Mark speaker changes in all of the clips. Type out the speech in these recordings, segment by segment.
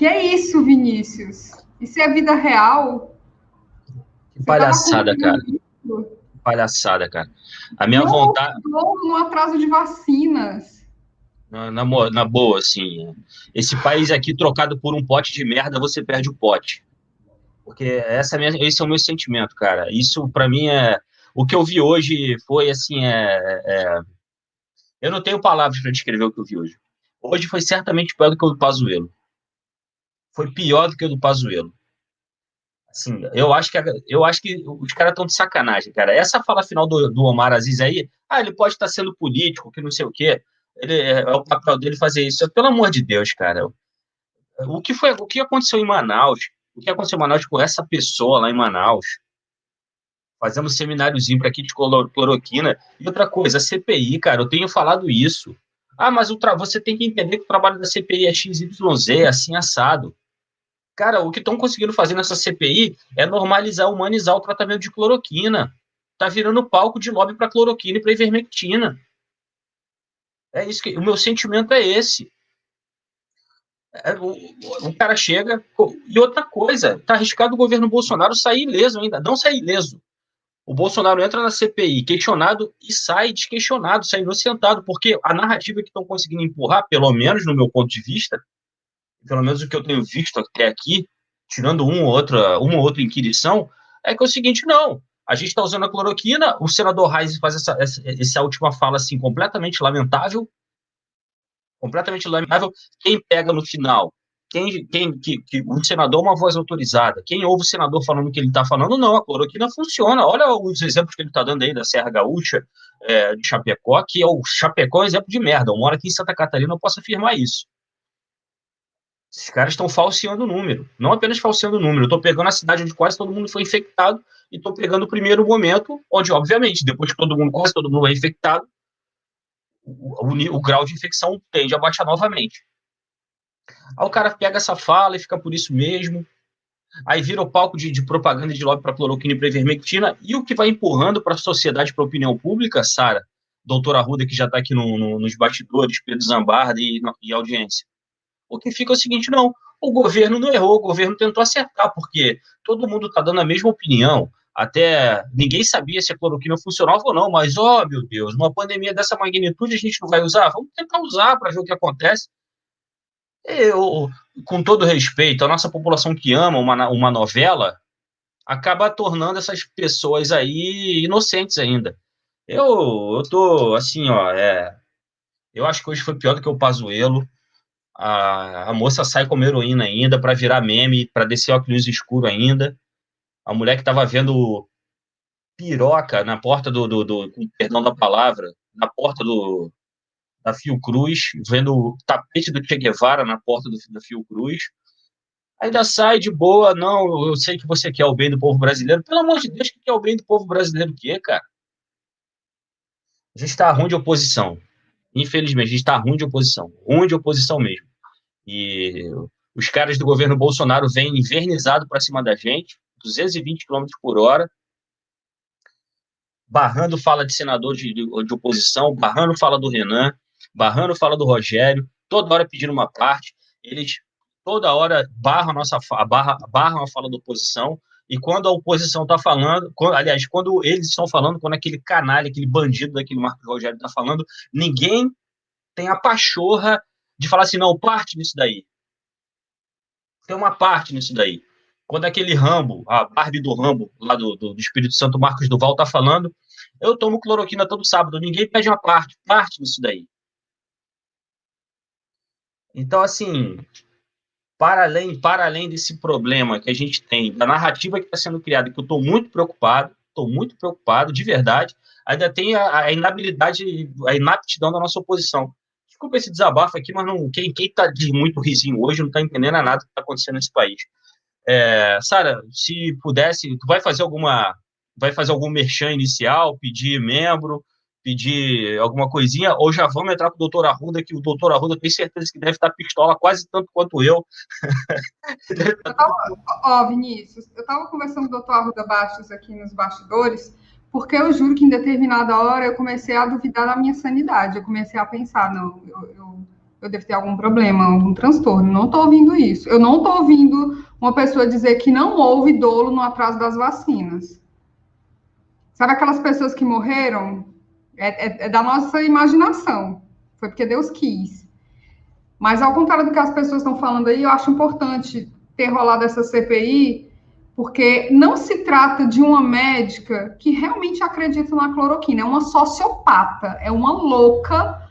Speaker 1: Que é isso, Vinícius? Isso é vida real?
Speaker 2: Que
Speaker 1: Você estava
Speaker 2: palhaçada, cara.
Speaker 1: acompanhando isso?
Speaker 2: Que palhaçada, cara. A minha
Speaker 1: No
Speaker 2: vontade,
Speaker 1: lockdown, no atraso de vacinas.
Speaker 2: na boa, assim, esse país aqui trocado por um pote de merda, você perde o pote. Porque esse é o meu sentimento, cara. Isso, pra mim, é. O que eu vi hoje foi, assim, eu não tenho palavras para descrever o que eu vi hoje. Hoje foi certamente pior do que o do Pazuello. Foi pior do que o do Pazuello. Assim, eu acho que os caras estão de sacanagem, cara. Essa fala final do Omar Aziz aí, ele pode estar sendo político, que não sei o quê. É o papel dele fazer isso. Pelo amor de Deus, cara. O que aconteceu em Manaus? O que aconteceu em Manaus com essa pessoa lá em Manaus? Fazendo um semináriozinho para aqui de cloroquina. E outra coisa, a CPI, cara, eu tenho falado isso. Mas você tem que entender que o trabalho da CPI é XYZ, assim, assado. Cara, o que estão conseguindo fazer nessa CPI é normalizar, humanizar o tratamento de cloroquina. Tá virando palco de lobby para cloroquina e para ivermectina. É isso que o meu sentimento é esse. O cara chega. E outra coisa, tá arriscado o governo Bolsonaro sair ileso ainda. Não sair ileso. O Bolsonaro entra na CPI questionado e sai desquestionado, sai inocentado, porque a narrativa que estão conseguindo empurrar, pelo menos no meu ponto de vista, pelo menos o que eu tenho visto até aqui, tirando uma ou outra inquirição, é que é o seguinte, não, a gente está usando a cloroquina, o senador Reis faz essa última fala assim, completamente lamentável, quem pega no final? O senador é uma voz autorizada. Quem ouve o senador falando o que ele está falando, não, a cloroquina funciona. Olha os exemplos que ele está dando aí da Serra Gaúcha, de Chapecó, que o Chapecó é um exemplo de merda. Eu moro aqui em Santa Catarina, eu posso afirmar isso. Esses caras estão falseando o número. Não apenas falseando o número. Eu estou pegando a cidade onde quase todo mundo foi infectado e estou pegando o primeiro momento, onde, obviamente, depois que quase todo mundo é infectado, o grau de infecção tende a baixar novamente. Aí o cara pega essa fala e fica por isso mesmo. Aí vira o palco de propaganda de lobby para cloroquina e para ivermectina. E o que vai empurrando para a sociedade, para a opinião pública, Sara, doutora Arruda, que já está aqui nos bastidores, Pedro Zambarda e audiência. O que fica é o seguinte, não, o governo não errou, o governo tentou acertar, porque todo mundo está dando a mesma opinião. Até ninguém sabia se a cloroquina funcionava ou não, mas, meu Deus, numa pandemia dessa magnitude a gente não vai usar? Vamos tentar usar para ver o que acontece. Eu, com todo respeito, a nossa população que ama uma novela acaba tornando essas pessoas aí inocentes ainda. Eu tô assim, eu acho que hoje foi pior do que o Pazuello. A moça sai como heroína ainda para virar meme, para descer óculos escuro ainda. A mulher que estava vendo piroca na porta com perdão da palavra, na porta da Fiocruz, vendo o tapete do Che Guevara na porta da Fiocruz. Ainda sai de boa, não, eu sei que você quer o bem do povo brasileiro. Pelo amor de Deus, que quer o bem do povo brasileiro o quê, cara? A gente tá ruim de oposição. Infelizmente, a gente tá ruim de oposição. Ruim de oposição mesmo. E os caras do governo Bolsonaro vêm invernizado para cima da gente, 220 km por hora, barrando fala de senador de oposição, barrando fala do Renan, barrando fala do Rogério, toda hora pedindo uma parte. Eles toda hora barram a fala da oposição, e quando a oposição está falando, aliás, quando eles estão falando, quando aquele canalha, aquele bandido daquele Marcos Rogério está falando, ninguém tem a pachorra de falar assim, não, parte nisso daí. Tem uma parte nisso daí. Quando aquele Rambo, a Barbie do Rambo, lá do Espírito Santo, Marcos Duval, tá falando, eu tomo cloroquina todo sábado, ninguém pede uma parte nisso daí. Então, assim, para além desse problema que a gente tem, da narrativa que está sendo criada, que eu estou muito preocupado, de verdade, ainda tem a inabilidade, a inaptidão da nossa oposição. Desculpa esse desabafo aqui, mas não, quem está de muito risinho hoje não está entendendo nada do que está acontecendo nesse país. Sara, se pudesse, tu vai fazer algum merchan inicial, pedir membro, pedir alguma coisinha, ou já vamos entrar com o doutor Arruda, que o doutor Arruda tem certeza que deve estar pistola quase tanto quanto eu.
Speaker 1: Vinícius, eu estava conversando com o doutor Arruda Bastos aqui nos bastidores, porque eu juro que em determinada hora eu comecei a duvidar da minha sanidade, eu comecei a pensar, não, eu devo ter algum problema, algum transtorno. Não estou ouvindo isso. Eu não estou ouvindo uma pessoa dizer que não houve dolo no atraso das vacinas. Sabe aquelas pessoas que morreram? É da nossa imaginação. Foi porque Deus quis. Mas, ao contrário do que as pessoas estão falando aí, eu acho importante ter rolado essa CPI, porque não se trata de uma médica que realmente acredita na cloroquina. É uma sociopata, é uma louca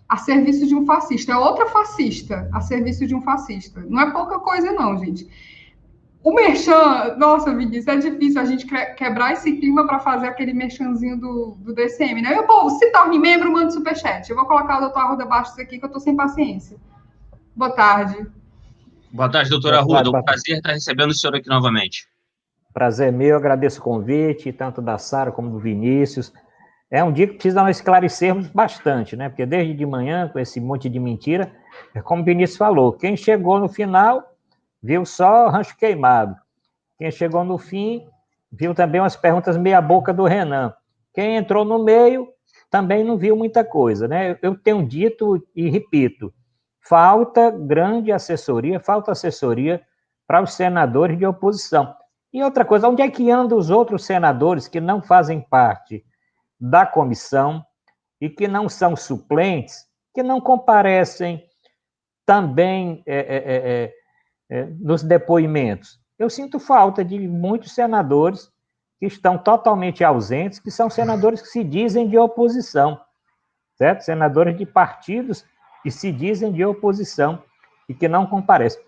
Speaker 1: a serviço de um fascista. É outra fascista a serviço de um fascista. Não é pouca coisa, não, gente. O merchan, nossa, Vinícius, é difícil a gente quebrar esse clima para fazer aquele merchanzinho do DCM, né? E o povo, se torne membro, manda superchat. Eu vou colocar o doutor Arruda Bastos aqui, que eu tô sem paciência. Boa tarde.
Speaker 2: Boa tarde, doutora Arruda. Um prazer estar recebendo o senhor aqui novamente.
Speaker 3: Prazer meu, agradeço o convite, tanto da Sara como do Vinícius. É um dia que precisa nós esclarecermos bastante, né? Porque desde de manhã, com esse monte de mentira, é como o Vinícius falou, quem chegou no final viu só rancho queimado. Quem chegou no fim viu também umas perguntas meia boca do Renan. Quem entrou no meio também não viu muita coisa, né? Eu tenho dito e repito, falta grande assessoria, falta assessoria para os senadores de oposição. E outra coisa, onde é que andam os outros senadores que não fazem parte da comissão e que não são suplentes, que não comparecem também nos depoimentos? Eu sinto falta de muitos senadores que estão totalmente ausentes, que são senadores que se dizem de oposição, certo? Senadores de partidos que se dizem de oposição e que não comparecem.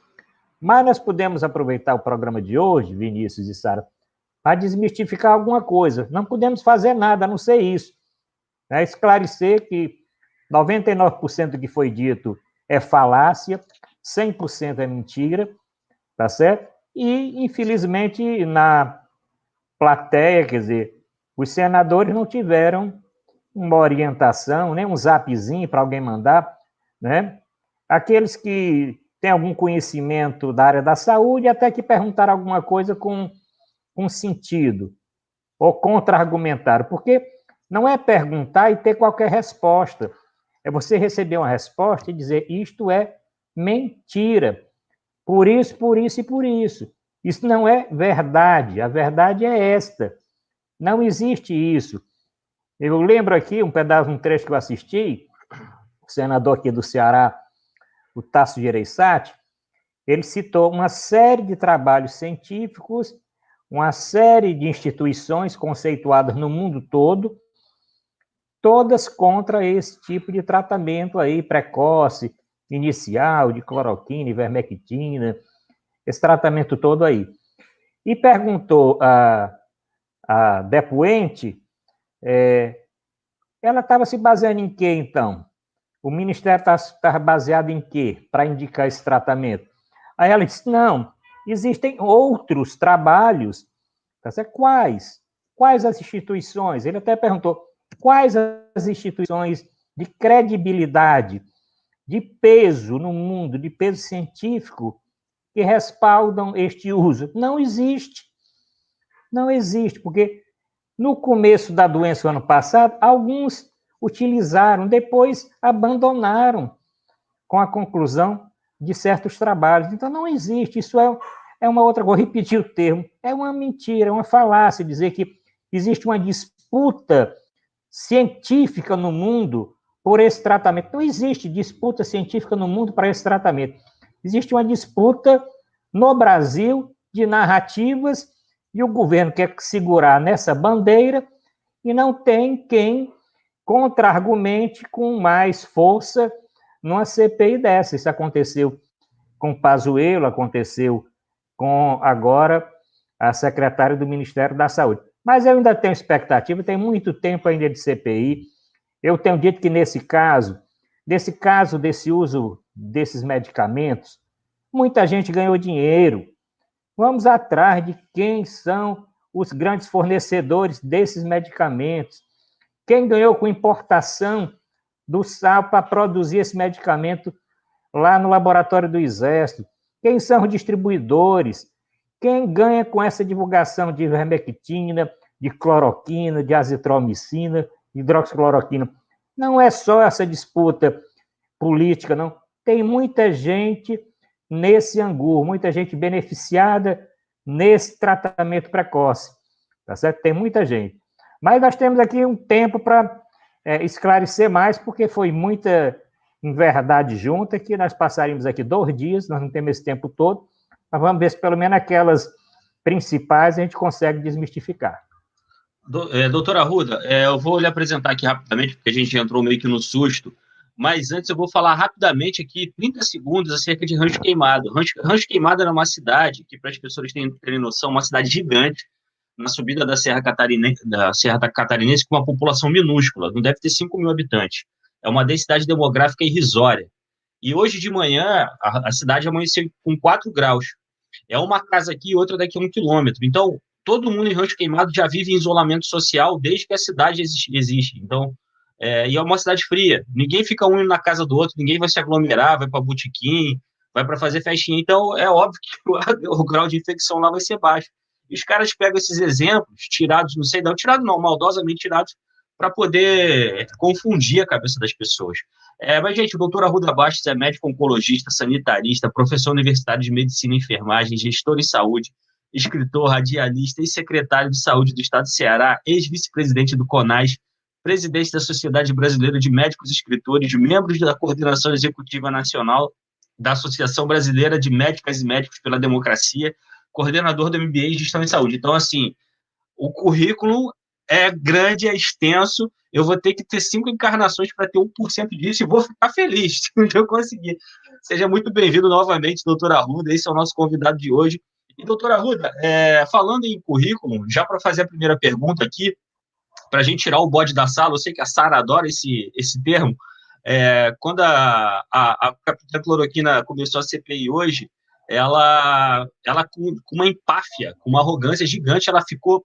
Speaker 3: Mas nós podemos aproveitar o programa de hoje, Vinícius e Sara, para desmistificar alguma coisa. Não podemos fazer nada, a não ser isso. É esclarecer que 99% do que foi dito é falácia, 100% é mentira, tá certo? E, infelizmente, na plateia, quer dizer, os senadores não tiveram uma orientação, nem um zapzinho para alguém mandar, né? Aqueles que têm algum conhecimento da área da saúde, até que perguntaram alguma coisa com sentido, ou contra-argumentaram, porque não é perguntar e ter qualquer resposta, é você receber uma resposta e dizer, isto é mentira, por isso e por isso. Isso não é verdade, a verdade é esta. Não existe isso. Eu lembro aqui um trecho que eu assisti, o senador aqui do Ceará, o Tasso Gereissati, ele citou uma série de trabalhos científicos, uma série de instituições conceituadas no mundo todo, todas contra esse tipo de tratamento aí precoce, inicial, de cloroquina, ivermectina, esse tratamento todo aí. E perguntou a depoente, ela estava se baseando em quê, então? O Ministério estava baseado em quê para indicar esse tratamento? Aí ela disse, não, existem outros trabalhos. Tá certo? Quais? Quais as instituições? Ele até perguntou, quais as instituições de credibilidade, de peso no mundo, de peso científico, que respaldam este uso? Não existe. Não existe, porque no começo da doença, ano passado, alguns utilizaram, depois abandonaram com a conclusão de certos trabalhos. Então, não existe. Isso é uma outra, vou repetir o termo, é uma mentira, é uma falácia dizer que existe uma disputa científica no mundo por esse tratamento. Não existe disputa científica no mundo para esse tratamento. Existe uma disputa no Brasil de narrativas e o governo quer segurar nessa bandeira e não tem quem contra-argumente com mais força numa CPI dessa. Isso aconteceu com o Pazuello, aconteceu com, agora, a secretária do Ministério da Saúde. Mas eu ainda tenho expectativa, tem muito tempo ainda de CPI. Eu tenho dito que nesse caso, desse uso desses medicamentos, muita gente ganhou dinheiro. Vamos atrás de quem são os grandes fornecedores desses medicamentos. Quem ganhou com importação do sal para produzir esse medicamento lá no laboratório do Exército? Quem são os distribuidores? Quem ganha com essa divulgação de ivermectina, de cloroquina, de azitromicina, de hidroxicloroquina? Não é só essa disputa política, não. Tem muita gente nesse angu, muita gente beneficiada nesse tratamento precoce, tá certo? Tem muita gente. Mas nós temos aqui um tempo para esclarecer mais, porque foi muita inverdade junta, que nós passaríamos aqui 2 dias, nós não temos esse tempo todo, mas vamos ver se pelo menos aquelas principais a gente consegue desmistificar.
Speaker 2: Doutora Arruda, eu vou lhe apresentar aqui rapidamente, porque a gente entrou meio que no susto, mas antes eu vou falar rapidamente aqui, 30 segundos, acerca de Rancho Queimado. Rancho Queimado era uma cidade que, para as pessoas terem noção, uma cidade gigante, na subida da Serra Catarinense, com uma população minúscula, não deve ter 5 mil habitantes. É uma densidade demográfica irrisória. E hoje de manhã, a cidade amanheceu com 4 graus. É uma casa aqui e outra daqui a 1 quilômetro. Então, todo mundo em Rancho Queimado já vive em isolamento social desde que a cidade existe. Então, e é uma cidade fria. Ninguém fica um na casa do outro, ninguém vai se aglomerar, vai para botequim, vai para fazer festinha. Então, é óbvio que o grau de infecção lá vai ser baixo. E os caras pegam esses exemplos, tirados, não sei, maldosamente tirados, para poder confundir a cabeça das pessoas. Mas, gente, o doutor Arruda Bastos é médico oncologista, sanitarista, professor universitário de medicina e enfermagem, gestor em saúde, escritor, radialista e secretário de saúde do estado do Ceará, ex-vice-presidente do CONAS, presidente da Sociedade Brasileira de Médicos e Escritores, membro da Coordenação Executiva Nacional da Associação Brasileira de Médicas e Médicos pela Democracia, coordenador do MBA em Gestão em Saúde. Então, assim, o currículo é grande, é extenso, eu vou ter que ter 5 encarnações para ter 1% disso e vou ficar feliz se eu conseguir. Seja muito bem-vindo novamente, doutor Arruda, esse é o nosso convidado de hoje. E, doutora Arruda, falando em currículo, já para fazer a primeira pergunta aqui, para a gente tirar o bode da sala, eu sei que a Sara adora esse termo, quando a capitã Cloroquina começou a CPI hoje, ela com uma empáfia, com uma arrogância gigante, ela ficou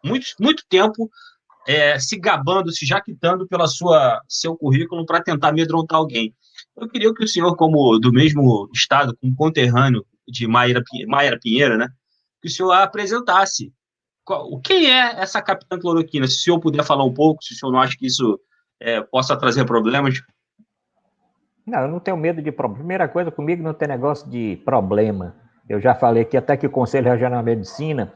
Speaker 2: muito tempo se gabando, se jaquitando pela seu currículo para tentar amedrontar alguém. Eu queria que o senhor, como do mesmo estado, como conterrâneo de Mayra Pinheiro, né, que o senhor a apresentasse. Quem é essa capitã Cloroquina? Se o senhor puder falar um pouco, se o senhor não acha que isso possa trazer problemas.
Speaker 3: Não, eu não tenho medo de problema. Primeira coisa, comigo não tem negócio de problema. Eu já falei aqui até que o Conselho Regional de Medicina,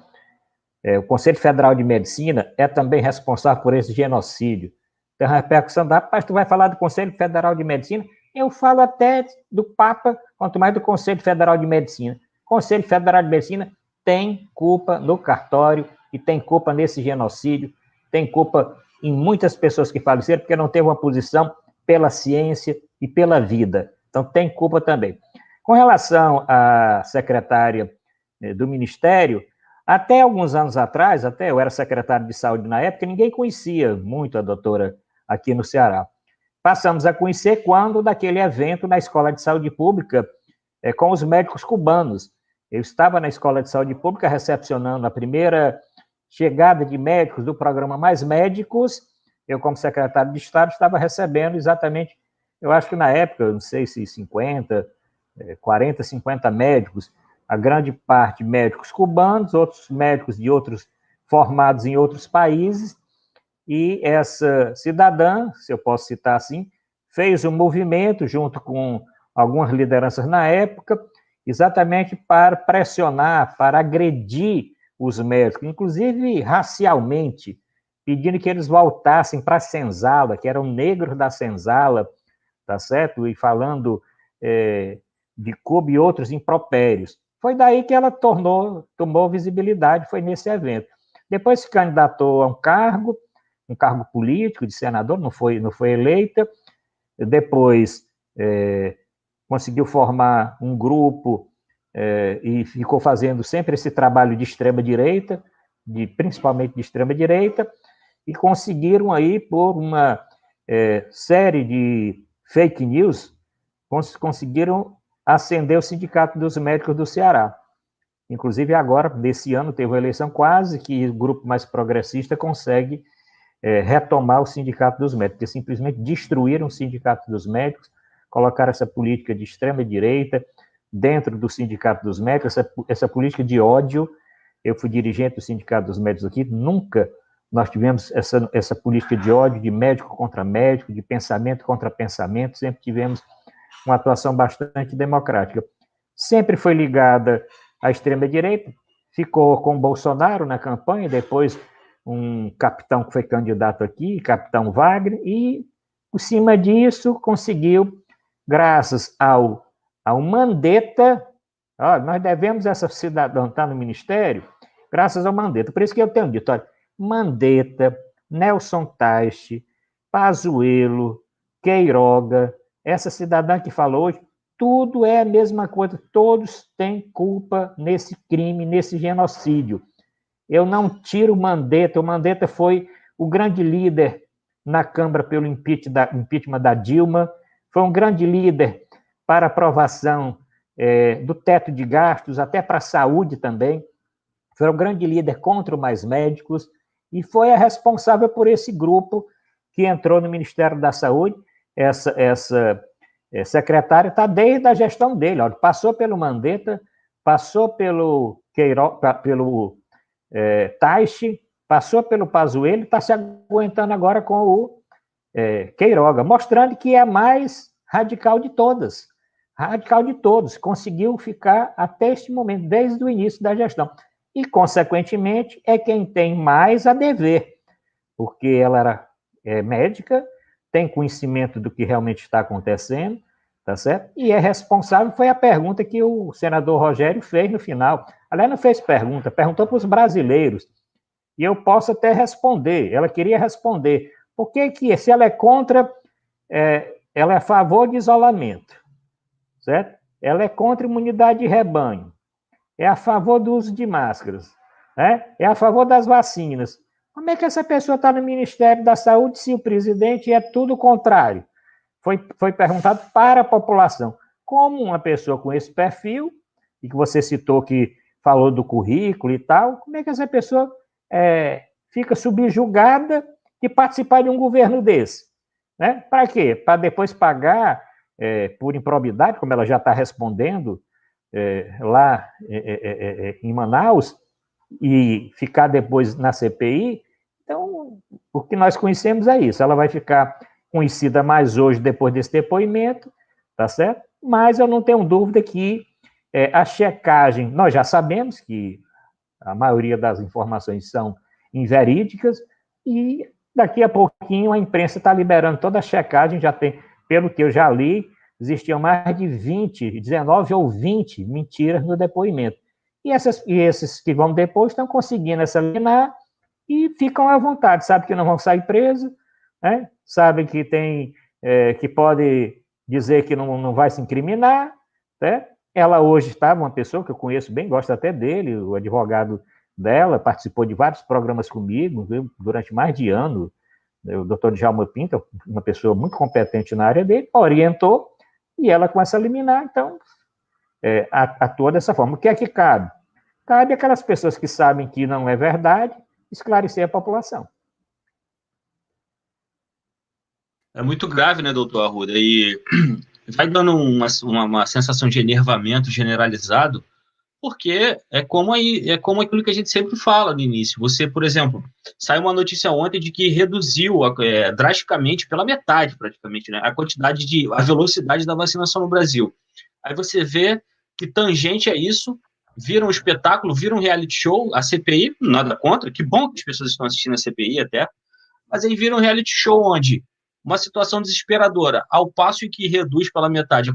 Speaker 3: o Conselho Federal de Medicina é também responsável por esse genocídio. Tem uma repercussão da, mas tu vai falar do Conselho Federal de Medicina? Eu falo até do Papa, quanto mais do Conselho Federal de Medicina. O Conselho Federal de Medicina tem culpa no cartório e tem culpa nesse genocídio, tem culpa em muitas pessoas que faleceram porque não teve uma posição pela ciência e pela vida. Então, tem culpa também. Com relação à secretária do Ministério, até alguns anos atrás, até eu era secretário de saúde na época, ninguém conhecia muito a doutora aqui no Ceará. Passamos a conhecer quando daquele evento na Escola de Saúde Pública com os médicos cubanos. Eu estava na Escola de Saúde Pública recepcionando a primeira chegada de médicos do programa Mais Médicos. Eu, como secretário de Estado, estava recebendo exatamente, eu acho que na época, não sei se 40, 50 médicos, a grande parte médicos cubanos, outros médicos de outros formados em outros países, e essa cidadã, se eu posso citar assim, fez um movimento junto com algumas lideranças na época, exatamente para pressionar, para agredir os médicos, inclusive racialmente, pedindo que eles voltassem para a senzala, que eram negros da senzala, tá certo? E falando de Cuba e outros impropérios. Foi daí que ela tomou visibilidade, foi nesse evento. Depois se candidatou a um cargo político de senador, não foi eleita. Depois conseguiu formar um grupo e ficou fazendo sempre esse trabalho de extrema-direita, principalmente de extrema-direita, e conseguiram aí, por uma série de fake news, conseguiram ascender o Sindicato dos Médicos do Ceará. Inclusive, agora, nesse ano, teve uma eleição quase que o grupo mais progressista consegue retomar o Sindicato dos Médicos, porque simplesmente destruíram o Sindicato dos Médicos, colocaram essa política de extrema-direita dentro do Sindicato dos Médicos, essa política de ódio. Eu fui dirigente do Sindicato dos Médicos aqui, nunca nós tivemos essa política de ódio, de médico contra médico, de pensamento contra pensamento, sempre tivemos uma atuação bastante democrática. Sempre foi ligada à extrema-direita, ficou com o Bolsonaro na campanha, depois um capitão que foi candidato aqui, capitão Wagner, e, por cima disso, conseguiu, graças ao Mandetta, nós devemos essa cidadã estar no ministério, graças ao Mandetta. Por isso que eu tenho dito, olha, Mandetta, Nelson Teich, Pazuello, Queiroga, essa cidadã que falou hoje, tudo é a mesma coisa, todos têm culpa nesse crime, nesse genocídio. Eu não tiro o Mandetta foi o grande líder na Câmara pelo impeachment da Dilma, foi um grande líder para aprovação do teto de gastos, até para a saúde também, foi um grande líder contra o Mais Médicos, e foi a responsável por esse grupo que entrou no Ministério da Saúde. Essa secretária está desde a gestão dele, olha, passou pelo Mandetta, passou pelo Teich, passou pelo Pazuello, está se aguentando agora com o Queiroga, mostrando que é a mais radical de todas, conseguiu ficar até este momento, desde o início da gestão. E, consequentemente, é quem tem mais a dever, porque ela era médica, tem conhecimento do que realmente está acontecendo, tá certo? E é responsável, foi a pergunta que o senador Rogério fez no final. Aliás, não fez pergunta, perguntou para os brasileiros. E eu posso até responder, ela queria responder. Por que se ela é contra, ela é a favor de isolamento, certo? Ela é contra imunidade de rebanho, é a favor do uso de máscaras, né? É a favor das vacinas. Como é que essa pessoa está no Ministério da Saúde se o presidente é tudo o contrário? Foi perguntado para a população. Como uma pessoa com esse perfil, e que você citou que falou do currículo e tal, como é que essa pessoa fica subjugada de participar de um governo desse? Né? Para quê? Para depois pagar por improbidade, como ela já está respondendo, lá em Manaus, e ficar depois na CPI. Então, o que nós conhecemos é isso. Ela vai ficar conhecida mais hoje, depois desse depoimento, tá certo? Mas eu não tenho dúvida que a checagem, nós já sabemos que a maioria das informações são inverídicas, e daqui a pouquinho a imprensa está liberando toda a checagem, já tem, pelo que eu já li, existiam mais de 19 ou 20 mentiras no depoimento. E esses que vão depois estão conseguindo essa liminar e ficam à vontade, sabem que não vão sair presos, né? Sabem que que pode dizer que não vai se incriminar, né? Ela hoje estava, uma pessoa que eu conheço bem, gosto até dele, o advogado dela, participou de vários programas comigo, viu, durante mais de ano, o doutor Djalma Pinto, uma pessoa muito competente na área dele, orientou, e ela com essa liminar, então, atua dessa forma. O que é que cabe? Cabe aquelas pessoas que sabem que não é verdade, esclarecer a população.
Speaker 2: É muito grave, né, doutor Arruda? E vai dando uma sensação de enervamento generalizado, porque é como aquilo que a gente sempre fala no início. Você, por exemplo, saiu uma notícia ontem de que reduziu drasticamente, pela metade praticamente, né, a velocidade da vacinação no Brasil. Aí você vê que tangente a isso, vira um espetáculo, vira um reality show, a CPI, nada contra, que bom que as pessoas estão assistindo a CPI até, mas aí vira um reality show onde uma situação desesperadora, ao passo em que reduz pela metade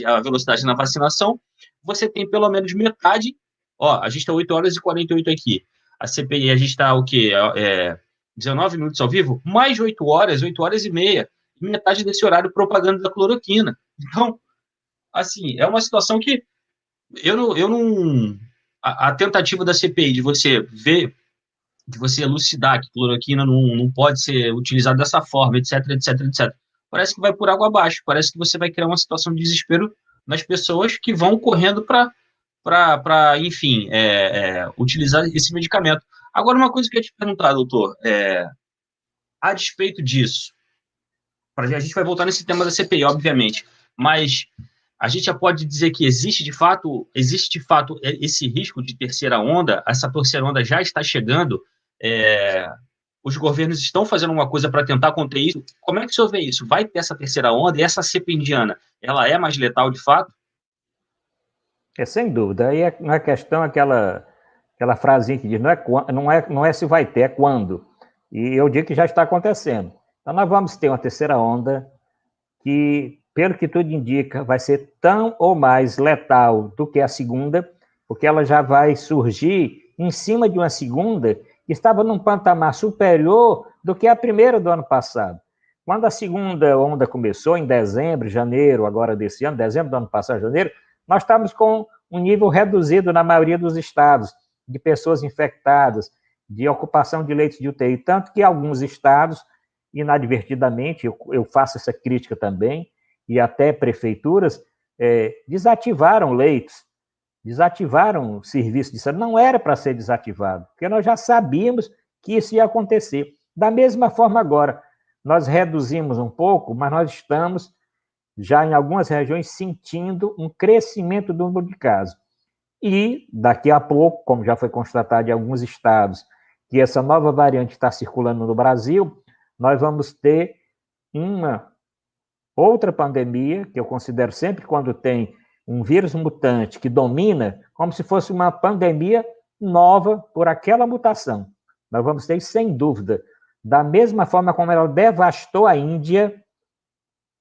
Speaker 2: a velocidade na vacinação, você tem pelo menos metade, a gente está 8h48 aqui, a CPI a gente está 19 minutos ao vivo, mais de 8 horas e meia, e metade desse horário propaganda da cloroquina. Então, assim, é uma situação que eu não a tentativa da CPI de você ver, de você elucidar que cloroquina não pode ser utilizada dessa forma, etc, etc, etc. Parece que vai por água abaixo, parece que você vai criar uma situação de desespero nas pessoas que vão correndo para enfim, utilizar esse medicamento. Agora, uma coisa que eu ia te perguntar, doutor, a despeito disso, a gente vai voltar nesse tema da CPI, obviamente, mas a gente já pode dizer que existe de fato esse risco de terceira onda, essa terceira onda já está chegando, Os governos estão fazendo alguma coisa para tentar conter isso? Como é que o senhor vê isso? Vai ter essa terceira onda e essa cepa indiana, ela é mais letal de fato?
Speaker 3: Sem dúvida. Aí não é questão aquela frasinha que diz, não é se vai ter, é quando. E eu digo que já está acontecendo. Então nós vamos ter uma terceira onda que, pelo que tudo indica, vai ser tão ou mais letal do que a segunda, porque ela já vai surgir em cima de uma segunda que estava num patamar superior do que a primeira do ano passado. Quando a segunda onda começou, em dezembro, janeiro, agora desse ano, dezembro do ano passado, janeiro, nós estávamos com um nível reduzido na maioria dos estados, de pessoas infectadas, de ocupação de leitos de UTI, tanto que alguns estados, inadvertidamente, eu faço essa crítica também, e até prefeituras, desativaram leitos, desativaram serviço de saúde. Não era para ser desativado, porque nós já sabíamos que isso ia acontecer. Da mesma forma agora, nós reduzimos um pouco, mas nós estamos já em algumas regiões sentindo um crescimento do número de casos. E daqui a pouco, como já foi constatado em alguns estados, que essa nova variante está circulando no Brasil, nós vamos ter uma outra pandemia, que eu considero sempre quando tem um vírus mutante que domina, como se fosse uma pandemia nova por aquela mutação. Nós vamos ter, sem dúvida, da mesma forma como ela devastou a Índia,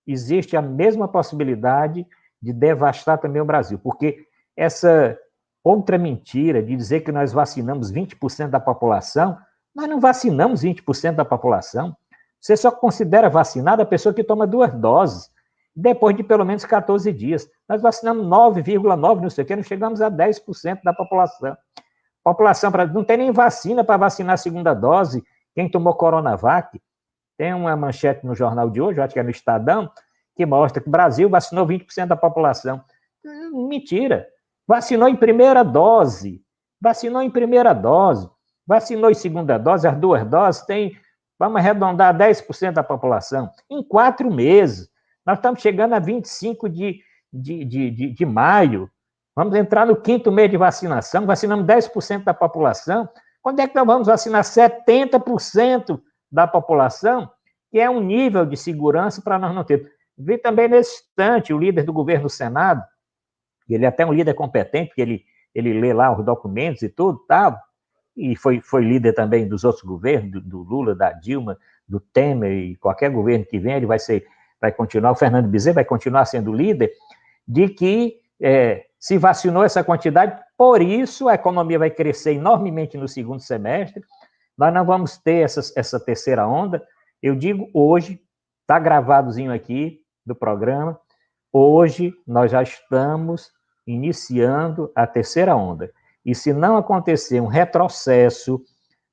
Speaker 3: existe a mesma possibilidade de devastar também o Brasil, porque essa outra mentira de dizer que nós vacinamos 20% da população, nós não vacinamos 20% da população. Você só considera vacinada a pessoa que toma 2 doses, depois de pelo menos 14 dias. Nós vacinamos 9,9%, não sei o que, não chegamos a 10% da população. População, não tem nem vacina para vacinar a segunda dose. Quem tomou Coronavac, tem uma manchete no jornal de hoje, eu acho que é no Estadão, que mostra que o Brasil vacinou 20% da população. Mentira. Vacinou em primeira dose. Vacinou em primeira dose. Vacinou em segunda dose, as 2 doses tem, vamos arredondar, 10% da população. Em 4 meses. Nós estamos chegando a 25 de maio. Vamos entrar no 5º mês de vacinação. Vacinamos 10% da população. Quando é que nós vamos vacinar 70% da população? Que é um nível de segurança para nós não termos. Vi também nesse instante o líder do governo do Senado, ele é até um líder competente, porque ele lê lá os documentos e tudo, tal, e foi líder também dos outros governos, do Lula, da Dilma, do Temer, e qualquer governo que venha, ele vai continuar, o Fernando Bezerra vai continuar sendo líder, de que se vacinou essa quantidade, por isso a economia vai crescer enormemente no segundo semestre, nós não vamos ter essa terceira onda. Eu digo hoje, está gravadozinho aqui do programa, hoje nós já estamos iniciando a terceira onda. E se não acontecer um retrocesso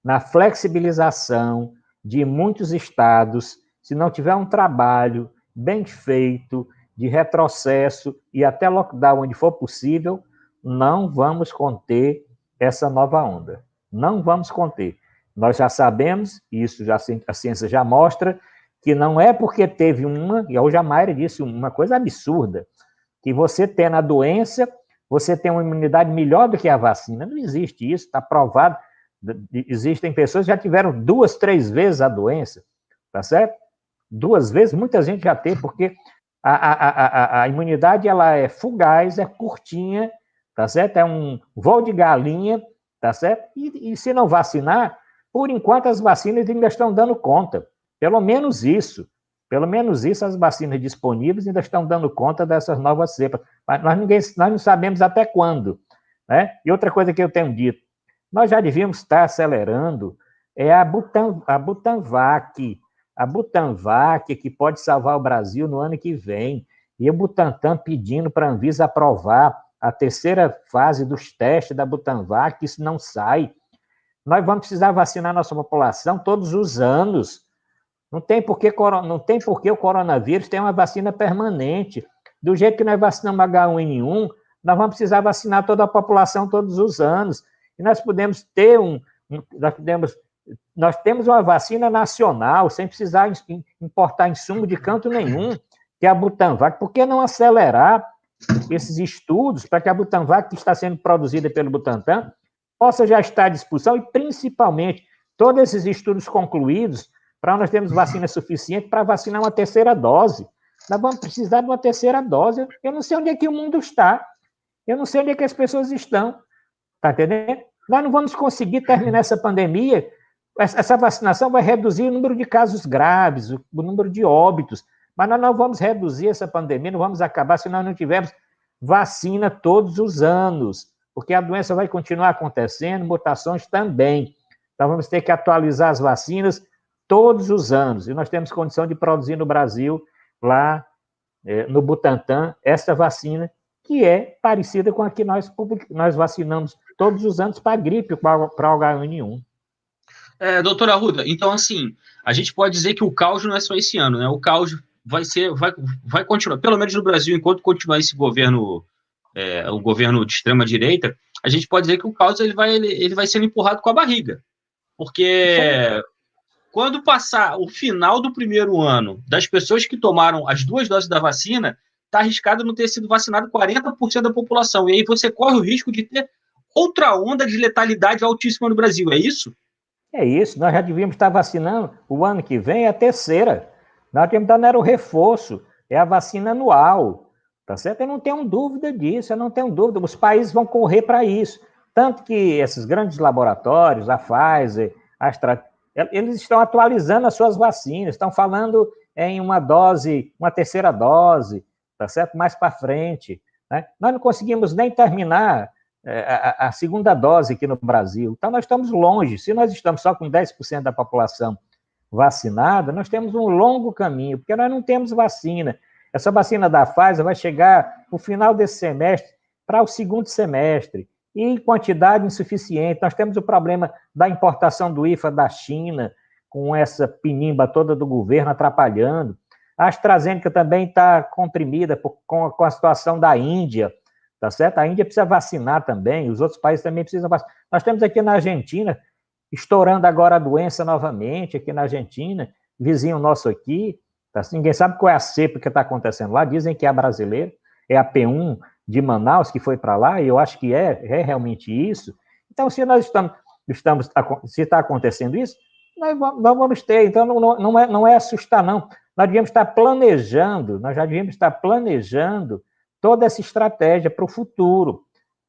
Speaker 3: na flexibilização de muitos estados, se não tiver um trabalho bem feito de retrocesso e até lockdown onde for possível, não vamos conter essa nova onda. Não vamos conter. Nós já sabemos, e isso a ciência já mostra, que não é porque teve e hoje a Mayra disse uma coisa absurda, que você tendo a doença, você tem uma imunidade melhor do que a vacina. Não existe isso, está provado. Existem pessoas que já tiveram 2, 3 vezes a doença, tá certo? 2 vezes, muita gente já teve, porque a imunidade ela é fugaz, é curtinha, tá certo? É um voo de galinha, tá certo? E se não vacinar, por enquanto as vacinas ainda estão dando conta. Pelo menos isso, as vacinas disponíveis ainda estão dando conta dessas novas cepas. Mas nós não sabemos até quando, né? E outra coisa que eu tenho dito, nós já devíamos estar acelerando a Butanvac. A Butanvac que pode salvar o Brasil no ano que vem. E o Butantan pedindo para a Anvisa aprovar a terceira fase dos testes da Butanvac, isso não sai. Nós vamos precisar vacinar nossa população todos os anos. Não tem por que o coronavírus tem uma vacina permanente. Do jeito que nós vacinamos H1N1, nós vamos precisar vacinar toda a população todos os anos. E nós podemos ter nós temos uma vacina nacional, sem precisar importar insumo de canto nenhum, que é a Butanvac. Por que não acelerar esses estudos para que a Butanvac, que está sendo produzida pelo Butantan, possa já estar à disposição e, principalmente, todos esses estudos concluídos, para nós termos vacina suficiente para vacinar uma terceira dose. Nós vamos precisar de uma terceira dose. Eu não sei onde é que o mundo está. Eu não sei onde é que as pessoas estão. Está entendendo? Nós não vamos conseguir terminar essa pandemia. Essa vacinação vai reduzir o número de casos graves, o número de óbitos. Mas nós não vamos reduzir essa pandemia, não vamos acabar se nós não tivermos vacina todos os anos. Porque a doença vai continuar acontecendo, mutações também. Então vamos ter que atualizar as vacinas todos os anos. E nós temos condição de produzir no Brasil, lá no Butantan, essa vacina, que é parecida com a que nós vacinamos todos os anos para a gripe, para o H1N1.
Speaker 2: Doutora Arruda, então, assim, a gente pode dizer que o caos não é só esse ano, né? O caos vai continuar, pelo menos no Brasil, enquanto continuar esse governo, o governo de extrema-direita, a gente pode dizer que o caos ele vai sendo empurrado com a barriga. Porque quando passar o final do primeiro ano das pessoas que tomaram as 2 doses da vacina, está arriscado não ter sido vacinado 40% da população. E aí você corre o risco de ter outra onda de letalidade altíssima no Brasil, é isso?
Speaker 3: É isso, nós já devíamos estar vacinando o ano que vem, é a terceira. Nós temos que dar o reforço, é a vacina anual, tá certo? Eu não tenho dúvida disso, eu não tenho dúvida. Os países vão correr para isso. Tanto que esses grandes laboratórios, a Pfizer, a AstraZeneca, eles estão atualizando as suas vacinas, estão falando em uma terceira dose, tá certo? Mais para frente, né? Nós não conseguimos nem terminar a segunda dose aqui no Brasil. Então, nós estamos longe. Se nós estamos só com 10% da população vacinada, nós temos um longo caminho, porque nós não temos vacina. Essa vacina da Pfizer vai chegar no final desse semestre para o segundo semestre, e em quantidade insuficiente. Nós temos o problema da importação do IFA da China, com essa pinimba toda do governo atrapalhando. A AstraZeneca também está comprimida com a situação da Índia, tá certo? A Índia precisa vacinar também, os outros países também precisam vacinar. Nós temos aqui na Argentina, estourando agora a doença novamente, aqui na Argentina, vizinho nosso aqui, tá? Ninguém sabe qual é a cepa que está acontecendo lá, dizem que é a brasileira, é a P1 de Manaus que foi para lá, e eu acho que é realmente isso. Então, se nós se está acontecendo isso, nós vamos ter. Então, não é assustar, não. Nós devíamos estar planejando, nós já devíamos estar planejando toda essa estratégia para o futuro,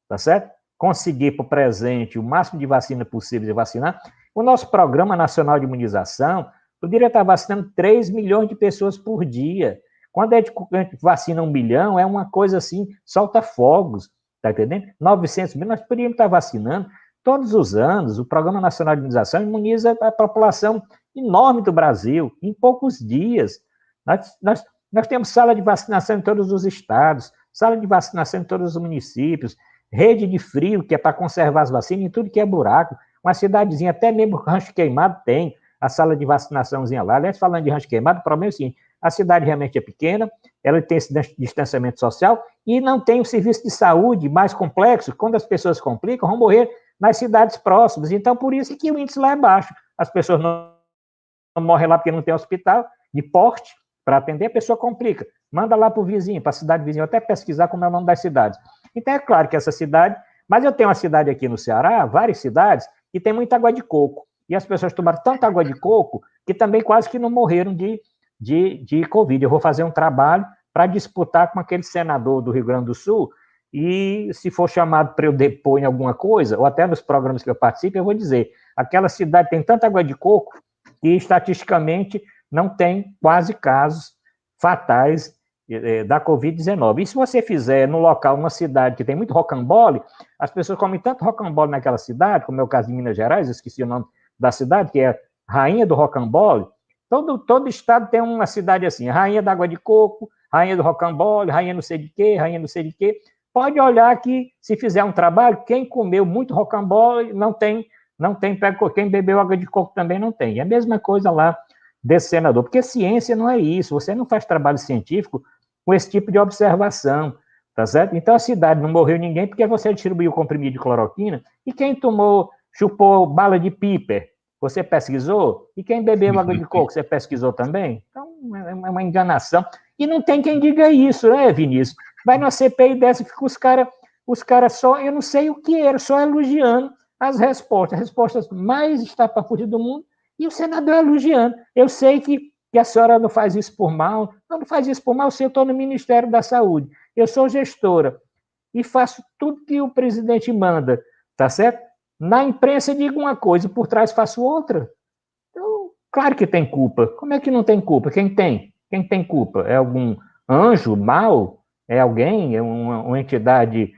Speaker 3: tá certo? Conseguir para o presente o máximo de vacina possível de vacinar. O nosso Programa Nacional de Imunização poderia estar vacinando 3 milhões de pessoas por dia. Quando a gente vacina 1 milhão, é uma coisa assim, solta fogos, tá entendendo? 900 mil, nós poderíamos estar vacinando todos os anos. O Programa Nacional de Imunização imuniza a população enorme do Brasil, em poucos dias. Nós temos sala de vacinação em todos os estados, sala de vacinação em todos os municípios, rede de frio, que é para conservar as vacinas, em tudo que é buraco. Uma cidadezinha, até mesmo Rancho Queimado, tem a sala de vacinaçãozinha lá. Aliás, falando de Rancho Queimado, o problema é o seguinte: a cidade realmente é pequena, ela tem esse distanciamento social e não tem um serviço de saúde mais complexo. Quando as pessoas se complicam, vão morrer nas cidades próximas. Então, por isso que o índice lá é baixo. As pessoas não morrem lá porque não tem hospital de porte para atender, a pessoa complica. Manda lá para o vizinho, para a cidade vizinha, até pesquisar como é o nome das cidades. Então, é claro que essa cidade... Mas eu tenho uma cidade aqui no Ceará, várias cidades, que tem muita água de coco. E as pessoas tomaram tanta água de coco que também quase que não morreram de Covid. Eu vou fazer um trabalho para disputar com aquele senador do Rio Grande do Sul, e se for chamado para eu depor em alguma coisa, ou até nos programas que eu participo, eu vou dizer, aquela cidade tem tanta água de coco que estatisticamente não tem quase casos fatais da Covid-19. E se você fizer no local, uma cidade que tem muito rocambole, as pessoas comem tanto rocambole naquela cidade, como é o caso de Minas Gerais, eu esqueci o nome da cidade, que é rainha do rocambole. Todo estado tem uma cidade assim, rainha da água de coco, rainha do rocambole, rainha não sei de quê, rainha não sei de quê. Pode olhar que, se fizer um trabalho, quem comeu muito rocambole não tem quem bebeu água de coco também não tem. É a mesma coisa lá desse senador, porque ciência não é isso, você não faz trabalho científico com esse tipo de observação, tá certo? Então a cidade não morreu ninguém porque você distribuiu comprimido de cloroquina, e quem chupou bala de píper, você pesquisou? E quem bebeu água de coco, você pesquisou também? Então é uma enganação. E não tem quem diga isso, né, Vinícius? Vai numa CPI dessa e fica os caras só, eu não sei o que era, só elogiando as respostas mais estapafúrdias do mundo, e o senador elogiando. Eu sei que a senhora não faz isso por mal, não faz isso por mal, eu estou no Ministério da Saúde, eu sou gestora, e faço tudo que o presidente manda, tá certo? Na imprensa digo uma coisa, por trás faço outra. Então, claro que tem culpa. Como é que não tem culpa? Quem tem? Quem tem culpa? É algum anjo mau? É alguém? É uma entidade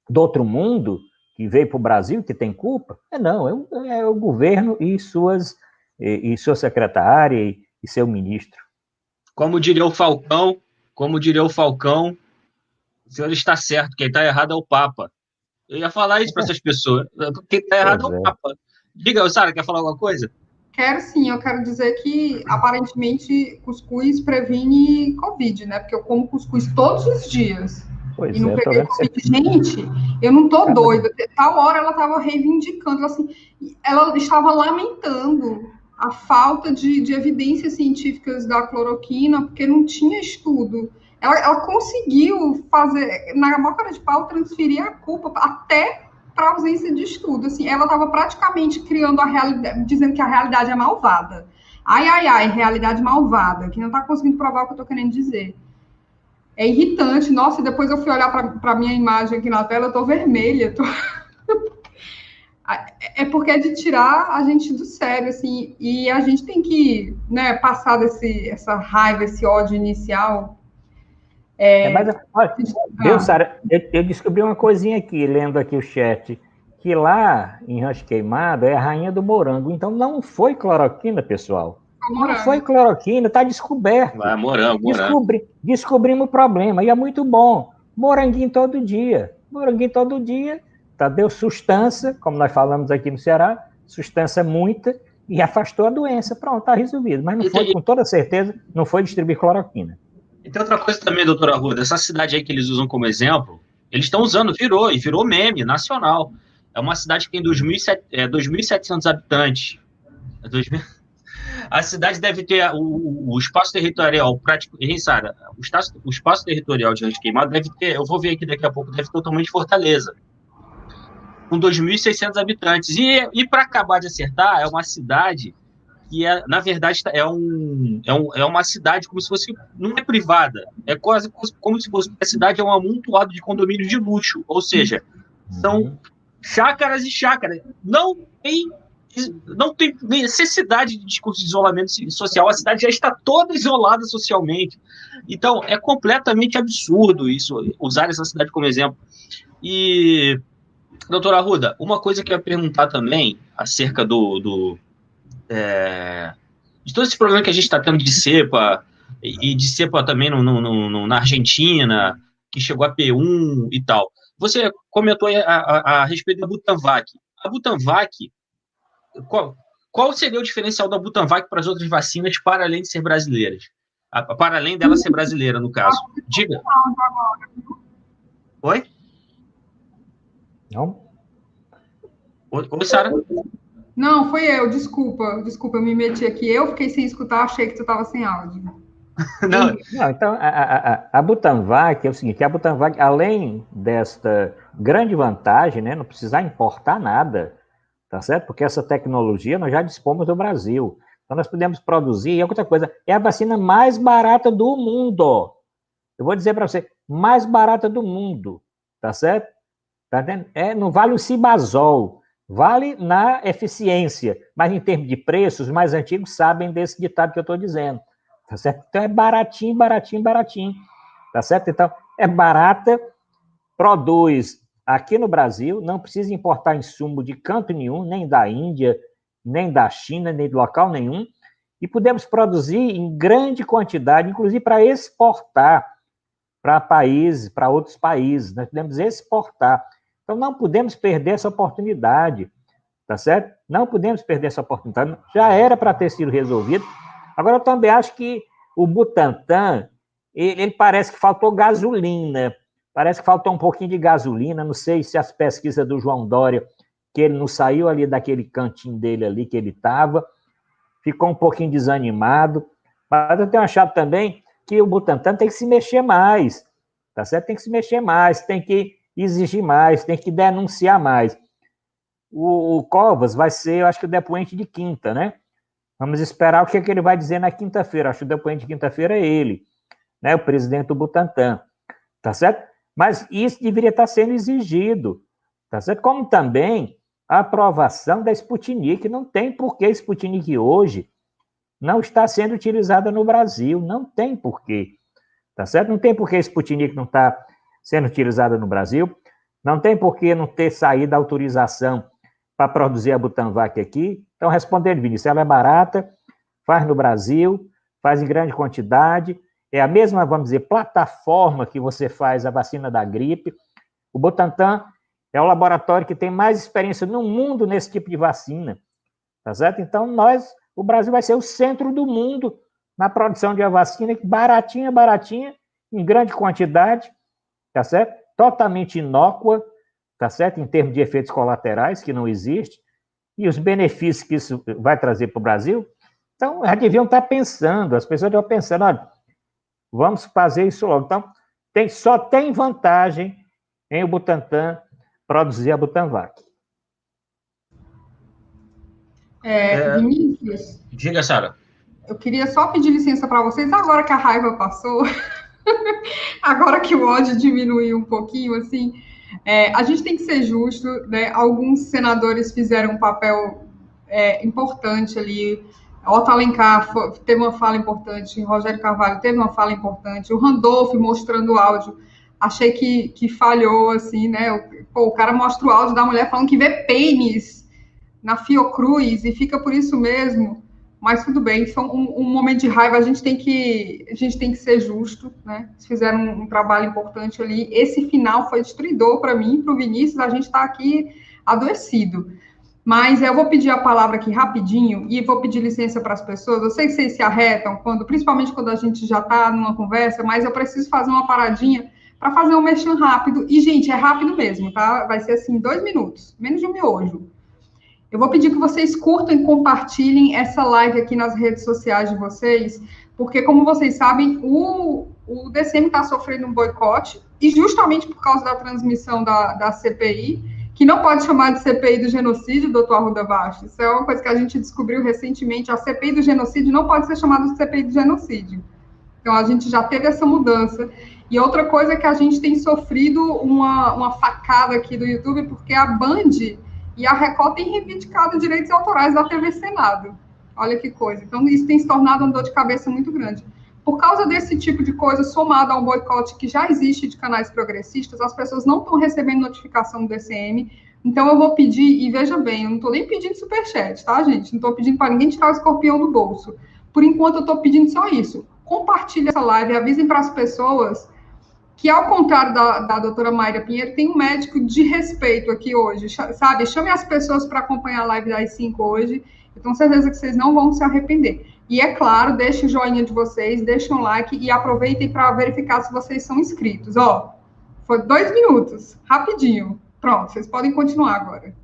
Speaker 3: do outro mundo que veio para o Brasil que tem culpa? Não, é o governo e sua secretária e seu ministro.
Speaker 2: Como diria o Falcão, o senhor está certo, quem está errado é o Papa. Eu ia falar isso para essas pessoas. Quem está errado é o Papa. Diga, Sara, quer falar alguma coisa?
Speaker 1: Quero sim, eu quero dizer que aparentemente cuscuz previne Covid, né? Porque eu como cuscuz todos os dias.
Speaker 3: Pois
Speaker 1: e não peguei Covid.
Speaker 3: Você...
Speaker 1: Gente, eu não tô doida. Tal hora ela estava reivindicando, assim, ela estava lamentando a falta de evidências científicas da cloroquina, porque não tinha estudo. Ela conseguiu fazer, na maior cara de pau, transferir a culpa até para ausência de estudo. Assim, ela estava praticamente criando a realidade, dizendo que a realidade é malvada. Ai, realidade malvada, que não está conseguindo provar o que eu estou querendo dizer. É irritante. Nossa, e depois eu fui olhar para a minha imagem aqui na tela, eu estou vermelha. É porque é de tirar a gente do sério, assim, e a gente tem que, né, passar essa raiva, esse ódio inicial.
Speaker 3: Mas, olha, viu, Sara, eu descobri uma coisinha aqui, lendo aqui o chat, que lá em Rancho Queimado é a rainha do morango. Então não foi cloroquina, pessoal. Não foi cloroquina, está descoberto.
Speaker 2: Morango.
Speaker 3: Descobrimos o problema, e é muito bom. Moranguinho todo dia, tá, deu sustância, como nós falamos aqui no Ceará, sustância muita, e afastou a doença. Pronto, está resolvido. Mas não foi, com toda certeza, não foi distribuir cloroquina.
Speaker 2: E tem outra coisa também, doutora Arruda, essa cidade aí que eles usam como exemplo, eles estão usando, virou meme nacional. É uma cidade que tem 2.700 habitantes. A cidade deve ter o espaço territorial prático. Sara, o espaço territorial de Rancho Queimado deve ter, eu vou ver aqui daqui a pouco, deve ter o tamanho de Fortaleza, com 2.600 habitantes. E para acabar de acertar, é uma cidade que, na verdade, é uma cidade como se fosse, não é privada, é quase como se fosse, a cidade é um amontoado de condomínios de luxo, ou seja, são chácaras e chácaras. Não tem necessidade de discurso de isolamento social, a cidade já está toda isolada socialmente. Então, é completamente absurdo isso, usar essa cidade como exemplo. E, doutora Arruda, uma coisa que eu ia perguntar também, acerca de todo esse problema que a gente está tendo de cepa, e de cepa também na Argentina, que chegou a P1 e tal. Você comentou a respeito da Butanvac. A Butanvac, qual seria o diferencial da Butanvac para as outras vacinas, para além de ser brasileiras? Para além dela ser brasileira, no caso. Diga. Oi?
Speaker 3: Não?
Speaker 2: Oi, Sara?
Speaker 1: Não, foi eu, desculpa, eu me meti aqui. Eu fiquei sem escutar, achei que tu estava sem áudio.
Speaker 3: Não, então, a Butanvac é o seguinte, a Butanvac, além desta grande vantagem, né, não precisar importar nada, tá certo? Porque essa tecnologia nós já dispomos do Brasil. Então nós podemos produzir, e outra coisa, é a vacina mais barata do mundo. Eu vou dizer para você, mais barata do mundo, tá certo? Tá entendendo? Não vale o Cibazol, vale na eficiência, mas em termos de preços, os mais antigos sabem desse ditado que eu estou dizendo. Tá certo? Então é baratinho, tá certo? Então é barata, produz aqui no Brasil, não precisa importar insumo de canto nenhum, nem da Índia, nem da China, nem de local nenhum, e podemos produzir em grande quantidade, inclusive para exportar para outros países, nós podemos exportar. Então não podemos perder essa oportunidade, tá certo? Não podemos perder essa oportunidade, já era para ter sido resolvido. Agora, eu também acho que o Butantan, ele parece que faltou gasolina, parece que faltou um pouquinho de gasolina, não sei se as pesquisas do João Dória, que ele não saiu ali daquele cantinho dele ali que ele estava, ficou um pouquinho desanimado, mas eu tenho achado também que o Butantan tem que se mexer mais, tá certo? Tem que se mexer mais, tem que exigir mais, tem que denunciar mais. o Covas vai ser, eu acho que o depoente de quinta, né? Vamos esperar o que ele vai dizer na quinta-feira. Acho que o depoente de quinta-feira é ele, né? O presidente do Butantan, tá certo? Mas isso deveria estar sendo exigido, tá certo? Como também a aprovação da Sputnik. Não tem porquê a Sputnik hoje não está sendo utilizada no Brasil. Não tem porquê, tá certo? Não tem porquê a Sputnik não está sendo utilizada no Brasil. Não tem porquê não ter saído a autorização para produzir a Butanvac aqui. Então, respondendo, Vinícius, ela é barata, faz no Brasil, faz em grande quantidade, é a mesma, vamos dizer, plataforma que você faz a vacina da gripe. O Butantan é o laboratório que tem mais experiência no mundo nesse tipo de vacina, tá certo? Então, o Brasil vai ser o centro do mundo na produção de uma vacina baratinha, em grande quantidade, tá certo? Totalmente inócua, tá certo? Em termos de efeitos colaterais, que não existe, e os benefícios que isso vai trazer para o Brasil. Então, já deviam estar pensando, as pessoas deviam pensando, olha, vamos fazer isso logo. Então, só tem vantagem em o Butantan produzir a Butanvac.
Speaker 1: Vinícius,
Speaker 2: Diga, Sara.
Speaker 1: eu queria só pedir licença para vocês, agora que a raiva passou, agora que o ódio diminuiu um pouquinho, assim, a gente tem que ser justo, né? Alguns senadores fizeram um papel importante ali. Otto Alencar teve uma fala importante, Rogério Carvalho teve uma fala importante, o Randolph mostrando o áudio, achei que falhou, assim, né? O cara mostra o áudio da mulher falando que vê pênis na Fiocruz e fica por isso mesmo. Mas tudo bem, foi um momento de raiva, a gente tem que ser justo, né? Eles fizeram um trabalho importante ali. Esse final foi destruidor para mim, para o Vinícius, a gente está aqui adoecido. Mas eu vou pedir a palavra aqui rapidinho e vou pedir licença para as pessoas. Eu sei que vocês se arretam, principalmente quando a gente já está numa conversa, mas eu preciso fazer uma paradinha para fazer um merchan rápido. E, gente, é rápido mesmo, tá? Vai ser assim, 2 minutos, menos de um miojo. Eu vou pedir que vocês curtam e compartilhem essa live aqui nas redes sociais de vocês, porque, como vocês sabem, o DCM está sofrendo um boicote, e justamente por causa da transmissão da CPI, que não pode chamar de CPI do genocídio, doutor Arruda Bastos. Isso é uma coisa que a gente descobriu recentemente. A CPI do genocídio não pode ser chamada de CPI do genocídio. Então, a gente já teve essa mudança. E outra coisa é que a gente tem sofrido uma facada aqui do YouTube, porque a Band e a Record têm reivindicado direitos autorais da TV Senado. Olha que coisa. Então, isso tem se tornado uma dor de cabeça muito grande. Por causa desse tipo de coisa, somado ao boicote que já existe de canais progressistas, as pessoas não estão recebendo notificação do DCM. Então, eu vou pedir, e veja bem, eu não estou nem pedindo superchat, tá, gente? Não estou pedindo para ninguém tirar o escorpião do bolso. Por enquanto, eu estou pedindo só isso. Compartilhe essa live, avisem para as pessoas que, ao contrário da doutora Mayra Pinheiro, tem um médico de respeito aqui hoje, sabe? Chame as pessoas para acompanhar a live das 5 hoje. Eu tenho certeza que vocês não vão se arrepender. E, é claro, deixe o joinha de vocês, deixem um like e aproveitem para verificar se vocês são inscritos. Ó, foi 2 minutos, rapidinho. Pronto, vocês podem continuar agora.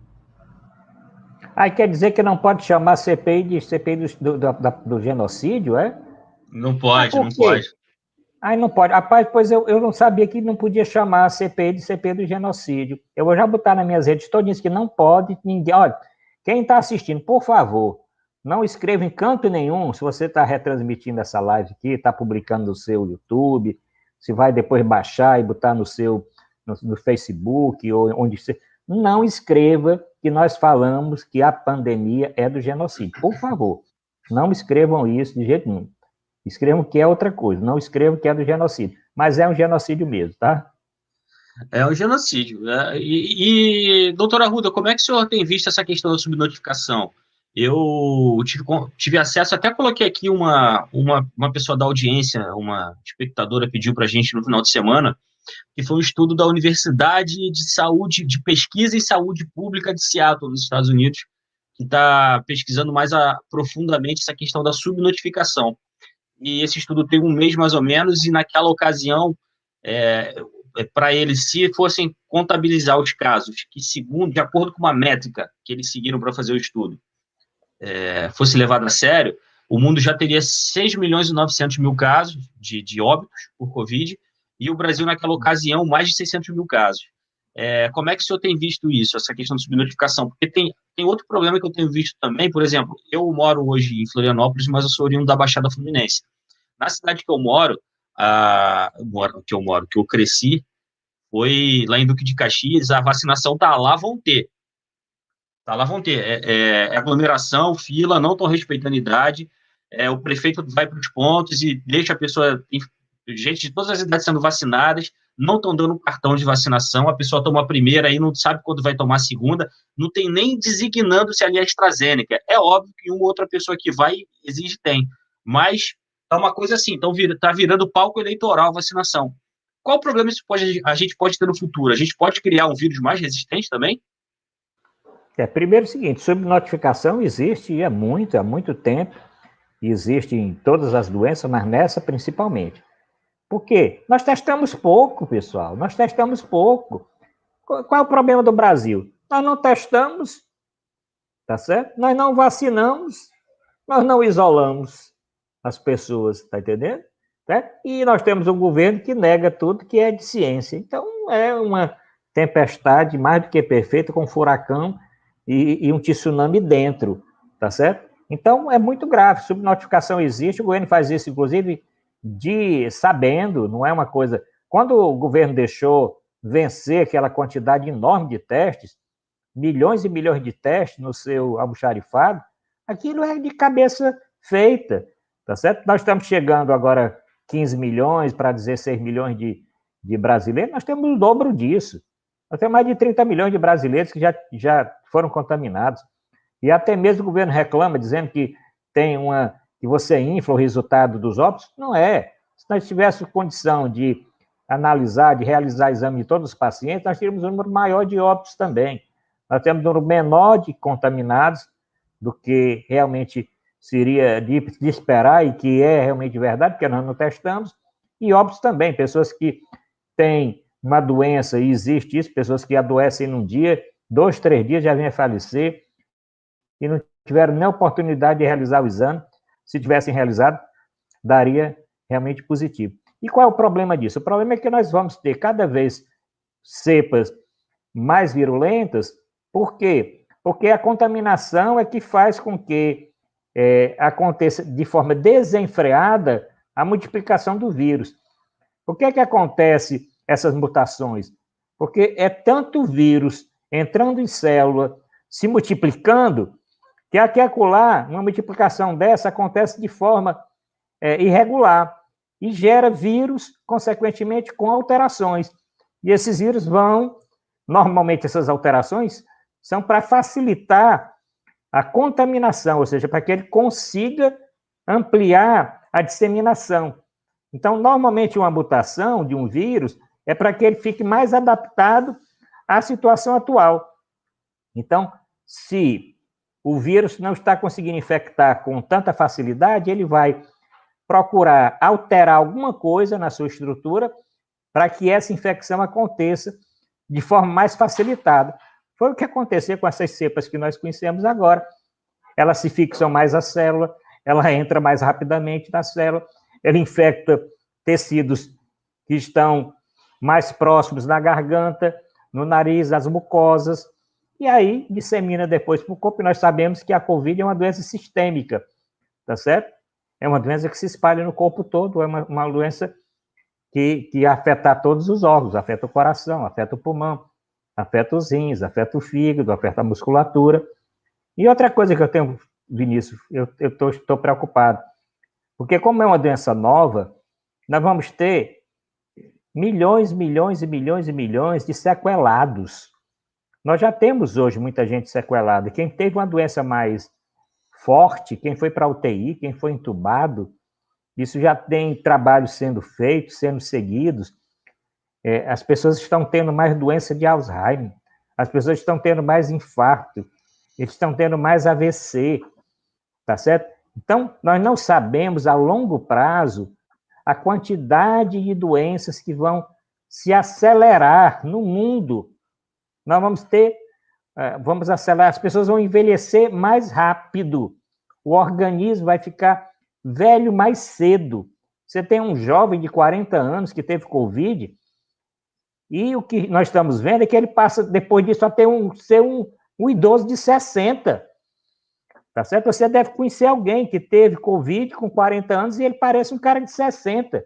Speaker 3: Aí quer dizer que não pode chamar CPI de CPI do genocídio, é?
Speaker 2: Não pode, não pode.
Speaker 3: Aí não pode. Rapaz, pois eu não sabia que não podia chamar a CPI de CPI do genocídio. Eu vou já botar nas minhas redes todinhas que não pode ninguém. Olha, quem está assistindo, por favor, não escreva em canto nenhum se você está retransmitindo essa live aqui, está publicando no seu YouTube, se vai depois baixar e botar no Facebook, ou onde você... Não escreva que nós falamos que a pandemia é do genocídio. Por favor, não escrevam isso de jeito nenhum. Escrevam que é outra coisa, não escrevam que é do genocídio. Mas é um genocídio mesmo, tá?
Speaker 2: É um genocídio. E doutora Arruda, como é que o senhor tem visto essa questão da subnotificação? Eu tive acesso, até coloquei aqui uma pessoa da audiência, uma espectadora pediu para a gente no final de semana, que foi um estudo da Universidade de Saúde, de Pesquisa em Saúde Pública de Seattle, nos Estados Unidos, que está pesquisando mais profundamente essa questão da subnotificação. E esse estudo tem um mês mais ou menos, e naquela ocasião, para eles, se fossem contabilizar os casos, que segundo, de acordo com uma métrica que eles seguiram para fazer o estudo, fosse levado a sério, o mundo já teria 6.900.000 casos de óbitos por Covid, e o Brasil, naquela ocasião, mais de 600 mil casos. Como é que o senhor tem visto isso, essa questão de subnotificação? Porque tem outro problema que eu tenho visto também, por exemplo, eu moro hoje em Florianópolis, mas eu sou oriundo da Baixada Fluminense. Na cidade que eu moro, que eu cresci, foi lá em Duque de Caxias, a vacinação tá lá, vão ter. Tá lá, vão ter. Aglomeração, fila, não estão respeitando idade. O prefeito vai para os pontos e deixa a pessoa, gente de todas as idades sendo vacinadas, não estão dando cartão de vacinação, a pessoa toma a primeira e não sabe quando vai tomar a segunda, não tem nem designando se ali é AstraZeneca. É óbvio que uma outra pessoa que vai exige tem, mas é uma coisa assim, então tá virando palco eleitoral a vacinação. Qual o problema a gente pode ter no futuro? A gente pode criar um vírus mais resistente também?
Speaker 3: Primeiro o seguinte, subnotificação existe há muito tempo, existe em todas as doenças, mas nessa principalmente. Por quê? Nós testamos pouco, pessoal, nós testamos pouco. Qual é o problema do Brasil? Nós não testamos, tá certo? Nós não vacinamos, nós não isolamos as pessoas, tá entendendo? E nós temos um governo que nega tudo que é de ciência. Então, é uma tempestade mais do que perfeita, com um furacão e um tsunami dentro, tá certo? Então, é muito grave. Subnotificação existe, o governo faz isso, inclusive, sabendo, não é uma coisa... Quando o governo deixou vencer aquela quantidade enorme de testes, milhões e milhões de testes no seu almoxarifado, aquilo é de cabeça feita, tá certo? Nós estamos chegando agora 15 milhões para 16 milhões de brasileiros, nós temos o dobro disso. Nós temos mais de 30 milhões de brasileiros que já foram contaminados. E até mesmo o governo reclama, dizendo que que você infla o resultado dos óbitos. Não é. Se nós tivéssemos condição de analisar, de realizar exame de todos os pacientes, nós teríamos um número maior de óbitos também. Nós temos um número menor de contaminados do que realmente seria de esperar e que é realmente verdade, porque nós não testamos, e óbitos também, pessoas que têm uma doença, e existe isso, pessoas que adoecem num dia, 2, 3 dias já vêm a falecer, e não tiveram nem oportunidade de realizar o exame. Se tivessem realizado, daria realmente positivo. E qual é o problema disso? O problema é que nós vamos ter cada vez cepas mais virulentas. Por quê? Porque a contaminação é que faz com que aconteça de forma desenfreada a multiplicação do vírus. Por que acontece essas mutações? Porque é tanto vírus entrando em célula, se multiplicando, que aqui e acolá, uma multiplicação dessa acontece de forma irregular e gera vírus, consequentemente, com alterações. E esses vírus normalmente essas alterações são para facilitar a contaminação, ou seja, para que ele consiga ampliar a disseminação. Então, normalmente, uma mutação de um vírus é para que ele fique mais adaptado à situação atual. Então, se o vírus não está conseguindo infectar com tanta facilidade, ele vai procurar alterar alguma coisa na sua estrutura para que essa infecção aconteça de forma mais facilitada. Foi o que aconteceu com essas cepas que nós conhecemos agora. Elas se fixam mais à célula, ela entra mais rapidamente na célula, ela infecta tecidos que estão mais próximos na garganta, no nariz, nas mucosas, e aí dissemina depois para o corpo. E nós sabemos que a Covid é uma doença sistêmica, tá certo? É uma doença que se espalha no corpo todo, é uma doença que afeta todos os órgãos, afeta o coração, afeta o pulmão, afeta os rins, afeta o fígado, afeta a musculatura. E outra coisa que eu tenho, Vinícius, eu estou preocupado, porque como é uma doença nova, nós vamos ter milhões, milhões e milhões e milhões de sequelados. Nós já temos hoje muita gente sequelada. Quem teve uma doença mais forte, quem foi para a UTI, quem foi entubado, isso já tem trabalhos sendo feitos, sendo seguidos. As pessoas estão tendo mais doença de Alzheimer, as pessoas estão tendo mais infarto, eles estão tendo mais AVC, tá certo? Então, nós não sabemos a longo prazo a quantidade de doenças que vão se acelerar no mundo. Nós vamos acelerar, as pessoas vão envelhecer mais rápido, o organismo vai ficar velho mais cedo. Você tem um jovem de 40 anos que teve Covid, E o que nós estamos vendo é que ele passa, depois disso, a ser um idoso de 60. Tá certo? Você deve conhecer alguém que teve Covid com 40 anos e ele parece um cara de 60.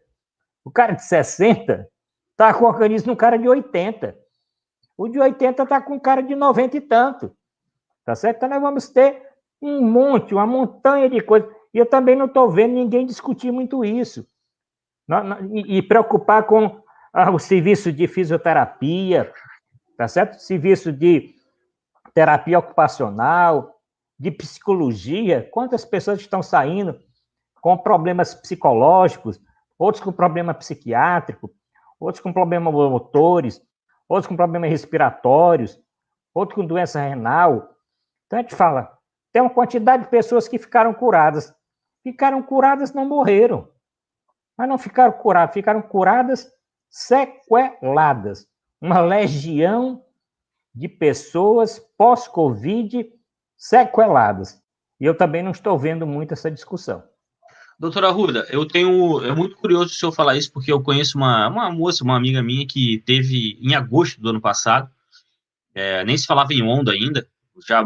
Speaker 3: O cara de 60 está com o organismo de um cara de 80. O de 80 está com um cara de 90 e tanto. Tá certo? Então nós vamos ter uma montanha de coisas. E eu também não estou vendo ninguém discutir muito isso. E preocupar com o serviço de fisioterapia, tá certo? Serviço de terapia ocupacional, de psicologia. Quantas pessoas estão saindo com problemas psicológicos, outros com problema psiquiátrico, outros com problemas motores, outros com problemas respiratórios, outros com doença renal. Então a gente fala, tem uma quantidade de pessoas que ficaram curadas. Ficaram curadas, não morreram. Mas não ficaram curadas, ficaram curadas sequeladas. Uma legião de pessoas pós-Covid sequeladas. E eu também não estou vendo muito essa discussão.
Speaker 2: Doutora Arruda, é muito curioso o senhor falar isso, porque eu conheço uma moça, uma amiga minha, que teve em agosto do ano passado, nem se falava em onda ainda,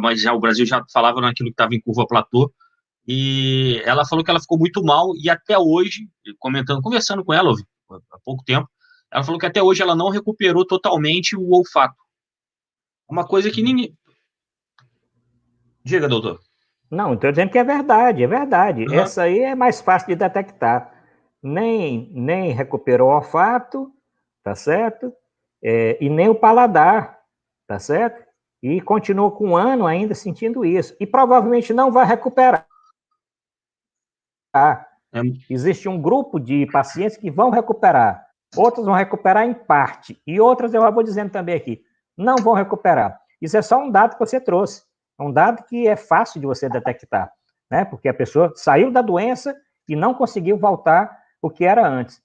Speaker 2: mas já o Brasil já falava naquilo que estava em curva platô, e ela falou que ela ficou muito mal, e até hoje, conversando com ela há pouco tempo, ela falou que até hoje ela não recuperou totalmente o olfato. Uma coisa que ninguém... Diga, doutor.
Speaker 3: Não, estou dizendo que é verdade, é verdade.
Speaker 2: Uhum.
Speaker 3: Essa aí é mais fácil de detectar. Nem recuperou o olfato, tá certo? E nem o paladar, tá certo? E continuou com um ano ainda sentindo isso. E provavelmente não vai recuperar. Existe um grupo de pacientes que vão recuperar. Outros vão recuperar em parte. E outras, eu vou dizendo também aqui, não vão recuperar. Isso é só um dado que você trouxe. É um dado que é fácil de você detectar, né? Porque a pessoa saiu da doença e não conseguiu voltar o que era antes.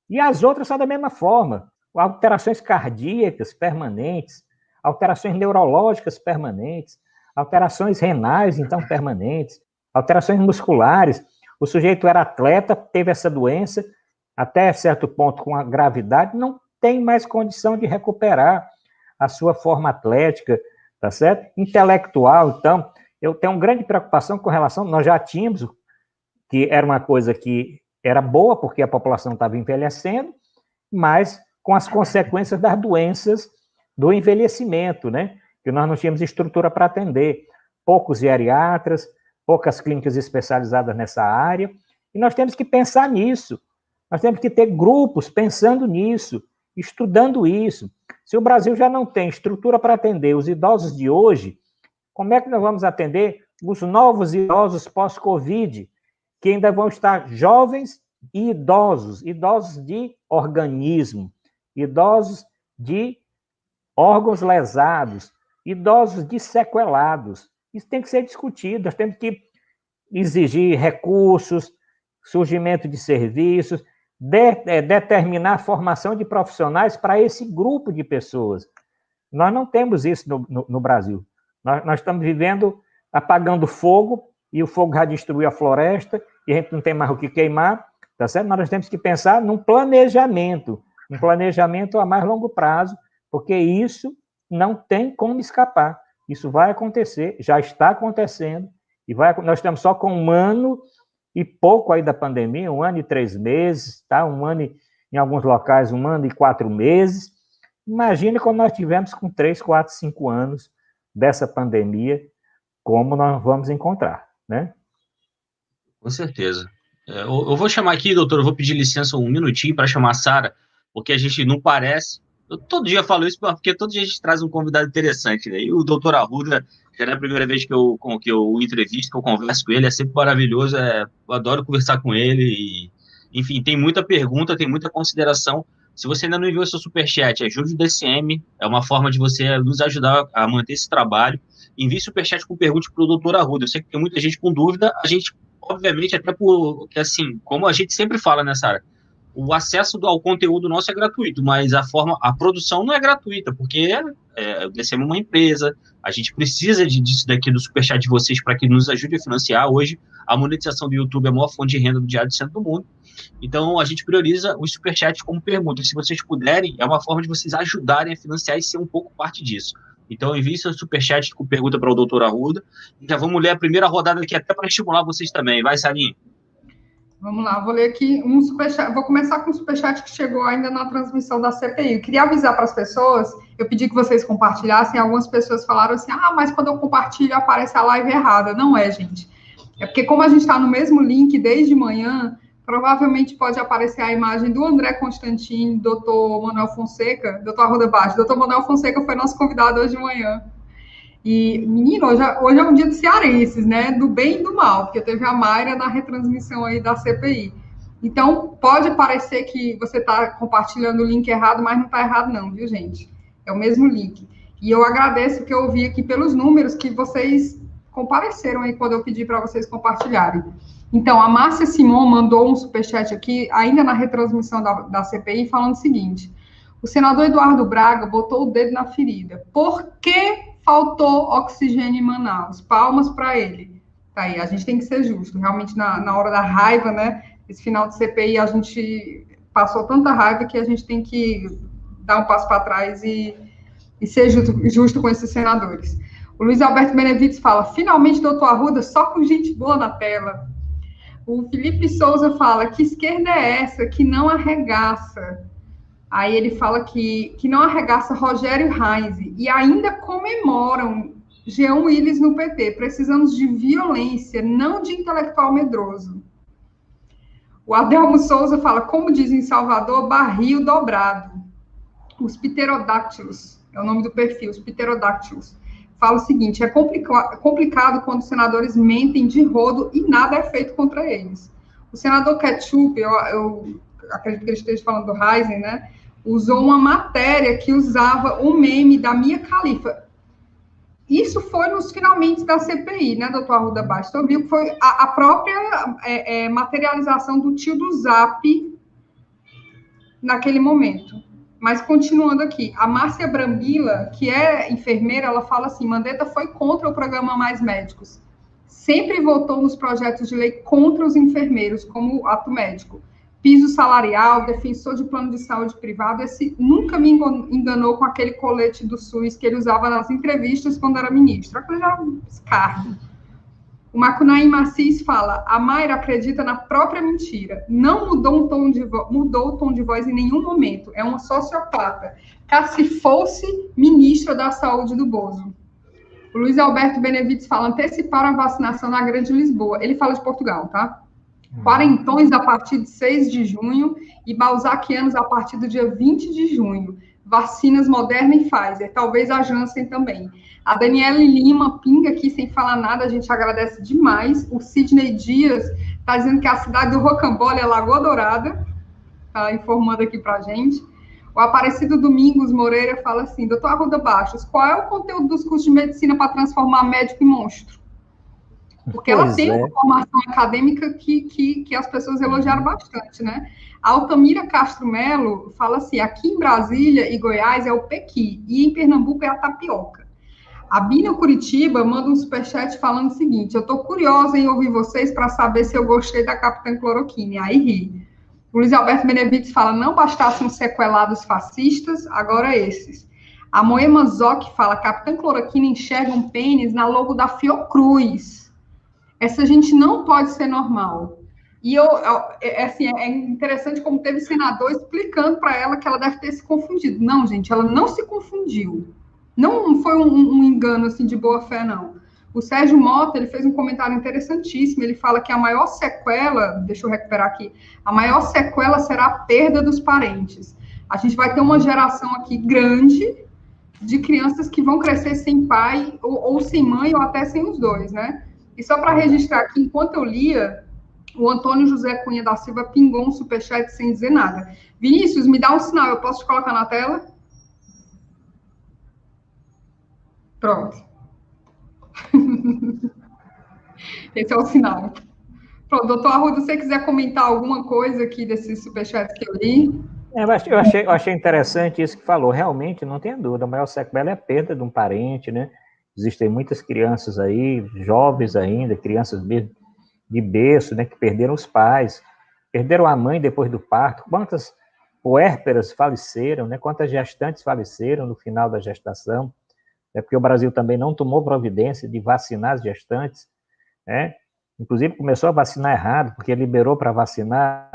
Speaker 3: E as outras são da mesma forma. Alterações cardíacas permanentes, alterações neurológicas permanentes, alterações renais, então, permanentes, alterações musculares. O sujeito era atleta, teve essa doença, até certo ponto com a gravidade, não tem mais condição de recuperar a sua forma atlética, tá certo? Intelectual, então, eu tenho uma grande preocupação com relação, nós já tínhamos, que era uma coisa que era boa, porque a população estava envelhecendo, mas com as consequências das doenças do envelhecimento, né? Que nós não tínhamos estrutura para atender. Poucos geriatras, poucas clínicas especializadas nessa área, e nós temos que pensar nisso. Nós temos que ter grupos pensando nisso, estudando isso. Se o Brasil já não tem estrutura para atender os idosos de hoje, como é que nós vamos atender os novos idosos pós-Covid, que ainda vão estar jovens e idosos, idosos de organismo, idosos de órgãos lesados, idosos de sequelados. Isso tem que ser discutido, nós temos que exigir recursos, surgimento de serviços, determinar a formação de profissionais para esse grupo de pessoas. Nós não temos isso no Brasil. Nós estamos vivendo, apagando fogo, e o fogo já destruiu a floresta, e a gente não tem mais o que queimar, tá certo? Nós temos que pensar num planejamento a mais longo prazo, porque isso não tem como escapar. Isso vai acontecer, já está acontecendo, e nós estamos só com 1 ano e pouco aí da pandemia, 1 ano e 3 meses, tá? 1 ano, em alguns locais, 1 ano e 4 meses. Imagine quando nós tivemos com 3, 4, 5 anos dessa pandemia, como nós vamos encontrar, né?
Speaker 2: Com certeza. Eu vou chamar aqui, doutor, eu vou pedir licença 1 minutinho para chamar a Sara, porque a gente não parece... Eu todo dia falo isso, porque todo dia a gente traz um convidado interessante, né? E o doutor Arruda, já não é a primeira vez que eu entrevisto, que eu converso com ele, é sempre maravilhoso, eu adoro conversar com ele, e, enfim, tem muita pergunta, tem muita consideração. Se você ainda não enviou seu superchat, ajude o DCM, é uma forma de você nos ajudar a manter esse trabalho. Envie superchat com perguntas para o doutor Arruda. Eu sei que tem muita gente com dúvida, a gente, obviamente, até porque, assim, como a gente sempre fala nessa área, o acesso ao conteúdo nosso é gratuito, mas a produção não é gratuita, porque o DCM é uma empresa, a gente precisa disso daqui do superchat de vocês para que nos ajude a financiar. Hoje, a monetização do YouTube é a maior fonte de renda do Diário do Centro do Mundo, Então, a gente prioriza os superchats como pergunta. Se vocês puderem, é uma forma de vocês ajudarem a financiar e ser um pouco parte disso. Então, envie seu superchat com pergunta para o doutor Arruda. E já vamos ler a primeira rodada aqui, até para estimular vocês também. Vai, Sarinho.
Speaker 1: Vamos lá, vou ler aqui um superchat. Vou começar com o superchat que chegou ainda na transmissão da CPI. Eu queria avisar para as pessoas, eu pedi que vocês compartilhassem, algumas pessoas falaram assim, mas quando eu compartilho aparece a live errada. Não é, gente. É porque como a gente está no mesmo link desde manhã, provavelmente pode aparecer a imagem do André Constantini, doutor Manuel Fonseca, doutor Arruda Baixo. Doutor Manuel Fonseca foi nosso convidado hoje de manhã. E, menino, hoje é um dia dos cearenses, né? Do bem e do mal, porque teve a Mayra na retransmissão aí da CPI. Então, pode parecer que você está compartilhando o link errado, mas não está errado não, viu, gente? É o mesmo link. E eu agradeço que eu ouvi aqui pelos números que vocês compareceram aí quando eu pedi para vocês compartilharem. Então, a Márcia Simon mandou um superchat aqui, ainda na retransmissão da CPI, falando o seguinte: o senador Eduardo Braga botou o dedo na ferida. Por que faltou oxigênio em Manaus? Palmas para ele. Tá aí, a gente tem que ser justo. Realmente, na hora da raiva, né? Esse final de CPI, a gente passou tanta raiva que a gente tem que dar um passo para trás e ser justo com esses senadores. O Luiz Alberto Benevides fala, finalmente, doutor Arruda, só com gente boa na tela. O Felipe Souza fala, que esquerda é essa que não arregaça? Aí ele fala que não arregaça Rogério Reis e ainda comemoram Jean Willis no PT. Precisamos de violência, não de intelectual medroso. O Adelmo Souza fala, como diz em Salvador, barril dobrado. Os pterodáctilos, é o nome do perfil, os pterodáctilos. Fala o seguinte, é complicado quando os senadores mentem de rodo e nada é feito contra eles. O senador Ketchup, eu acredito que ele esteja falando do Heisen, né? Usou uma matéria que usava o meme da Mia Khalifa. Isso foi nos finalmente da CPI, né, doutor Arruda Baixo? Então, viu que foi a própria materialização do tio do Zap naquele momento. Mas, continuando aqui, a Márcia Brambila, que é enfermeira, ela fala assim, Mandetta foi contra o programa Mais Médicos. Sempre votou nos projetos de lei contra os enfermeiros, como ato médico. Piso salarial, defensor de plano de saúde privado, esse nunca me enganou com aquele colete do SUS que ele usava nas entrevistas quando era ministro. Aquilo já é um escárnio. O Macunaí Macis fala, a Mayra acredita na própria mentira. Não mudou o tom de voz em nenhum momento. É uma sociopata. Cá se fosse ministra da Saúde do Bozo. O Luiz Alberto Benevides fala, anteciparam a vacinação na Grande Lisboa. Ele fala de Portugal, tá? Quarentões a partir de 6 de junho e balzaquianos a partir do dia 20 de junho. Vacinas Moderna e Pfizer, talvez a Janssen também. A Daniele Lima pinga aqui sem falar nada, a gente agradece demais. O Sidney Dias está dizendo que a cidade do Rocambole é Lagoa Dourada, está informando aqui para a gente. O Aparecido Domingos Moreira fala assim, doutor Arruda Baixos, qual é o conteúdo dos cursos de medicina para transformar médico em monstro? Porque ela tem uma formação acadêmica que as pessoas elogiaram bastante, né? A Altamira Castro Melo fala assim, aqui em Brasília e Goiás é o pequi, e em Pernambuco é a tapioca. A Bina Curitiba manda um superchat falando o seguinte, eu estou curiosa em ouvir vocês para saber se eu gostei da Capitã Cloroquine. Aí ri. O Luiz Alberto Benevides fala, não bastassem os sequelados fascistas, agora esses. A Moema Zoc fala, Capitã Cloroquine enxerga um pênis na logo da Fiocruz. Essa gente não pode ser normal. E assim, é interessante como teve senador explicando para ela que ela deve ter se confundido. Não, gente, ela não se confundiu. Não foi um engano assim, de boa fé, não. O Sérgio Mota, ele fez um comentário interessantíssimo. Ele fala que a maior sequela, deixa eu recuperar aqui, a maior sequela será a perda dos parentes. A gente vai ter uma geração aqui grande de crianças que vão crescer sem pai, ou sem mãe, ou até sem os dois, né? E só para registrar aqui, enquanto eu lia, o Antônio José Cunha da Silva pingou um superchat sem dizer nada. Vinícius, me dá um sinal, eu posso te colocar na tela? Pronto. Esse é o sinal. Pronto, doutor Arruda, se você quiser comentar alguma coisa aqui desses superchats que eu li.
Speaker 3: Eu achei interessante isso que falou. Realmente, não tem dúvida, a maior sequela é a perda de um parente, né? Existem muitas crianças aí, jovens ainda, crianças de berço, né, que perderam os pais. perderam a mãe depois do parto, quantas puérperas faleceram, né? Quantas gestantes faleceram no final da gestação, porque o Brasil também não tomou providência de vacinar as gestantes, né? Inclusive começou a vacinar errado, porque liberou para vacinar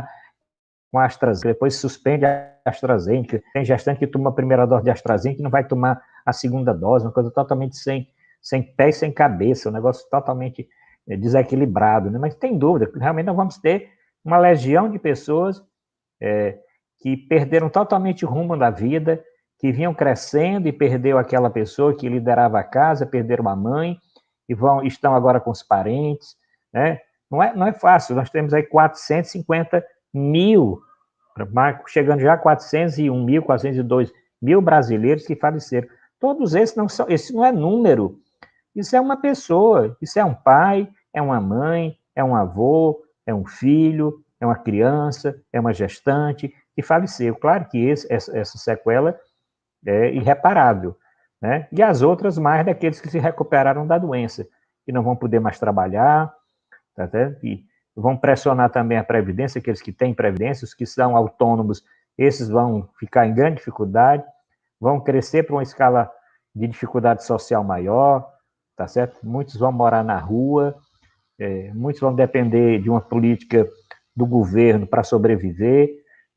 Speaker 3: com a AstraZeneca, depois suspende a AstraZeneca. Tem gestante que toma a primeira dose de AstraZeneca e não vai tomar a segunda dose, uma coisa totalmente sem pé e sem cabeça, um negócio totalmente desequilibrado, né? Mas tem dúvida, realmente nós vamos ter uma legião de pessoas que perderam totalmente o rumo da vida, que vinham crescendo e perdeu aquela pessoa que liderava a casa, perderam a mãe, e estão agora com os parentes, né? Não é fácil, nós temos aí 450 mil, chegando já a 401 mil, 402 mil brasileiros que faleceram. Todos esses não são, esse não é número, isso é uma pessoa, isso é um pai, é uma mãe, é um avô, é um filho, é uma criança, é uma gestante que faleceu. Claro que essa sequela é irreparável, né? E as outras mais daqueles que se recuperaram da doença, que não vão poder mais trabalhar, tá certo? E vão pressionar também a Previdência, aqueles que têm Previdência, os que são autônomos, esses vão ficar em grande dificuldade, vão crescer para uma escala de dificuldade social maior, tá certo? Muitos vão morar na rua, muitos vão depender de uma política do governo para sobreviver,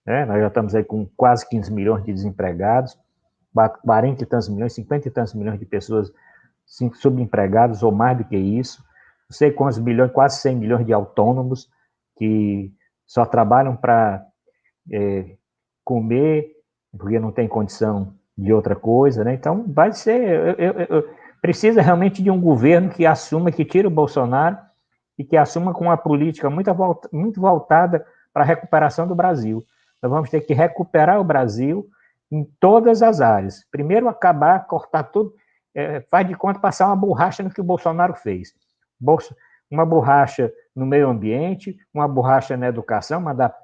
Speaker 3: né? Nós já estamos aí com quase 15 milhões de desempregados, 40 e tantos milhões, 50 e tantos milhões de pessoas subempregadas ou mais do que isso, não sei quantos bilhões, quase 100 milhões de autônomos que só trabalham para comer, porque não tem condição de outra coisa, né? Então, vai ser... precisa realmente de um governo que assuma, que tire o Bolsonaro e que assuma com uma política muito voltada para a recuperação do Brasil. Nós vamos ter que recuperar o Brasil em todas as áreas. Primeiro, acabar, cortar tudo, faz de conta passar uma borracha no que o Bolsonaro fez. Uma borracha no meio ambiente, uma borracha na educação, mandar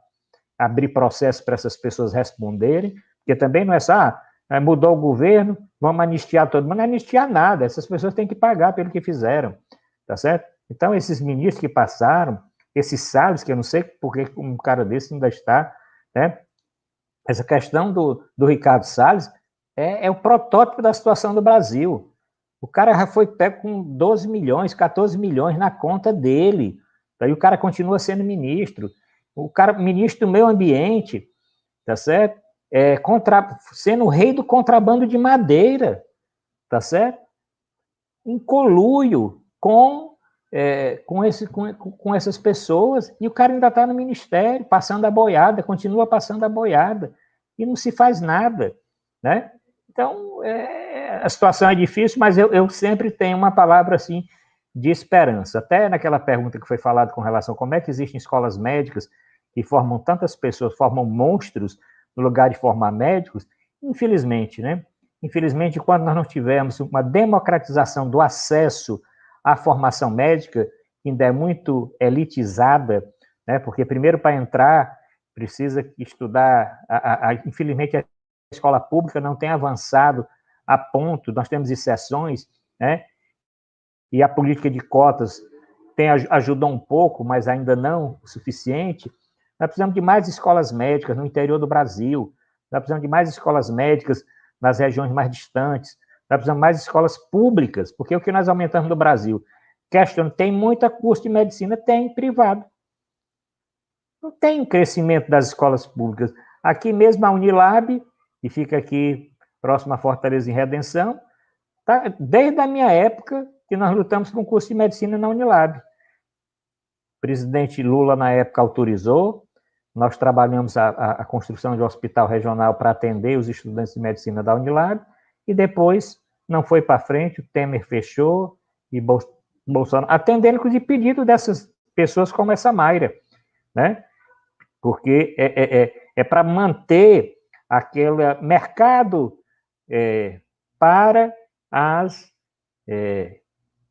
Speaker 3: abrir processo para essas pessoas responderem, porque também não é só, mudou o governo, vamos anistiar todo mundo, não anistiar nada, essas pessoas têm que pagar pelo que fizeram, tá certo? Então, esses ministros que passaram, esses Salles, que eu não sei por que um cara desse ainda está, né? Essa questão do Ricardo Salles é o protótipo da situação do Brasil. O cara já foi pego com 12 milhões, 14 milhões na conta dele. Daí o cara continua sendo ministro. O cara, ministro do meio ambiente, tá certo? Sendo o rei do contrabando de madeira, tá certo? Em conluio com essas pessoas, e o cara ainda está no ministério, passando a boiada, continua passando a boiada, e não se faz nada, né? Então, a situação é difícil, mas eu sempre tenho uma palavra, assim, de esperança. Até naquela pergunta que foi falada com relação a como é que existem escolas médicas que formam tantas pessoas, formam monstros no lugar de formar médicos, infelizmente, né? Infelizmente, quando nós não tivermos uma democratização do acesso à formação médica, que ainda é muito elitizada, né? Porque primeiro para entrar precisa estudar, infelizmente a escola pública não tem avançado a ponto, nós temos exceções, né? E a política de cotas ajudou um pouco, mas ainda não o suficiente. Nós precisamos de mais escolas médicas no interior do Brasil, nós precisamos de mais escolas médicas nas regiões mais distantes, nós precisamos de mais escolas públicas, porque o que nós aumentamos no Brasil? Tem muita curso de medicina, tem privado. Não tem o crescimento das escolas públicas. Aqui mesmo a Unilab, que fica aqui próximo à Fortaleza em Redenção, tá, desde a minha época que nós lutamos com o curso de medicina na Unilab. O presidente Lula, na época, autorizou, nós trabalhamos a construção de um hospital regional para atender os estudantes de medicina da Unilab, e depois não foi para frente, o Temer fechou, e Bolsonaro, atendendo inclusive pedido dessas pessoas como essa Mayra, né? Porque é para manter aquele mercado para as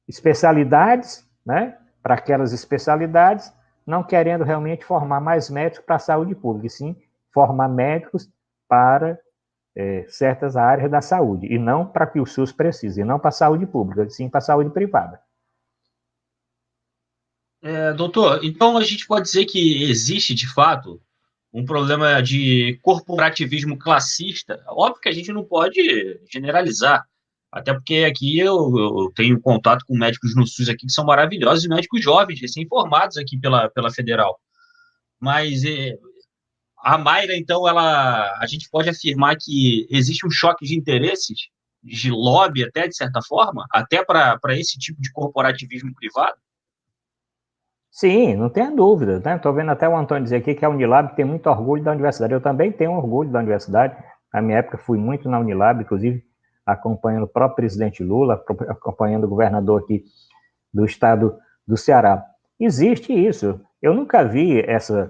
Speaker 3: especialidades, né? Para aquelas especialidades, não querendo realmente formar mais médicos para a saúde pública, e sim formar médicos para certas áreas da saúde, e não para que o SUS precise, e não para a saúde pública, e sim para a saúde privada.
Speaker 2: Doutor, então a gente pode dizer que existe, de fato, um problema de corporativismo classista. Óbvio que a gente não pode generalizar, até porque aqui eu tenho contato com médicos no SUS aqui que são maravilhosos e médicos jovens, recém-formados aqui pela Federal. Mas a Mayra, então, a gente pode afirmar que existe um choque de interesses, de lobby até, de certa forma, até para esse tipo de corporativismo privado?
Speaker 3: Sim, não tenha dúvida, né? Estou vendo até o Antônio dizer aqui que a Unilab tem muito orgulho da universidade. Eu também tenho orgulho da universidade. Na minha época, fui muito na Unilab, inclusive acompanhando o próprio presidente Lula, acompanhando o governador aqui do estado do Ceará. Existe isso. Eu nunca vi essa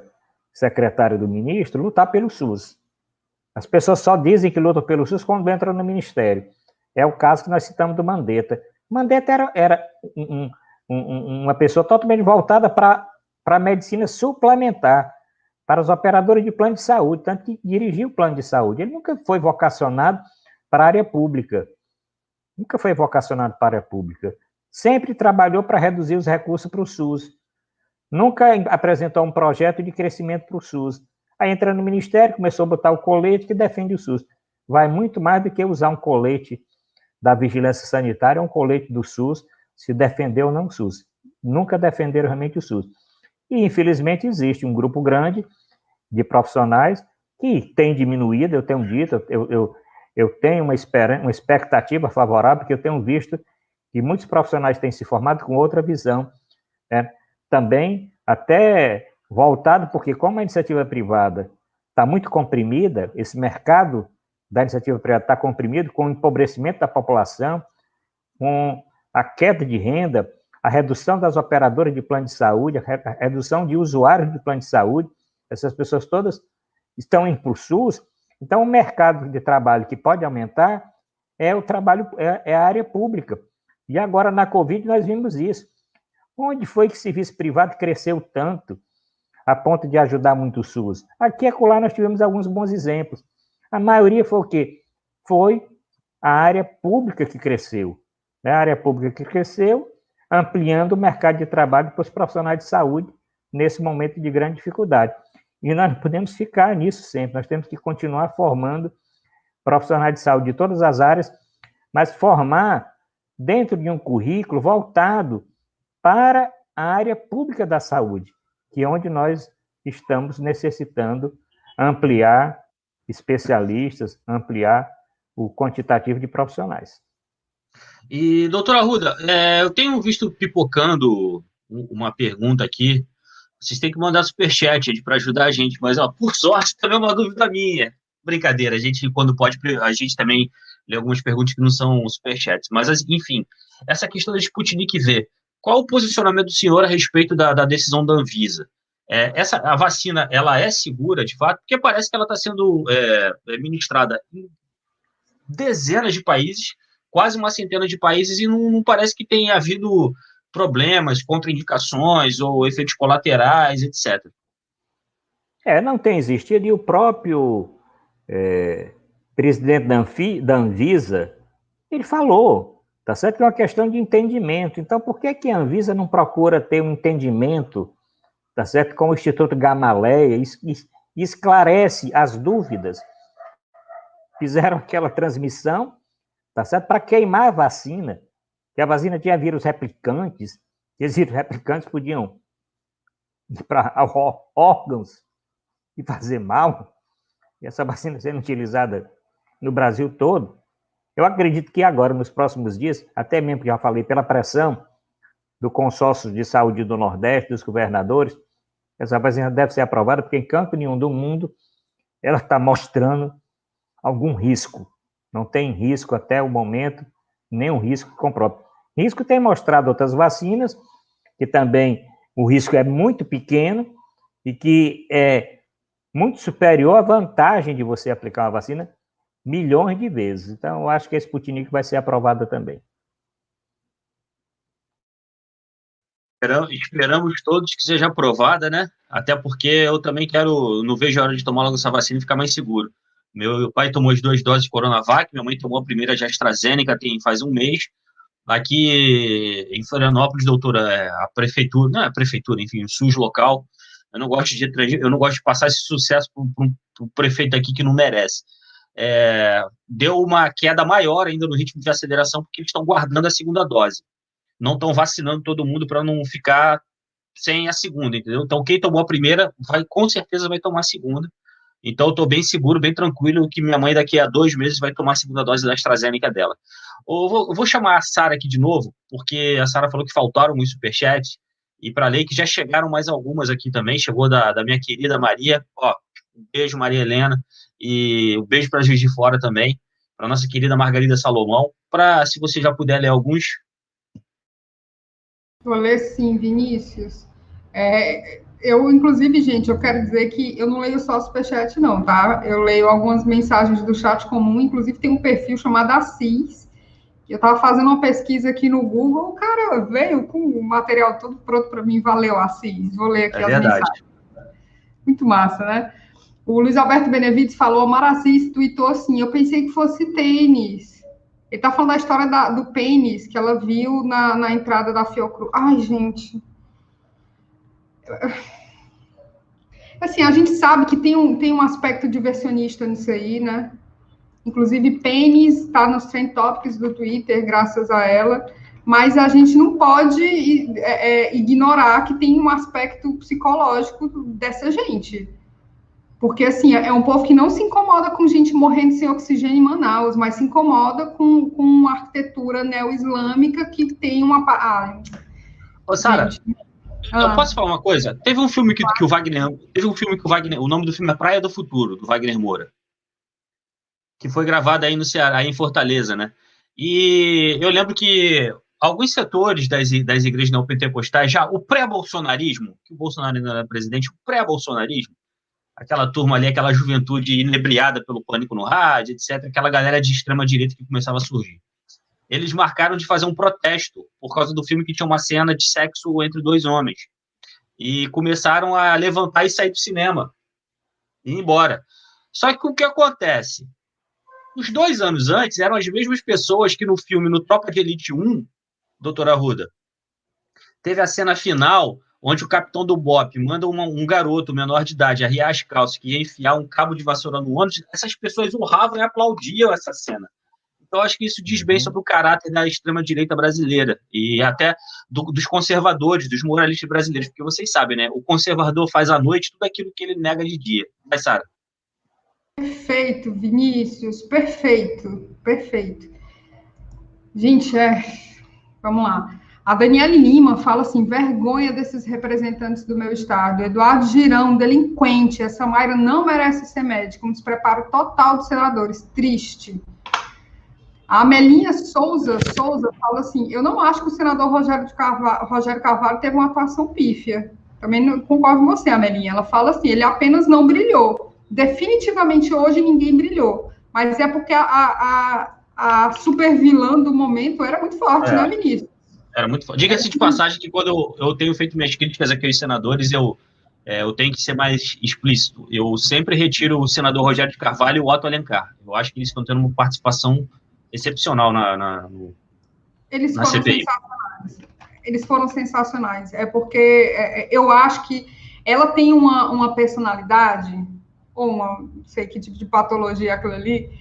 Speaker 3: secretária do ministro lutar pelo SUS. As pessoas só dizem que lutam pelo SUS quando entram no ministério. É o caso que nós citamos do Mandetta. Mandetta era uma pessoa totalmente voltada para a medicina suplementar, para os operadores de plano de saúde, tanto que dirigia o plano de saúde. Ele nunca foi vocacionado para a área pública. Nunca foi vocacionado para a área pública. Sempre trabalhou para reduzir os recursos para o SUS. Nunca apresentou um projeto de crescimento para o SUS. Aí entra no ministério, começou a botar o colete que defende o SUS. Vai muito mais do que usar um colete da vigilância sanitária, um colete do SUS, se defender ou não o SUS. Nunca defenderam realmente o SUS. E, infelizmente, existe um grupo grande de profissionais que tem diminuído, eu tenho dito, eu tenho uma expectativa favorável, porque eu tenho visto que muitos profissionais têm se formado com outra visão, né? Também até voltado, porque como a iniciativa privada está muito comprimida, esse mercado da iniciativa privada está comprimido com o empobrecimento da população, com a queda de renda, a redução das operadoras de plano de saúde, a redução de usuários de plano de saúde, essas pessoas todas estão indo para o SUS. Então, o mercado de trabalho que pode aumentar é o trabalho, é a área pública. E agora, na Covid, nós vimos isso. Onde foi que o serviço privado cresceu tanto a ponto de ajudar muito o SUS? Aqui e acolá nós tivemos alguns bons exemplos. A maioria foi o quê? Foi a área pública que cresceu. A área pública que cresceu, ampliando o mercado de trabalho para os profissionais de saúde nesse momento de grande dificuldade. E nós não podemos ficar nisso sempre, nós temos que continuar formando profissionais de saúde de todas as áreas, mas formar dentro de um currículo voltado para a área pública da saúde, que é onde nós estamos necessitando ampliar especialistas, ampliar o quantitativo de profissionais.
Speaker 2: E, doutora Arruda, eu tenho visto pipocando uma pergunta aqui. Vocês têm que mandar superchat para ajudar a gente, mas, ó, por sorte, também é uma dúvida minha. Brincadeira, a gente, quando pode, a gente também lê algumas perguntas que não são superchats. Mas, enfim, essa questão da Sputnik V, qual o posicionamento do senhor a respeito da decisão da Anvisa? A vacina, ela é segura, de fato? Porque parece que ela está sendo ministrada em dezenas de países, quase uma centena de países, e não parece que tenha havido problemas, contraindicações ou efeitos colaterais, etc.
Speaker 3: Não tem existido, e o próprio presidente da Anvisa, ele falou, tá certo? Que é uma questão de entendimento. Então, por que a Anvisa não procura ter um entendimento, tá certo? Com o Instituto Gamaleia, e esclarece as dúvidas? Fizeram aquela transmissão, tá certo? Para queimar a vacina, que a vacina tinha vírus replicantes, e esses vírus replicantes podiam ir para órgãos e fazer mal, e essa vacina sendo utilizada no Brasil todo. Eu acredito que agora, nos próximos dias, até mesmo que já falei, pela pressão do consórcio de saúde do Nordeste, dos governadores, essa vacina deve ser aprovada, porque em canto nenhum do mundo ela está mostrando algum risco. Não tem risco até o momento, nenhum risco que comprove. Risco tem mostrado outras vacinas, que também o risco é muito pequeno e que é muito superior à vantagem de você aplicar uma vacina milhões de vezes. Então, eu acho que a Sputnik vai ser aprovada também.
Speaker 2: Esperamos todos que seja aprovada, né? Até porque eu também não vejo a hora de tomar logo essa vacina e ficar mais seguro. Meu pai tomou as 2 doses de Coronavac, minha mãe tomou a primeira de AstraZeneca faz um mês, Aqui em Florianópolis, doutora, a prefeitura, não é a prefeitura, enfim, o SUS local, eu não gosto eu não gosto de passar esse sucesso para o prefeito aqui que não merece. Deu uma queda maior ainda no ritmo de aceleração, porque eles estão guardando a segunda dose. Não estão vacinando todo mundo para não ficar sem a segunda, entendeu? Então, quem tomou a primeira, com certeza vai tomar a segunda. Então, eu estou bem seguro, bem tranquilo, que minha mãe daqui a 2 meses vai tomar a segunda dose da AstraZeneca dela. Eu vou chamar a Sara aqui de novo, porque a Sara falou que faltaram os superchats, e para ler que já chegaram mais algumas aqui também, chegou da minha querida Maria, um beijo, Maria Helena, e um beijo para Juiz de Fora também, para nossa querida Margarida Salomão, se você já puder ler alguns.
Speaker 1: Vou ler sim, Vinícius. Eu, inclusive, gente, eu quero dizer que eu não leio só superchat, não, tá? Eu leio algumas mensagens do chat comum, inclusive tem um perfil chamado Assis, que eu estava fazendo uma pesquisa aqui no Google, o cara veio com o material todo pronto para mim, valeu, Assis, vou ler aqui as mensagens. Muito massa, né? O Luiz Alberto Benevides falou, Mara Assis tweetou assim, eu pensei que fosse tênis. Ele tá falando da história do pênis que ela viu na entrada da Fiocruz. Ai, gente... Assim, a gente sabe que tem um aspecto diversionista nisso aí, né? Inclusive, pênis está nos trend topics do Twitter, graças a ela, mas a gente não pode ignorar que tem um aspecto psicológico dessa gente. Porque, assim, é um povo que não se incomoda com gente morrendo sem oxigênio em Manaus, mas se incomoda com uma arquitetura neo-islâmica que tem uma...
Speaker 2: Ô, Sara... Eu posso falar uma coisa? Teve um filme que o Wagner... O nome do filme é Praia do Futuro, do Wagner Moura. Que foi gravado aí no Ceará, aí em Fortaleza, né? E eu lembro que alguns setores das igrejas neopentecostais, já o pré-bolsonarismo, que o Bolsonaro ainda era presidente, o pré-bolsonarismo, aquela turma ali, aquela juventude inebriada pelo pânico no rádio, etc., aquela galera de extrema-direita que começava a surgir. Eles marcaram de fazer um protesto por causa do filme que tinha uma cena de sexo entre 2 homens. E começaram a levantar e sair do cinema. E ir embora. Só que o que acontece? Uns 2 anos antes, eram as mesmas pessoas que no filme, no Tropa de Elite 1, doutora Arruda, teve a cena final onde o capitão do BOPE manda um garoto menor de idade arriar as calças que ia enfiar um cabo de vassoura no ônibus. Essas pessoas honravam e aplaudiam essa cena. Então, acho que isso diz bem sobre o caráter da extrema-direita brasileira e até dos conservadores, dos moralistas brasileiros, porque vocês sabem, né? O conservador faz à noite tudo aquilo que ele nega de dia. Vai, Sara.
Speaker 1: Perfeito, Vinícius, perfeito. Gente, vamos lá. A Daniele Lima fala assim, vergonha desses representantes do meu estado. Eduardo Girão, delinquente. Essa Mayra não merece ser médica. Um despreparo total dos senadores. Triste. A Amelinha Souza fala assim, eu não acho que o senador Rogério Carvalho teve uma atuação pífia. Também não concordo com você, Amelinha. Ela fala assim, ele apenas não brilhou. Definitivamente hoje ninguém brilhou. Mas é porque a super vilã do momento era muito forte, né, ministro?
Speaker 2: Era muito forte. Diga-se de passagem que quando eu tenho feito minhas críticas àqueles senadores, eu tenho que ser mais explícito. Eu sempre retiro o senador Rogério de Carvalho e o Otto Alencar. Eu acho que eles estão tendo uma participação excepcional na CPI.
Speaker 1: Eles foram sensacionais. É porque eu acho que ela tem uma personalidade, ou não sei que tipo de patologia é aquilo ali,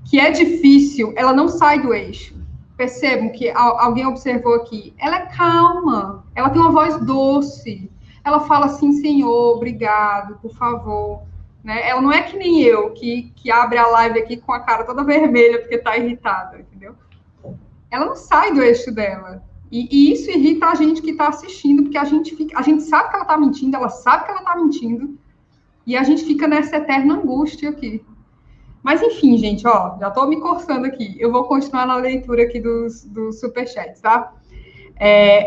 Speaker 1: que é difícil, ela não sai do eixo. Percebam que alguém observou aqui. Ela é calma, ela tem uma voz doce. Ela fala assim, senhor, obrigado, por favor. Né? Ela não é que nem eu, que abre a live aqui com a cara toda vermelha porque está irritada, entendeu? Ela não sai do eixo dela. E isso irrita a gente que está assistindo, porque a gente sabe que ela está mentindo, ela sabe que ela está mentindo, e a gente fica nessa eterna angústia aqui. Mas, enfim, gente, já estou me coçando aqui. Eu vou continuar na leitura aqui dos superchats, tá?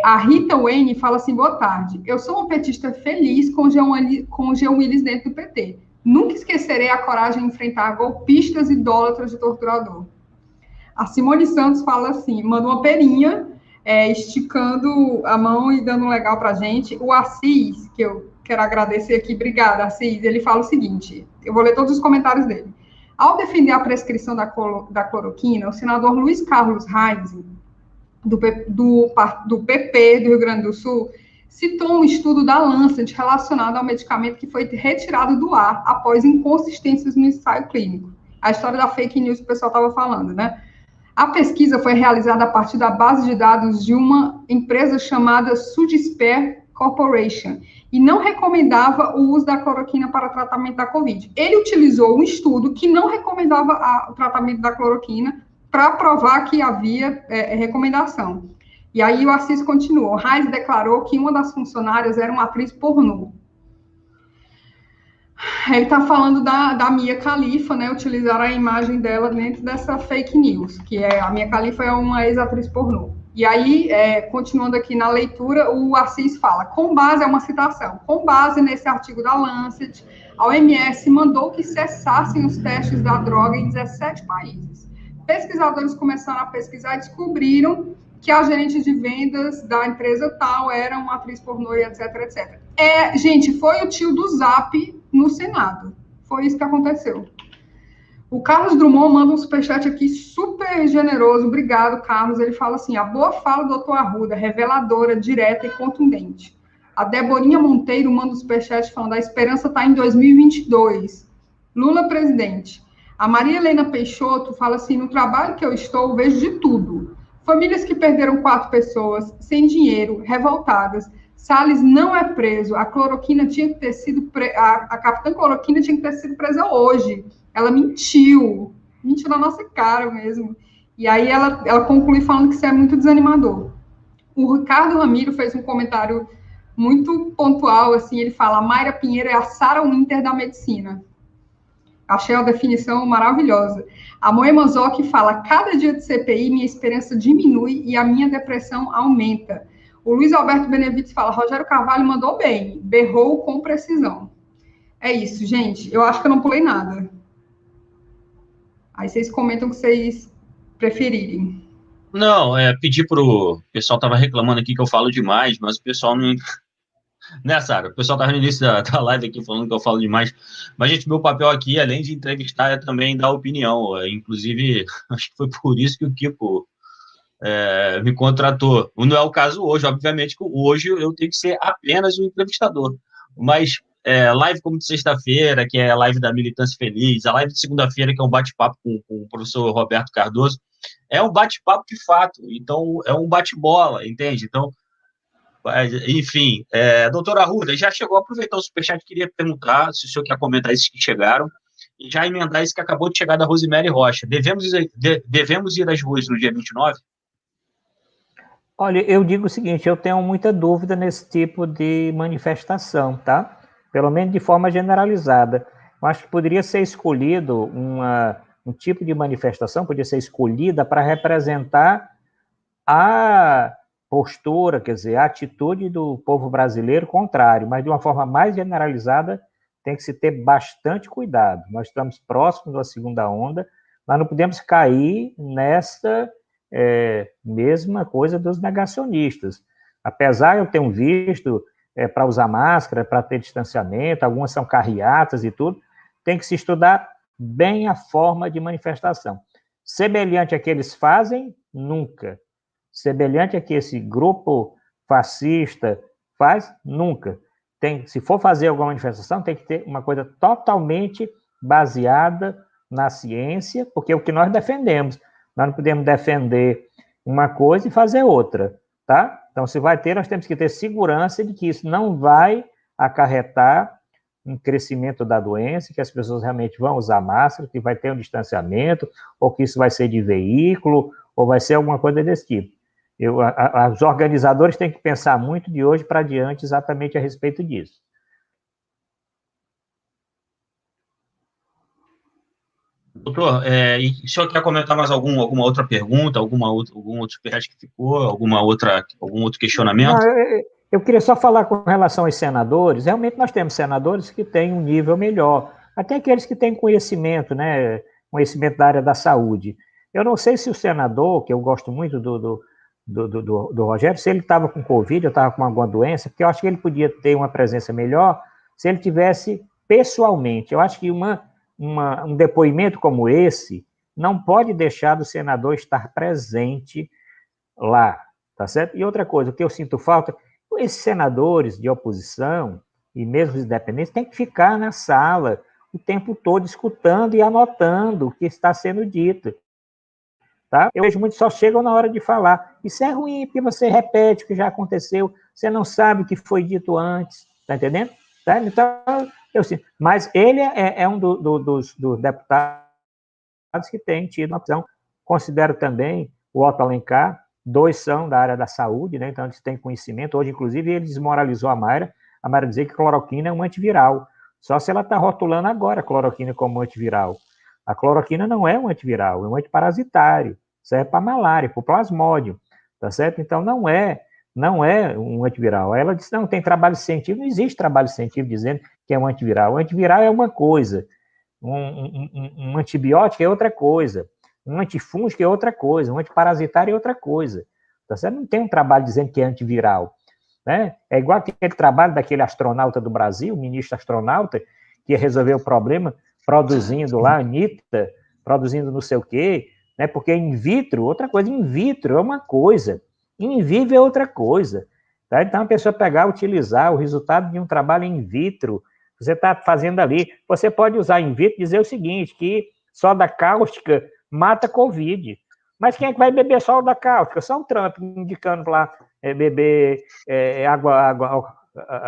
Speaker 1: A Rita Wayne fala assim, boa tarde. Eu sou uma petista feliz com o Jean Willis dentro do PT. Nunca esquecerei a coragem de enfrentar golpistas idólatras de torturador. A Simone Santos fala assim, manda uma perinha, esticando a mão e dando um legal pra gente. O Assis, que eu quero agradecer aqui, obrigada, Assis, ele fala o seguinte, eu vou ler todos os comentários dele. Ao defender a prescrição da cloroquina, o senador Luiz Carlos Reis do PP do Rio Grande do Sul, citou um estudo da Lancet relacionado ao medicamento que foi retirado do ar após inconsistências no ensaio clínico. A história da fake news que o pessoal estava falando, né? A pesquisa foi realizada a partir da base de dados de uma empresa chamada Sudspare Corporation e não recomendava o uso da cloroquina para tratamento da Covid. Ele utilizou um estudo que não recomendava o tratamento da cloroquina para provar que havia recomendação. E aí o Assis continuou. Reis declarou que uma das funcionárias era uma atriz pornô. Ele está falando da Mia Khalifa, né? Utilizaram a imagem dela dentro dessa fake news, que a Mia Khalifa é uma ex-atriz pornô. E aí, continuando aqui na leitura, o Assis fala, é uma citação, com base nesse artigo da Lancet, a OMS mandou que cessassem os testes da droga em 17 países. Pesquisadores começaram a pesquisar e descobriram que a gerente de vendas da empresa tal era uma atriz pornô, etc, etc. Gente, foi o tio do Zap no Senado. Foi isso que aconteceu. O Carlos Drummond manda um superchat aqui super generoso. Obrigado, Carlos. Ele fala assim, a boa fala do doutor Arruda, reveladora, direta e contundente. A Deborinha Monteiro manda um superchat falando, a esperança está em 2022. Lula presidente. A Maria Helena Peixoto fala assim, no trabalho que eu estou, vejo de tudo. Famílias que perderam 4 pessoas, sem dinheiro, revoltadas. Salles não é preso. A cloroquina tinha que ter sido... A capitã cloroquina tinha que ter sido presa hoje. Ela mentiu na nossa cara mesmo. E aí ela conclui falando que isso é muito desanimador. O Ricardo Ramiro fez um comentário muito pontual, assim, ele fala, a Mayra Pinheiro é a Sarah Winter da medicina. Achei a definição maravilhosa. A Moema Zoc fala, cada dia de CPI minha esperança diminui e a minha depressão aumenta. O Luiz Alberto Benevides fala, Rogério Carvalho mandou bem, berrou com precisão. É isso, gente. Eu acho que eu não pulei nada. Aí vocês comentam o que vocês preferirem.
Speaker 2: Não, pedir pro... O pessoal tava reclamando aqui que eu falo demais, mas o pessoal não... Né, Sara? O pessoal tava no início da live aqui falando que eu falo demais. Mas, gente, meu papel aqui, além de entrevistar, é também dar opinião. Inclusive, acho que foi por isso que o Kiko me contratou. Não é o caso hoje, obviamente, que hoje eu tenho que ser apenas um entrevistador. Mas live como de sexta-feira, que é a live da Militância Feliz, a live de segunda-feira, que é um bate-papo com o professor Roberto Cardoso, é um bate-papo de fato. Então, é um bate-bola, entende? Então, enfim, doutora Arruda, já chegou a aproveitar o superchat, queria perguntar se o senhor quer comentar esses que chegaram e já emendar esse que acabou de chegar da Rosemary Rocha. Devemos ir às ruas no dia 29?
Speaker 3: Olha, eu digo o seguinte, eu tenho muita dúvida nesse tipo de manifestação, tá? Pelo menos de forma generalizada. Eu acho que poderia ser escolhido um tipo de manifestação, poderia ser escolhida para representar a postura, quer dizer, a atitude do povo brasileiro contrário, mas de uma forma mais generalizada tem que se ter bastante cuidado. Nós estamos próximos da segunda onda, mas não podemos cair nessa mesma coisa dos negacionistas. Apesar de eu ter visto para usar máscara, para ter distanciamento, algumas são carreatas e tudo, tem que se estudar bem a forma de manifestação. Semelhante a que eles fazem, nunca. Semelhante a que esse grupo fascista faz, nunca. Se for fazer alguma manifestação, tem que ter uma coisa totalmente baseada na ciência, porque é o que nós defendemos. Nós não podemos defender uma coisa e fazer outra, tá? Então, se vai ter, nós temos que ter segurança de que isso não vai acarretar um crescimento da doença, que as pessoas realmente vão usar máscara, que vai ter um distanciamento, ou que isso vai ser de veículo, ou vai ser alguma coisa desse tipo. Os organizadores têm que pensar muito de hoje para diante exatamente a respeito disso.
Speaker 2: Doutor, e o senhor quer comentar mais alguma outra pergunta, algum outro superchat que ficou, algum outro questionamento?
Speaker 3: Não, eu queria só falar com relação aos senadores. Realmente nós temos senadores que têm um nível melhor, até aqueles que têm conhecimento, né, conhecimento da área da saúde. Eu não sei se o senador, que eu gosto muito do Rogério, se ele estava com Covid, ou estava com alguma doença, porque eu acho que ele podia ter uma presença melhor se ele tivesse pessoalmente. Eu acho que um depoimento como esse não pode deixar do senador estar presente lá, tá certo? E outra coisa, o que eu sinto falta, esses senadores de oposição e mesmo os independentes têm que ficar na sala o tempo todo escutando e anotando o que está sendo dito. Tá? Eu vejo muitos só chegam na hora de falar. Isso é ruim, porque você repete o que já aconteceu, você não sabe o que foi dito antes, tá entendendo? Tá? Então, eu sinto. Mas ele é um dos deputados que tem tido uma opção. Considero também o Otto Alencar, 2 são da área da saúde, né? Então eles têm conhecimento. Hoje, inclusive, ele desmoralizou a Mayra dizer que cloroquina é um antiviral. Só se ela está rotulando agora a cloroquina como antiviral. A cloroquina não é um antiviral, é um antiparasitário. Serve para malária, para o plasmódio, tá certo? Então não é um antiviral. Ela disse, não, tem trabalho científico, não existe trabalho científico dizendo que é um antiviral. O antiviral é uma coisa, um antibiótico é outra coisa, um antifúngico é outra coisa, um antiparasitário é outra coisa. Tá certo? Não tem um trabalho dizendo que é antiviral. Né? É igual aquele trabalho daquele astronauta do Brasil, o ministro astronauta, que resolveu o problema produzindo lá, Anitta, produzindo não sei o quê, né? Porque in vitro, outra coisa, in vitro é uma coisa, in vivo é outra coisa. Tá? Então, a pessoa pegar, utilizar o resultado de um trabalho in vitro, você está fazendo ali, você pode usar in vitro e dizer o seguinte, que soda cáustica mata Covid. Mas quem é que vai beber soda cáustica? Só o Trump indicando lá beber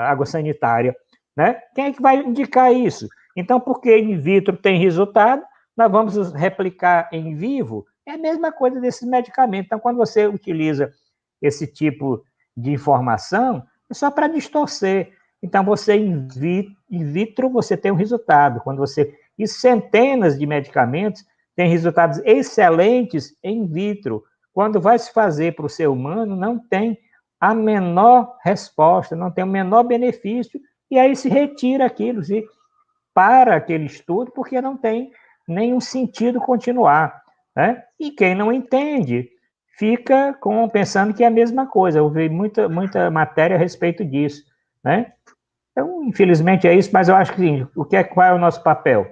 Speaker 3: água sanitária. Né? Quem é que vai indicar isso? Então, porque in vitro tem resultado, nós vamos replicar em vivo, é a mesma coisa desses medicamentos. Então, quando você utiliza esse tipo de informação, é só para distorcer. Então, você in vitro, você tem um resultado. Quando você... E centenas de medicamentos têm resultados excelentes in vitro. Quando vai se fazer para o ser humano, não tem a menor resposta, não tem o menor benefício, e aí se retira aquilo, se para aquele estudo, porque não tem nenhum sentido continuar. Né? E quem não entende fica pensando que é a mesma coisa. Eu vi muita matéria a respeito disso. Né? Então, infelizmente é isso, mas eu acho que sim, qual é o nosso papel?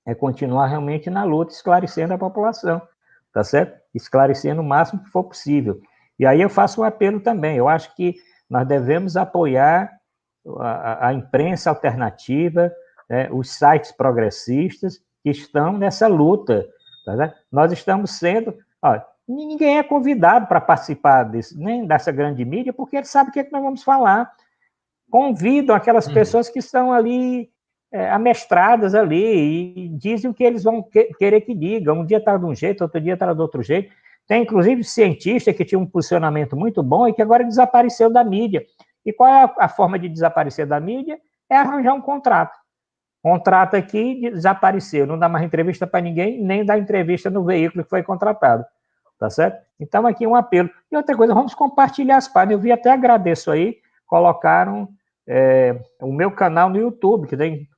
Speaker 3: É continuar realmente na luta, esclarecendo a população, tá certo? Esclarecendo o máximo que for possível. E aí eu faço um apelo também, eu acho que nós devemos apoiar a imprensa alternativa, né, os sites progressistas que estão nessa luta. Tá? Nós estamos sendo... Ó, ninguém é convidado para participar nem dessa grande mídia, porque ele sabe o que, é que nós vamos falar. Convidam aquelas pessoas que estão ali amestradas ali e dizem o que eles vão querer que digam. Um dia está de um jeito, outro dia está do outro jeito. Tem, inclusive, cientista que tinha um posicionamento muito bom e que agora desapareceu da mídia. E qual é a forma de desaparecer da mídia? É arranjar um contrato. Contrato aqui, desapareceu. Não dá mais entrevista para ninguém, nem dá entrevista no veículo que foi contratado. Tá certo? Então, aqui um apelo. E outra coisa, vamos compartilhar as páginas. Eu vi até agradeço aí, colocaram o meu canal no YouTube, que tem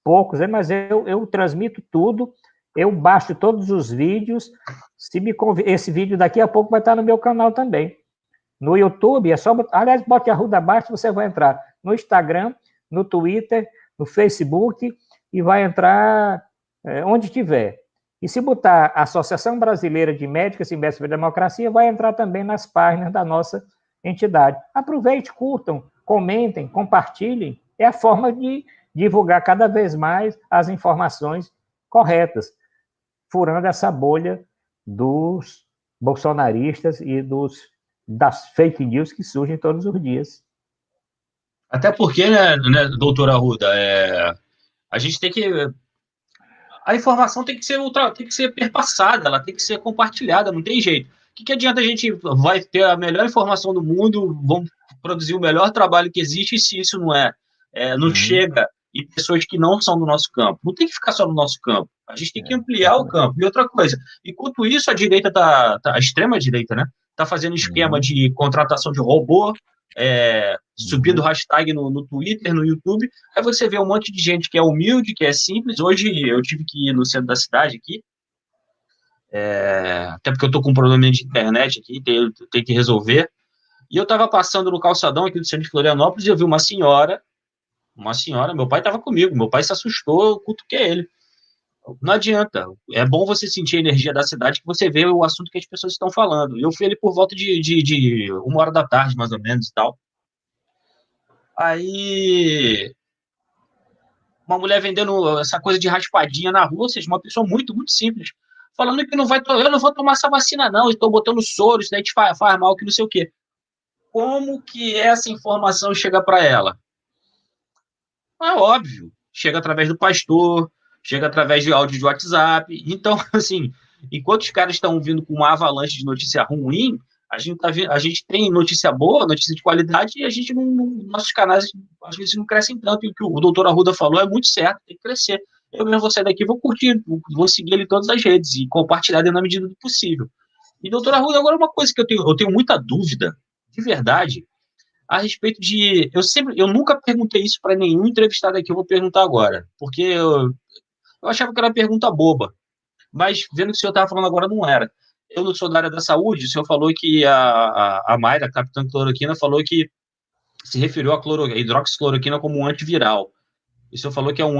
Speaker 3: poucos, mas eu transmito tudo, eu baixo todos os vídeos. Esse vídeo daqui a pouco vai estar no meu canal também. No YouTube, é só... Aliás, bote Arruda abaixo, você vai entrar no Instagram, no Twitter, no Facebook, e vai entrar onde tiver. E se botar Associação Brasileira de Médicos e Mestres da Democracia, vai entrar também nas páginas da nossa entidade. Aproveite, curtam, comentem, compartilhem. É a forma de divulgar cada vez mais as informações corretas, furando essa bolha dos bolsonaristas e das fake news que surgem todos os dias.
Speaker 2: Até porque, né, doutora Arruda, a gente tem que... A informação tem que ser perpassada, ela tem que ser compartilhada, não tem jeito. O que adianta a gente vai ter a melhor informação do mundo, vamos produzir o melhor trabalho que existe, e se isso não chega em pessoas que não são do nosso campo? Não tem que ficar só no nosso campo. A gente tem que ampliar o campo. E outra coisa, enquanto isso, a direita a extrema-direita, né, está fazendo esquema de contratação de robô, subindo hashtag no Twitter, no YouTube, aí você vê um monte de gente que é humilde, que é simples. Hoje eu tive que ir no centro da cidade aqui, até porque eu tô com um problema de internet aqui, tenho que resolver, e eu tava passando no calçadão aqui do centro de Florianópolis e eu vi uma senhora, meu pai tava comigo, meu pai se assustou, eu cutuquei ele. Não adianta. É bom você sentir a energia da cidade que você vê o assunto que as pessoas estão falando. Eu fui ali por volta de 1 hora da tarde, mais ou menos, e tal. Aí, uma mulher vendendo essa coisa de raspadinha na rua, ou seja, uma pessoa muito, muito simples, falando que eu não vou tomar essa vacina, não, estou botando soro, isso daí te faz mal, que não sei o quê. Como que essa informação chega para ela? É óbvio, chega através do pastor, chega através de áudio de WhatsApp. Então, assim, enquanto os caras estão vindo com uma avalanche de notícia ruim, a gente tem notícia boa, notícia de qualidade, e a gente nossos canais às vezes não crescem tanto. E o que o doutor Arruda falou é muito certo, tem que crescer. Eu mesmo vou sair daqui, vou curtir, vou seguir ele em todas as redes e compartilhar na medida do possível. E, doutor Arruda, agora uma coisa que eu tenho muita dúvida, de verdade, a respeito de. Eu nunca perguntei isso para nenhum entrevistado aqui, eu vou perguntar agora, porque eu achava que era uma pergunta boba, mas vendo que o senhor estava falando agora, não era. Eu não sou da área da saúde, o senhor falou que a Mayra, a capitã cloroquina, falou que se referiu a hidroxicloroquina como um antiviral. O senhor falou que é um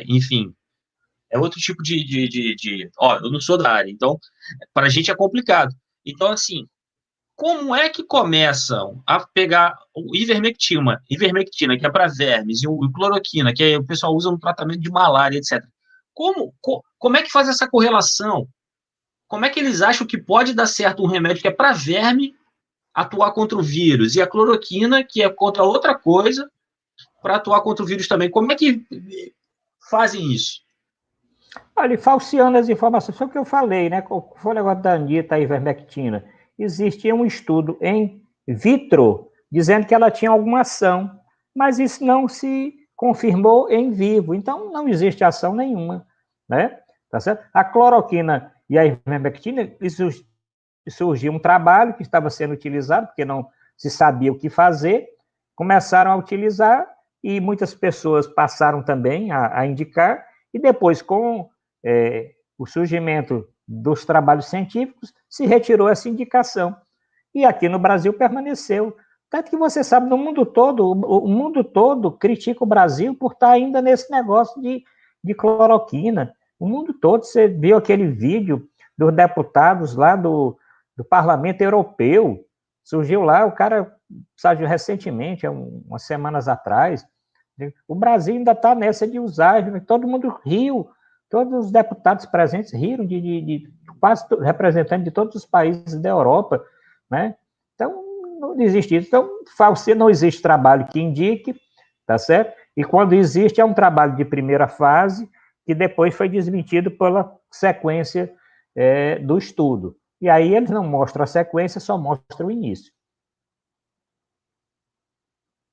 Speaker 2: enfim, é outro tipo Ó, eu não sou da área, então, para a gente é complicado. Então, assim, como é que começam a pegar o ivermectina, que é para vermes, e o cloroquina, que o pessoal usa no tratamento de malária, etc. Como é que faz essa correlação? Como é que eles acham que pode dar certo um remédio que é para verme atuar contra o vírus, e a cloroquina, que é contra outra coisa, para atuar contra o vírus também? Como é que fazem isso?
Speaker 3: Olha, falseando as informações, foi o que eu falei, né? Foi o negócio da Anitta, a ivermectina. Existia um estudo em vitro dizendo que ela tinha alguma ação, mas isso não se confirmou em vivo, então não existe ação nenhuma, né? Tá certo? A cloroquina e a ivermectina, isso surgiu um trabalho que estava sendo utilizado, porque não se sabia o que fazer, começaram a utilizar e muitas pessoas passaram também a indicar, e depois, com o surgimento dos trabalhos científicos, se retirou essa indicação. E aqui no Brasil permaneceu. Tanto que você sabe, no mundo todo, o mundo todo critica o Brasil por estar ainda nesse negócio de cloroquina. O mundo todo, você viu aquele vídeo dos deputados lá do Parlamento Europeu, surgiu lá, o cara saiu recentemente, umas semanas atrás. O Brasil ainda está nessa de usar, todo mundo riu, todos os deputados presentes riram de quase representantes de todos os países da Europa, né? Então, não existe isso. Então, não existe trabalho que indique, tá certo? E quando existe, é um trabalho de primeira fase, que depois foi desmentido pela sequência do estudo. E aí eles não mostram a sequência, só mostram o início.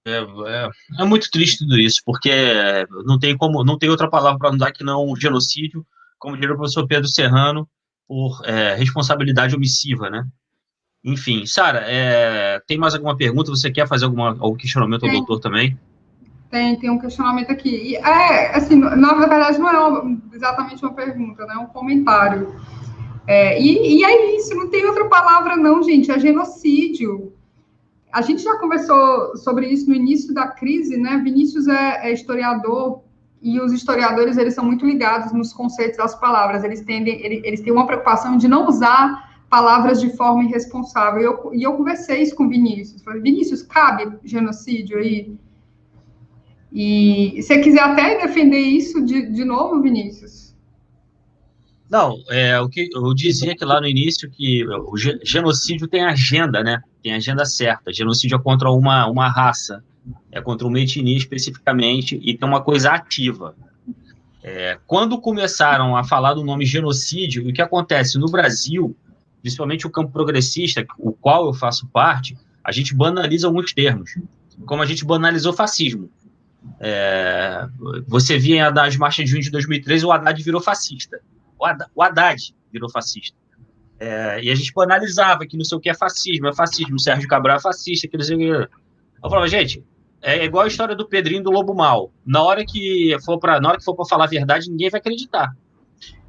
Speaker 2: É muito triste tudo isso, porque não tem outra palavra para não dar que não genocídio, como diria o professor Pedro Serrano, por responsabilidade omissiva, né? Enfim, Sara, tem mais alguma pergunta? Você quer fazer algum questionamento ao doutor também?
Speaker 1: Tem um questionamento aqui. Assim, na verdade, não é exatamente uma pergunta, né? É um comentário. E é isso, não tem outra palavra não, gente, é genocídio. A gente já conversou sobre isso no início da crise, né? Vinícius é historiador, e os historiadores, eles são muito ligados nos conceitos das palavras, eles têm uma preocupação de não usar palavras de forma irresponsável, e eu conversei isso com o Vinícius, falei, Vinícius, cabe genocídio aí? E se você quiser até defender isso de novo, Vinícius?
Speaker 2: Não, o que eu dizia que lá no início que o genocídio tem agenda, né? Tem agenda certa. Genocídio é contra uma raça, é contra uma etnia especificamente, e tem uma coisa ativa. Quando começaram a falar do nome genocídio, o que acontece no Brasil, principalmente o campo progressista, o qual eu faço parte, a gente banaliza alguns termos, como a gente banalizou fascismo. Você via nas marchas de junho de 2013, o Haddad virou fascista. O Haddad virou fascista. E a gente banalizava que não sei o que é fascismo, o Sérgio Cabral é fascista, que não sei o que. Eu falava, gente, é igual a história do Pedrinho do Lobo Mal. Na hora que for para falar a verdade, ninguém vai acreditar.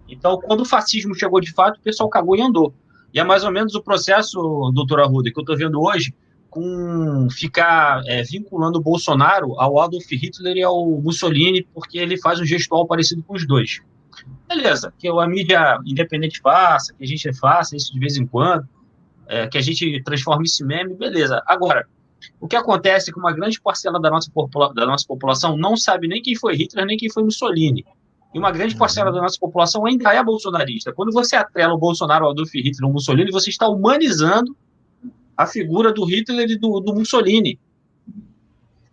Speaker 2: Então, quando o fascismo chegou de fato, o pessoal cagou e andou. E é mais ou menos o processo, doutor Arruda, que eu estou vendo hoje, com ficar vinculando o Bolsonaro ao Adolf Hitler e ao Mussolini, porque ele faz um gestual parecido com os dois. Beleza, que a mídia independente faça, que a gente faça isso de vez em quando, que a gente transforme esse meme, beleza. Agora, o que acontece é que uma grande parcela da nossa população não sabe nem quem foi Hitler, nem quem foi Mussolini. E uma grande parcela da nossa população ainda é bolsonarista. Quando você atrela o Bolsonaro ao Adolf Hitler ou o Mussolini, você está humanizando a figura do Hitler e do Mussolini.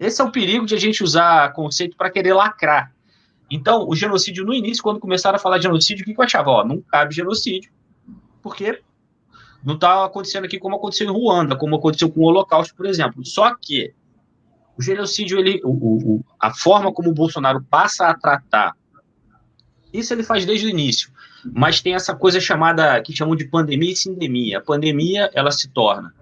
Speaker 2: Esse é o perigo de a gente usar conceito para querer lacrar. Então, o genocídio, no início, quando começaram a falar de genocídio, o que eu achava? Não cabe genocídio, porque não está acontecendo aqui como aconteceu em Ruanda, como aconteceu com o Holocausto, por exemplo. Só que o genocídio, a forma como o Bolsonaro passa a tratar, isso ele faz desde o início, mas tem essa coisa que chamam de pandemia e sindemia. A pandemia, ela se torna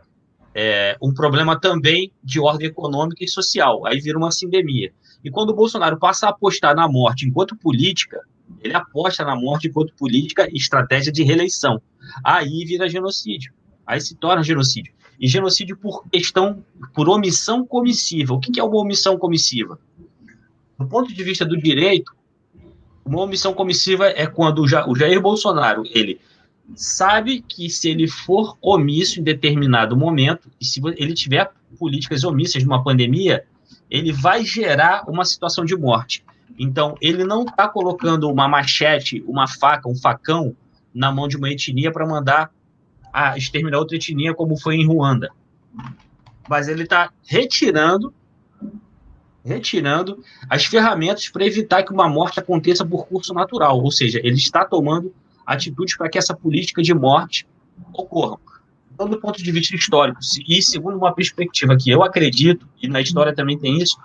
Speaker 2: um problema também de ordem econômica e social, aí vira uma sindemia. E quando o Bolsonaro passa a apostar na morte enquanto política, ele aposta na morte enquanto política e estratégia de reeleição. Aí vira genocídio, aí se torna genocídio. E genocídio por omissão comissiva. O que é uma omissão comissiva? Do ponto de vista do direito, uma omissão comissiva é quando o Jair Bolsonaro, ele sabe que se ele for omisso em determinado momento, e se ele tiver políticas omissas de uma pandemia, ele vai gerar uma situação de morte. Então, ele não está colocando uma machete, uma faca, um facão na mão de uma etnia para mandar exterminar outra etnia, como foi em Ruanda. Mas ele está retirando as ferramentas para evitar que uma morte aconteça por curso natural. Ou seja, ele está tomando atitudes para que essa política de morte ocorra. Então, do ponto de vista histórico, e segundo uma perspectiva que eu acredito, e na história também tem isso,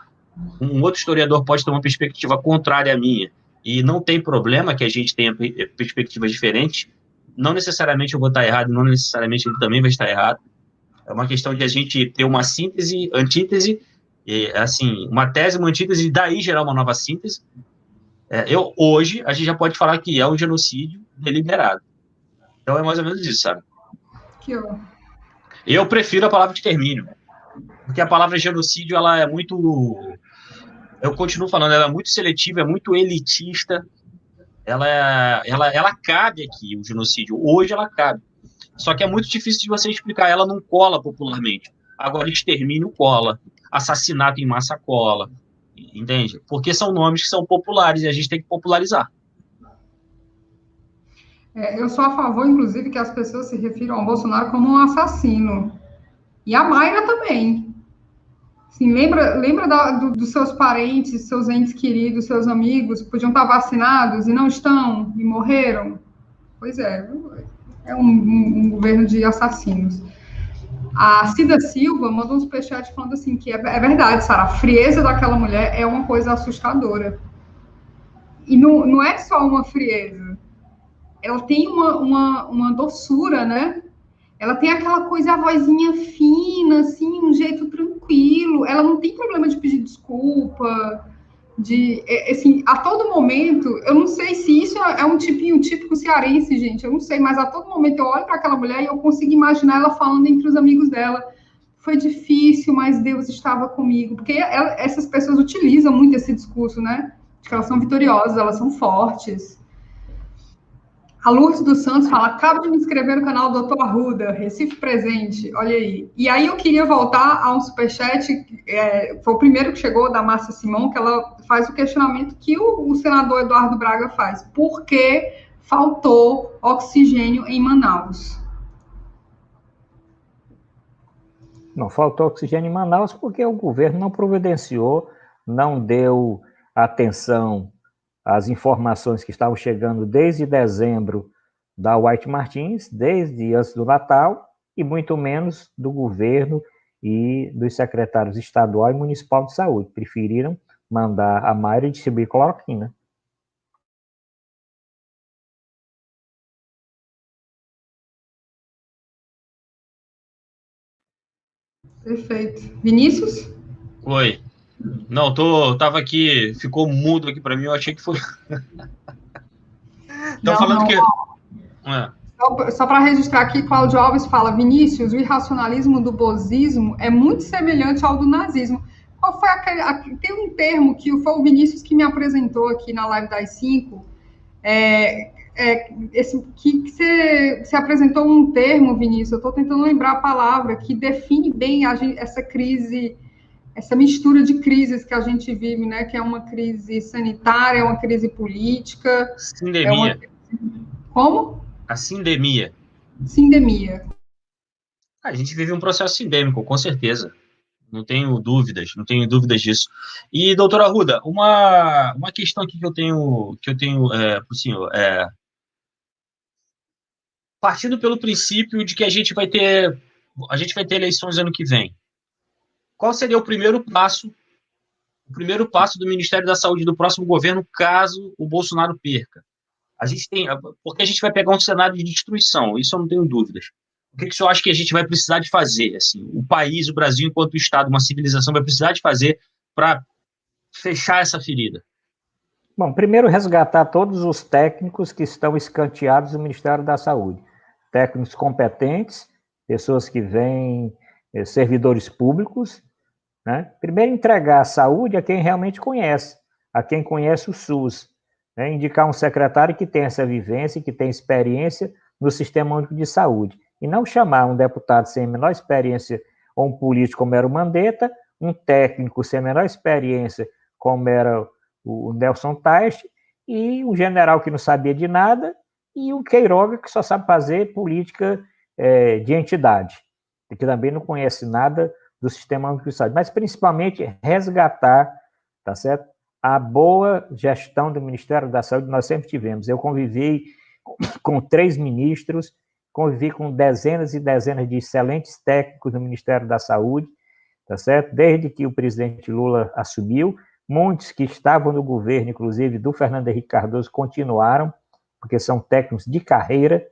Speaker 2: um outro historiador pode ter uma perspectiva contrária à minha, e não tem problema que a gente tenha perspectivas diferentes, não necessariamente eu vou estar errado, não necessariamente ele também vai estar errado, é uma questão de a gente ter uma síntese, antítese, assim, uma tese, uma antítese, e daí gerar uma nova síntese. Hoje, a gente já pode falar que é um genocídio deliberado. Então, é mais ou menos isso, sabe? Eu prefiro a palavra extermínio, porque a palavra genocídio, ela é muito... Eu continuo falando, ela é muito seletiva, é muito elitista, ela cabe aqui, o genocídio. Hoje ela cabe. Só que é muito difícil de você explicar, ela não cola popularmente. Agora, extermínio cola, assassinato em massa cola, entende? Porque são nomes que são populares e a gente tem que popularizar.
Speaker 1: Eu sou a favor, inclusive, que as pessoas se refiram ao Bolsonaro como um assassino. E a Mayra também. Assim, lembra dos seus parentes, seus entes queridos, seus amigos, que podiam estar vacinados e não estão, e morreram? Pois é um governo de assassinos. A Cida Silva mandou um superchat falando assim, que é verdade, Sara, a frieza daquela mulher é uma coisa assustadora. E não é só uma frieza. Ela tem uma doçura, né? Ela tem aquela coisa, a vozinha fina, assim, um jeito tranquilo. Ela não tem problema de pedir desculpa, assim, a todo momento, eu não sei se isso é um tipinho típico cearense, gente, eu não sei, mas a todo momento eu olho para aquela mulher e eu consigo imaginar ela falando entre os amigos dela. Foi difícil, mas Deus estava comigo. Porque essas pessoas utilizam muito esse discurso, né? De que elas são vitoriosas, elas são fortes. A Lourdes dos Santos fala, acabo de me inscrever no canal Doutor Arruda, Recife presente, olha aí. E aí eu queria voltar a um superchat, foi o primeiro que chegou, da Márcia Simão, que ela faz o questionamento que o senador Eduardo Braga faz. Por que faltou oxigênio em Manaus?
Speaker 3: Não faltou oxigênio em Manaus porque o governo não providenciou, não deu atenção as informações que estavam chegando desde dezembro da White Martins, desde antes do Natal, e muito menos do governo e dos secretários estadual e municipal de saúde. Preferiram mandar a Mayra distribuir cloroquina.
Speaker 1: Perfeito. Vinícius?
Speaker 2: Oi. Não, tava aqui, ficou mudo aqui para mim, eu achei que foi... Estão falando que...
Speaker 1: Só para registrar aqui, Cláudio Alves fala, Vinícius, o irracionalismo do bozismo é muito semelhante ao do nazismo. Qual foi tem um termo que foi o Vinícius que me apresentou aqui na live das 5, que você apresentou um termo, Vinícius, eu estou tentando lembrar a palavra, que define bem essa crise, essa mistura de crises que a gente vive, né? Que é uma crise sanitária, uma crise política.
Speaker 2: Sindemia.
Speaker 1: Como?
Speaker 2: A sindemia.
Speaker 1: Sindemia.
Speaker 2: A gente vive um processo sindêmico, com certeza. Não tenho dúvidas disso. E, doutora Arruda, uma questão aqui que eu tenho pro senhor, partindo pelo princípio de que a gente vai ter eleições ano que vem, qual seria o primeiro passo do Ministério da Saúde do próximo governo, caso o Bolsonaro perca? Porque a gente vai pegar um cenário de destruição, isso eu não tenho dúvidas. O que o senhor acha que a gente vai precisar de fazer? Assim, o país, o Brasil, enquanto Estado, uma civilização, vai precisar de fazer para fechar essa ferida?
Speaker 3: Bom, primeiro resgatar todos os técnicos que estão escanteados no Ministério da Saúde. Técnicos competentes, pessoas que vêm, servidores públicos, né? Primeiro entregar a saúde a quem realmente conhece, a quem conhece o SUS. Né? Indicar um secretário que tem essa vivência, que tem experiência no Sistema Único de Saúde. E não chamar um deputado sem a menor experiência ou um político como era o Mandetta, um técnico sem a menor experiência como era o Nelson Teich, e um general que não sabia de nada, e o Queiroga que só sabe fazer política de entidade, e que também não conhece nada do Sistema Único de Saúde, mas principalmente resgatar, tá certo? A boa gestão do Ministério da Saúde nós sempre tivemos. Eu convivi com 3 ministros, convivi com dezenas e dezenas de excelentes técnicos do Ministério da Saúde, tá certo? Desde que o presidente Lula assumiu, muitos que estavam no governo, inclusive do Fernando Henrique Cardoso, continuaram, porque são técnicos de carreira,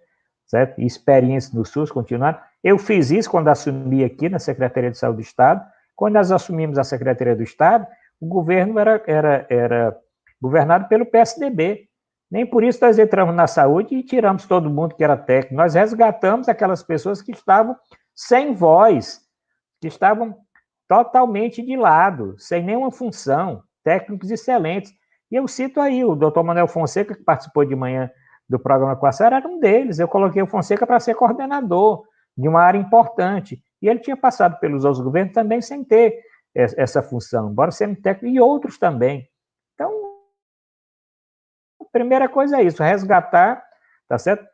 Speaker 3: certo? E experiência no SUS, continuaram. Eu fiz isso quando assumi aqui na Secretaria de Saúde do Estado. Quando nós assumimos a Secretaria do Estado, o governo era governado pelo PSDB. Nem por isso nós entramos na saúde e tiramos todo mundo que era técnico. Nós resgatamos aquelas pessoas que estavam sem voz, que estavam totalmente de lado, sem nenhuma função, técnicos excelentes. E eu cito aí o doutor Manuel Fonseca, que participou de manhã do programa com a Sara, era um deles. Eu coloquei o Fonseca para ser coordenador de uma área importante. E ele tinha passado pelos outros governos também sem ter essa função, embora sendo técnico, e outros também. Então, a primeira coisa é isso, resgatar, tá certo?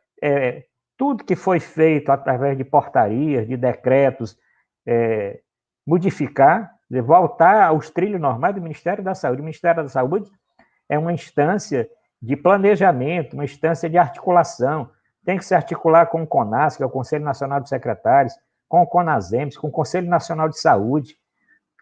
Speaker 3: Tudo que foi feito através de portarias, de decretos, modificar, voltar aos trilhos normais do Ministério da Saúde. O Ministério da Saúde é uma instância de planejamento, uma instância de articulação, tem que se articular com o CONAS, que é o Conselho Nacional de Secretários, com o CONASEMS, com o Conselho Nacional de Saúde,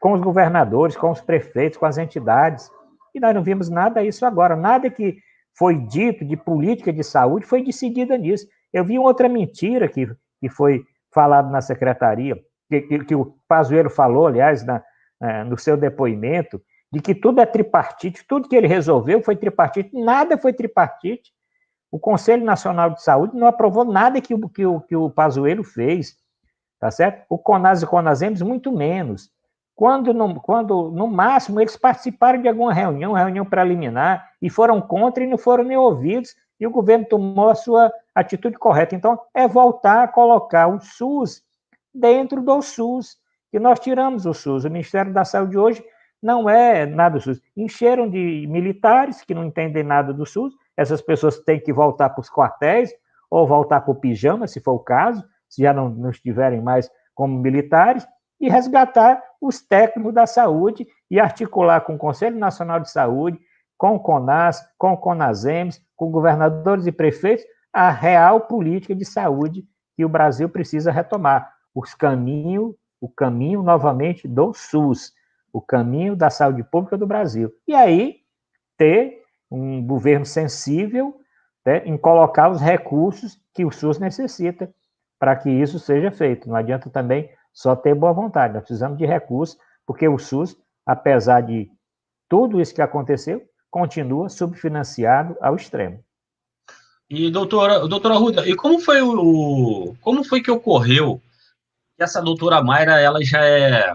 Speaker 3: com os governadores, com os prefeitos, com as entidades. E nós não vimos nada disso agora. Nada que foi dito de política de saúde foi decidida nisso. Eu vi outra mentira que foi falado na secretaria, que o Pazuello falou, aliás, no seu depoimento, de que tudo é tripartite, tudo que ele resolveu foi tripartite, nada foi tripartite. O Conselho Nacional de Saúde não aprovou nada que o Pazuello fez, tá certo? O CONAS e o CONASEMS, muito menos. Quando, no máximo, eles participaram de alguma reunião preliminar, e foram contra e não foram nem ouvidos, e o governo tomou a sua atitude correta. Então, é voltar a colocar o SUS dentro do SUS, que nós tiramos o SUS. O Ministério da Saúde hoje não é nada do SUS. Encheram de militares que não entendem nada do SUS, essas pessoas têm que voltar para os quartéis, ou voltar para o pijama, se for o caso, se já não estiverem mais como militares, e resgatar os técnicos da saúde e articular com o Conselho Nacional de Saúde, com o CONAS, com o CONASEMS, com governadores e prefeitos, a real política de saúde que o Brasil precisa retomar. O caminho novamente do SUS, o caminho da saúde pública do Brasil. E aí, ter um governo sensível, né, em colocar os recursos que o SUS necessita para que isso seja feito. Não adianta também só ter boa vontade, nós precisamos de recursos, porque o SUS, apesar de tudo isso que aconteceu, continua subfinanciado ao extremo.
Speaker 2: E doutora Ruda, e como foi que ocorreu que essa doutora Mayra, ela já é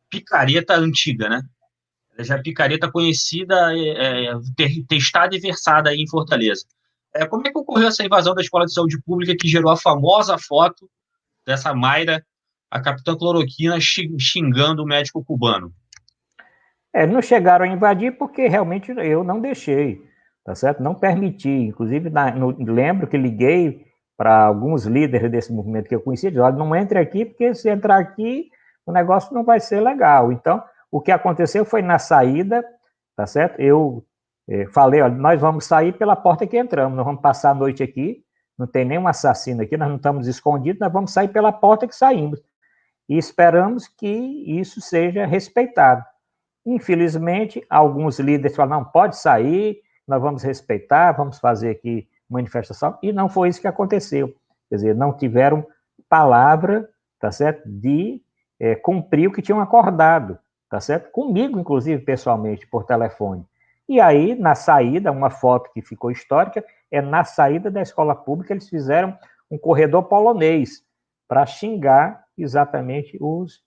Speaker 2: picareta antiga, né? Ela já é picareta conhecida, testada e versada aí em Fortaleza. Como é que ocorreu essa invasão da Escola de Saúde Pública que gerou a famosa foto dessa Mayra, a capitã Cloroquina, xingando o médico cubano?
Speaker 3: Não chegaram a invadir porque realmente eu não deixei, tá certo? Não permiti. Inclusive, lembro que liguei para alguns líderes desse movimento que eu conhecia, disse, olha, não entre aqui, porque se entrar aqui, o negócio não vai ser legal. Então, o que aconteceu foi na saída, tá certo? Eu falei, olha, nós vamos sair pela porta que entramos, nós vamos passar a noite aqui, não tem nenhum assassino aqui, nós não estamos escondidos, nós vamos sair pela porta que saímos. E esperamos que isso seja respeitado. Infelizmente, alguns líderes falaram, não, pode sair, nós vamos respeitar, vamos fazer aqui manifestação, e não foi isso que aconteceu. Quer dizer, não tiveram palavra, tá certo, de cumprir o que tinham acordado, tá certo? Comigo, inclusive, pessoalmente, por telefone. E aí, na saída, uma foto que ficou histórica, na saída da escola pública, eles fizeram um corredor polonês para xingar exatamente os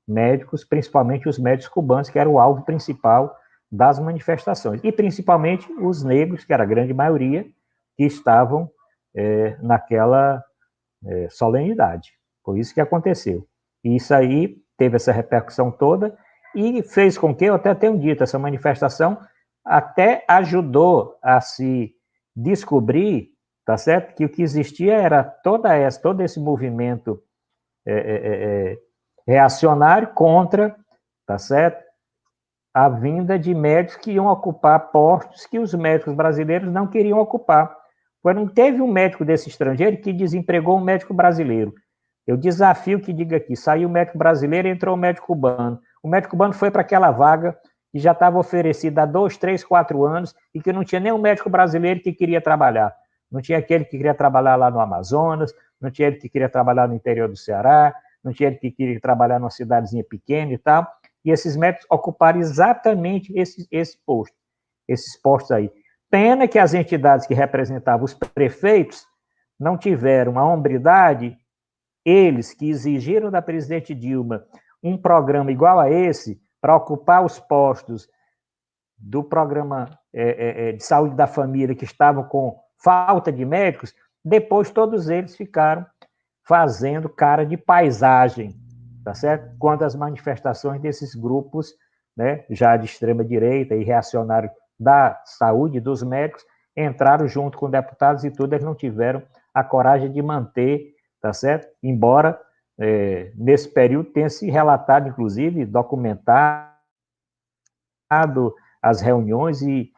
Speaker 3: médicos, principalmente os médicos cubanos, que era o alvo principal das manifestações, e principalmente os negros, que era a grande maioria, que estavam naquela solenidade. Foi isso que aconteceu. E isso aí teve essa repercussão toda e fez com que, eu até tenho dito, essa manifestação até ajudou a se descobrir, tá certo, que o que existia era todo esse movimento reacionário contra, tá certo, a vinda de médicos que iam ocupar postos que os médicos brasileiros não queriam ocupar. Não teve um médico desse estrangeiro que desempregou um médico brasileiro. Eu desafio que diga aqui, saiu o médico brasileiro e entrou o médico cubano. O médico cubano foi para aquela vaga que já estava oferecida há 2, 3, 4 anos e que não tinha nenhum médico brasileiro que queria trabalhar. Não tinha aquele que queria trabalhar lá no Amazonas, não tinha ele que queria trabalhar no interior do Ceará, não tinha ele que queria trabalhar numa cidadezinha pequena e tal. E esses médicos ocuparam exatamente esses postos aí. Pena que as entidades que representavam os prefeitos não tiveram a hombridade, eles que exigiram da presidente Dilma um programa igual a esse, para ocupar os postos do programa de saúde da família, que estavam com falta de médicos, depois todos eles ficaram fazendo cara de paisagem, tá certo? Quando as manifestações desses grupos, né, já de extrema direita e reacionário da saúde dos médicos, entraram junto com deputados e tudo, eles não tiveram a coragem de manter, tá certo? Embora nesse período tenha se relatado, inclusive, documentado as reuniões e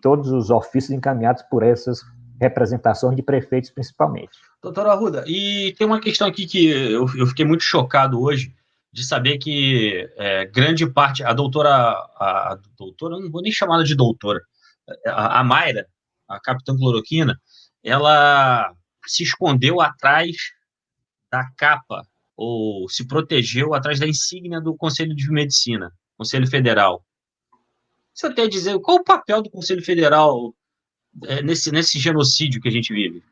Speaker 3: todos os ofícios encaminhados por essas representações de prefeitos, principalmente.
Speaker 2: Doutora Arruda, e tem uma questão aqui que eu fiquei muito chocado hoje de saber que grande parte, a doutora, não vou nem chamar de doutora, a Mayra, a capitã Cloroquina, ela se escondeu atrás da capa, ou se protegeu atrás da insígnia do Conselho de Medicina, Conselho Federal. Você quer dizer, qual o papel do Conselho Federal nesse genocídio que a gente vive?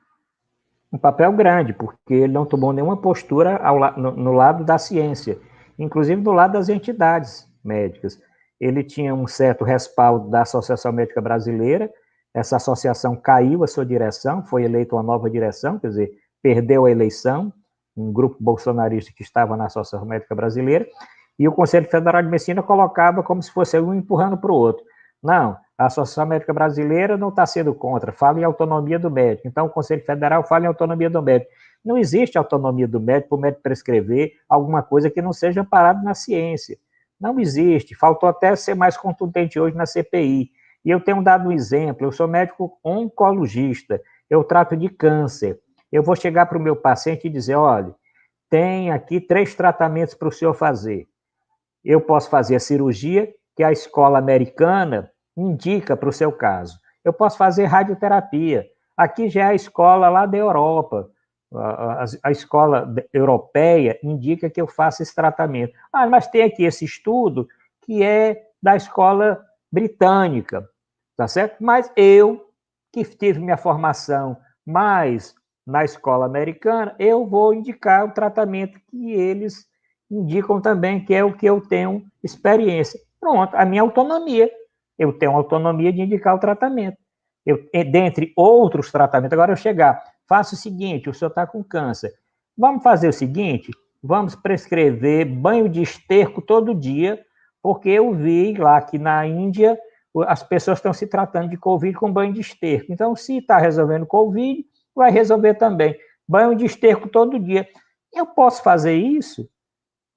Speaker 3: Um papel grande, porque ele não tomou nenhuma postura no lado da ciência, inclusive do lado das entidades médicas. Ele tinha um certo respaldo da Associação Médica Brasileira, essa associação caiu a sua direção, foi eleita uma nova direção, quer dizer, perdeu a eleição, um grupo bolsonarista que estava na Associação Médica Brasileira, e o Conselho Federal de Medicina colocava como se fosse um empurrando para o outro. Não, a Associação Médica Brasileira não está sendo contra, fala em autonomia do médico. Então, o Conselho Federal fala em autonomia do médico. Não existe autonomia do médico para o médico prescrever alguma coisa que não seja parado na ciência. Não existe. Faltou até ser mais contundente hoje na CPI. E eu tenho dado um exemplo. Eu sou médico oncologista. Eu trato de câncer. Eu vou chegar para o meu paciente e dizer, olha, tem aqui 3 tratamentos para o senhor fazer. Eu posso fazer a cirurgia que a escola americana indica para o seu caso. Eu posso fazer radioterapia. Aqui já é a escola lá da Europa. A escola europeia indica que eu faça esse tratamento. Ah, mas tem aqui esse estudo que é da escola britânica, tá certo? Mas eu, que tive minha formação mais na escola americana, eu vou indicar o tratamento que eles indicam também, que é o que eu tenho experiência. Pronto, a minha autonomia. Eu tenho autonomia de indicar o tratamento. Dentre outros tratamentos, agora eu chegar, faça o seguinte, o senhor está com câncer. Vamos fazer o seguinte, vamos prescrever banho de esterco todo dia, porque eu vi lá que na Índia as pessoas estão se tratando de Covid com banho de esterco. Então, se está resolvendo Covid, vai resolver também. Banho de esterco todo dia. Eu posso fazer isso?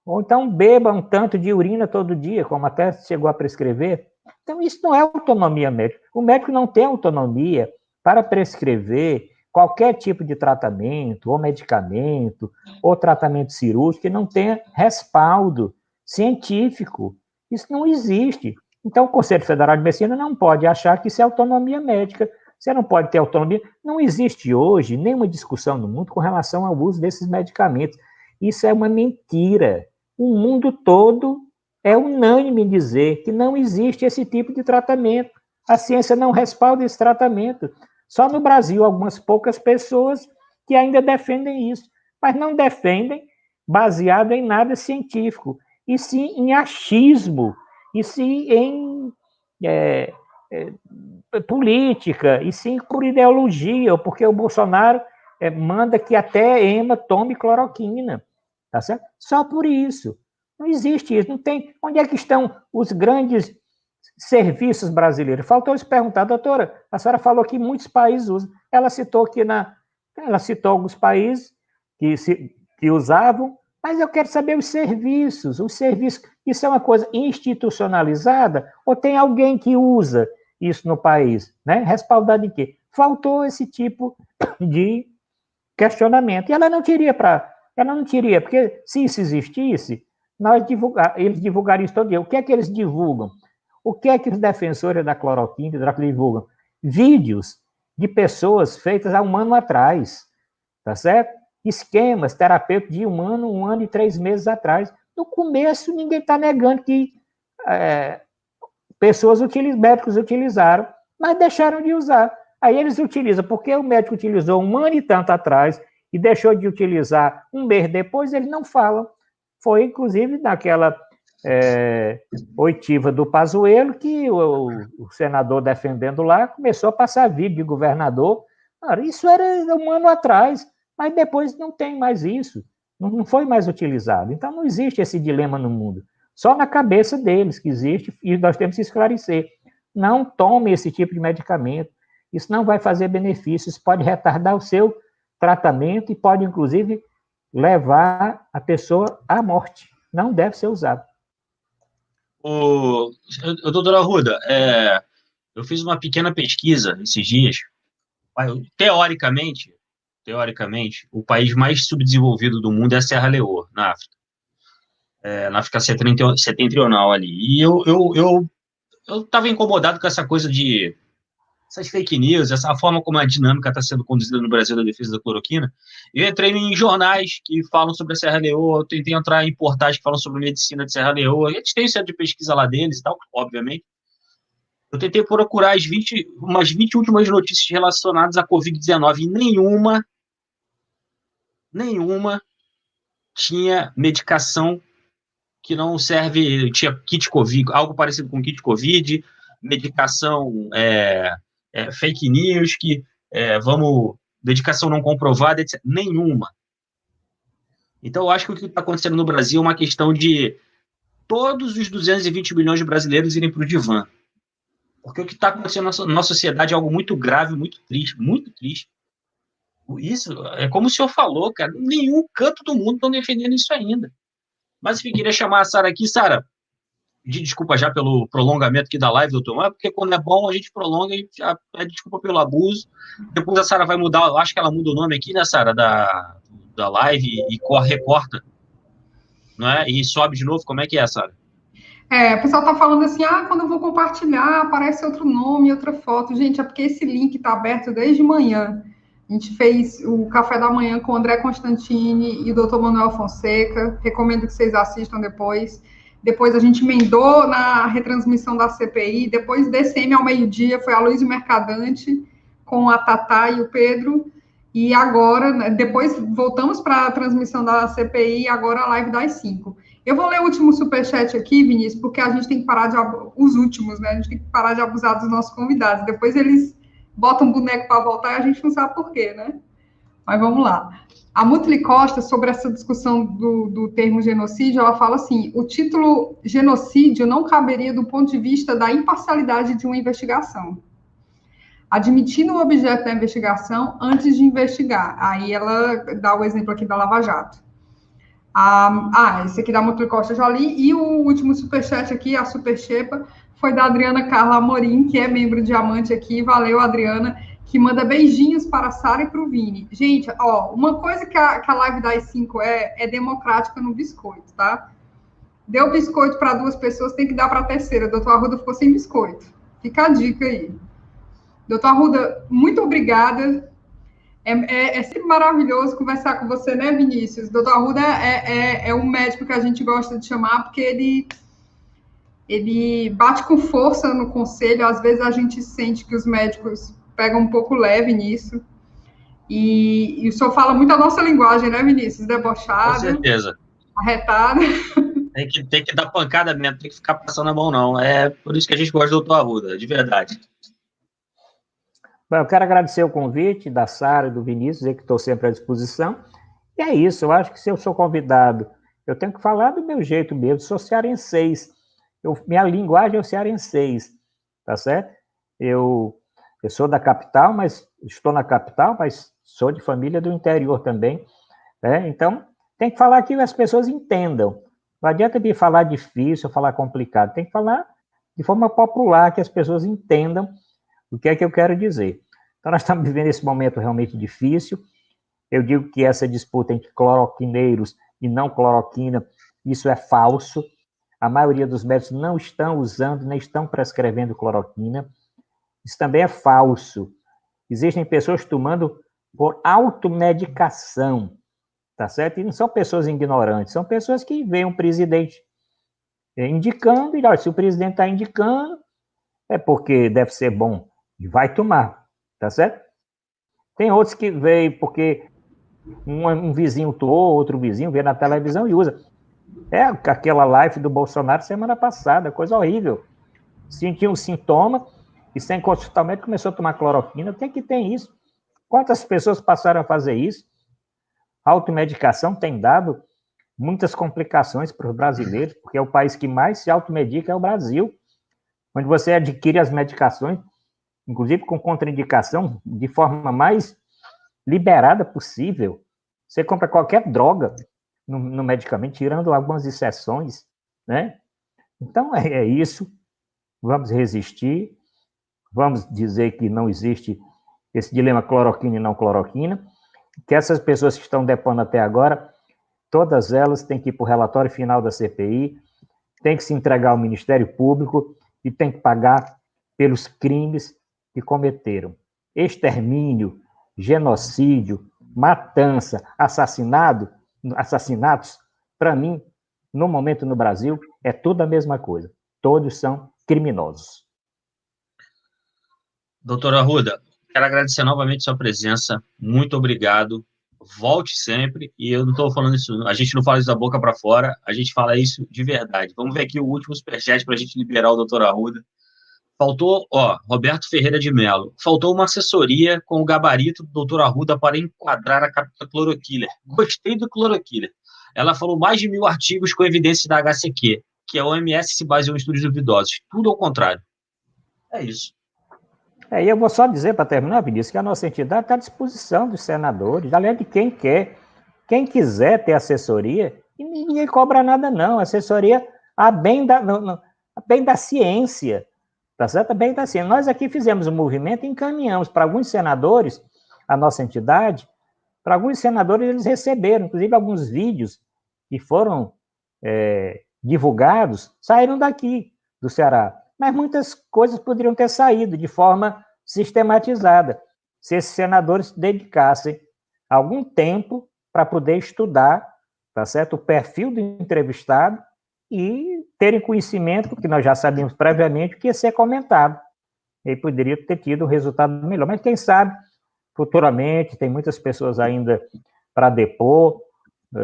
Speaker 3: Ou então beba um tanto de urina todo dia, como até chegou a prescrever. Então, isso não é autonomia médica. O médico não tem autonomia para prescrever qualquer tipo de tratamento, ou medicamento, ou tratamento cirúrgico que não tenha respaldo científico. Isso não existe. Então, o Conselho Federal de Medicina não pode achar que isso é autonomia médica. Você não pode ter autonomia. Não existe hoje nenhuma discussão no mundo com relação ao uso desses medicamentos. Isso é uma mentira. O mundo todo é unânime em dizer que não existe esse tipo de tratamento. A ciência não respalda esse tratamento. Só no Brasil, algumas poucas pessoas que ainda defendem isso, mas não defendem baseado em nada científico, e sim em achismo, e sim em política, e sim por ideologia, ou porque o Bolsonaro manda que até EMA tome cloroquina, tá certo? Só por isso. Não existe isso, não tem. Onde é que estão os grandes serviços brasileiros? Faltou se perguntar, doutora, a senhora falou que muitos países usam. Ela citou alguns países que usavam, mas eu quero saber os serviços, isso é uma coisa institucionalizada, ou tem alguém que usa isso no país, né? Respaldado em quê? Faltou esse tipo de questionamento. E ela não teria, porque se isso existisse, eles divulgariam isso todo dia. O que é que eles divulgam? O que é que os defensores da cloroquina divulgam? Vídeos de pessoas feitas há um ano atrás, tá certo? Esquemas terapêuticos de um ano e 3 meses atrás. No começo, ninguém está negando que médicos utilizaram, mas deixaram de usar. Aí eles utilizam, porque o médico utilizou um ano e tanto atrás e deixou de utilizar um mês depois, eles não falam. Foi, inclusive, naquela oitiva do Pazuello, que o senador defendendo lá começou a passar vídeo de governador. Cara, isso era um ano atrás, mas depois não tem mais isso, não foi mais utilizado. Então, não existe esse dilema no mundo. Só na cabeça deles que existe, e nós temos que esclarecer. Não tome esse tipo de medicamento. Isso não vai fazer benefícios, pode retardar o seu tratamento e pode, inclusive, levar a pessoa à morte. Não deve ser usado.
Speaker 2: Doutora Arruda, eu fiz uma pequena pesquisa esses dias. Teoricamente, o país mais subdesenvolvido do mundo é a Serra Leoa, na África. Na África setentrional ali. E eu estava incomodado com essa coisa de essas fake news, essa forma como a dinâmica está sendo conduzida no Brasil da defesa da cloroquina. Eu entrei em jornais que falam sobre a Serra Leoa, eu tentei entrar em portais que falam sobre medicina de Serra Leoa, eles têm o centro de pesquisa lá deles e tal, obviamente. Eu tentei procurar umas 20 últimas notícias relacionadas à Covid-19 e nenhuma tinha medicação que não serve, tinha kit Covid, algo parecido com kit Covid, medicação fake news, medicação não comprovada, etc. Nenhuma. Então, eu acho que o que está acontecendo no Brasil é uma questão de todos os 220 milhões de brasileiros irem para o divã. Porque o que está acontecendo na nossa sociedade é algo muito grave, muito triste, muito triste. Isso é como o senhor falou, cara, nenhum canto do mundo estão defendendo isso ainda. Mas eu queria chamar a Sara aqui. Sara, desculpa já pelo prolongamento aqui da live, doutor, mas porque quando é bom a gente prolonga e já pede desculpa pelo abuso. Depois a Sara vai mudar, eu acho que ela muda o nome aqui, né, Sara, da live e recorta, não é? E sobe de novo, como é que é, Sara?
Speaker 1: O pessoal tá falando assim, quando eu vou compartilhar, aparece outro nome, outra foto. Gente, é porque esse link tá aberto desde manhã. A gente fez o café da manhã com o André Constantini e o Dr. Manuel Fonseca. Recomendo que vocês assistam depois. Depois a gente emendou na retransmissão da CPI. Depois, DCM ao meio-dia, foi a Luiz Mercadante com a Tatá e o Pedro, e agora, né, depois voltamos para a transmissão da CPI, agora a live das 5. Eu vou ler o último superchat aqui, Vinícius, porque a gente tem que parar de... Os últimos, né? A gente tem que parar de abusar dos nossos convidados. Depois eles botam boneco para voltar e a gente não sabe por quê, né? Mas vamos lá. A Mutli Costa, sobre essa discussão do termo genocídio, ela fala assim, o título genocídio não caberia do ponto de vista da imparcialidade de uma investigação. Admitindo o objeto da investigação antes de investigar. Aí ela dá o exemplo aqui da Lava Jato. Esse aqui da Mutli Costa eu já li. E o último superchat aqui, a Superchepa, foi da Adriana Carla Amorim, que é membro diamante aqui. Valeu, Adriana, que manda beijinhos para a Sara e para o Vini. Gente, ó, uma coisa que a live das 5 é democrática no biscoito, tá? Deu biscoito para 2 pessoas, tem que dar para a terceira. O doutor Arruda ficou sem biscoito. Fica a dica aí. Doutor Arruda, muito obrigada. É sempre maravilhoso conversar com você, né, Vinícius? Doutor Arruda é um médico que a gente gosta de chamar porque ele bate com força no conselho. Às vezes a gente sente que os médicos pegam um pouco leve nisso. E o senhor fala muito a nossa linguagem, né, Vinícius? Debochado.
Speaker 2: Com certeza.
Speaker 1: Arretado.
Speaker 2: Tem que dar pancada mesmo, tem que ficar passando a mão, não. É por isso que a gente gosta do doutor Arruda, de verdade.
Speaker 3: Bom, eu quero agradecer o convite da Sara e do Vinícius, dizer que estou sempre à disposição. E é isso, eu acho que se eu sou convidado, eu tenho que falar do meu jeito mesmo, sou cearenseis. Minha linguagem é o cearenseis, tá certo? Eu sou da capital, mas estou na capital, mas sou de família do interior também, né? Então, tem que falar que as pessoas entendam. Não adianta me falar difícil, falar complicado. Tem que falar de forma popular, que as pessoas entendam o que é que eu quero dizer. Então, nós estamos vivendo esse momento realmente difícil. Eu digo que essa disputa entre cloroquineiros e não cloroquina, isso é falso. A maioria dos médicos não estão usando, nem estão prescrevendo cloroquina. Isso também é falso. Existem pessoas tomando por automedicação, tá certo? E não são pessoas ignorantes, são pessoas que veem um presidente indicando, e olha, se o presidente está indicando, é porque deve ser bom, e vai tomar, tá certo? Tem outros que veem porque um vizinho tomou, outro vizinho vê na televisão e usa. É aquela live do Bolsonaro semana passada, coisa horrível. Sentiu um sintoma e sem consultar o médico começou a tomar cloroquina. O que é que tem isso? Quantas pessoas passaram a fazer isso? A automedicação tem dado muitas complicações para os brasileiros, porque é o país que mais se automedica é o Brasil, onde você adquire as medicações, inclusive com contraindicação, de forma mais liberada possível. Você compra qualquer droga no medicamento, tirando algumas exceções, né? Então, é isso. Vamos resistir. Vamos dizer que não existe esse dilema cloroquina e não cloroquina, que essas pessoas que estão depondo até agora, todas elas têm que ir para o relatório final da CPI, têm que se entregar ao Ministério Público e têm que pagar pelos crimes que cometeram. Extermínio, genocídio, matança, assassinatos, para mim, no momento no Brasil, é tudo a mesma coisa. Todos são criminosos.
Speaker 2: Doutor Arruda, quero agradecer novamente sua presença. Muito obrigado. Volte sempre. E eu não estou falando isso, a gente não fala isso da boca para fora, a gente fala isso de verdade. Vamos ver aqui o último superchat para a gente liberar o doutor Arruda. Faltou, Roberto Ferreira de Mello, faltou uma assessoria com o gabarito do doutor Arruda para enquadrar a capta cloroquiller. Gostei do cloroquiller. Ela falou mais de 1000 artigos com evidências da HCQ, que a OMS se baseou em estudos duvidosos. Tudo ao contrário. É isso.
Speaker 3: E eu vou só dizer, para terminar, Vinícius, que a nossa entidade está à disposição dos senadores, aliás, de quem quer. Quem quiser ter assessoria, e ninguém cobra nada, não. Assessoria a bem da ciência. Tá certo? Bem da ciência. Nós aqui fizemos um movimento e encaminhamos para alguns senadores, a nossa entidade, para alguns senadores eles receberam, inclusive alguns vídeos que foram divulgados, saíram daqui, do Ceará. Mas muitas coisas poderiam ter saído de forma sistematizada, se esses senadores dedicassem algum tempo para poder estudar, tá certo? O perfil do entrevistado e terem conhecimento, que nós já sabíamos previamente, que ia ser comentado. ele poderia ter tido um resultado melhor. Mas quem sabe, futuramente, tem muitas pessoas ainda para depor,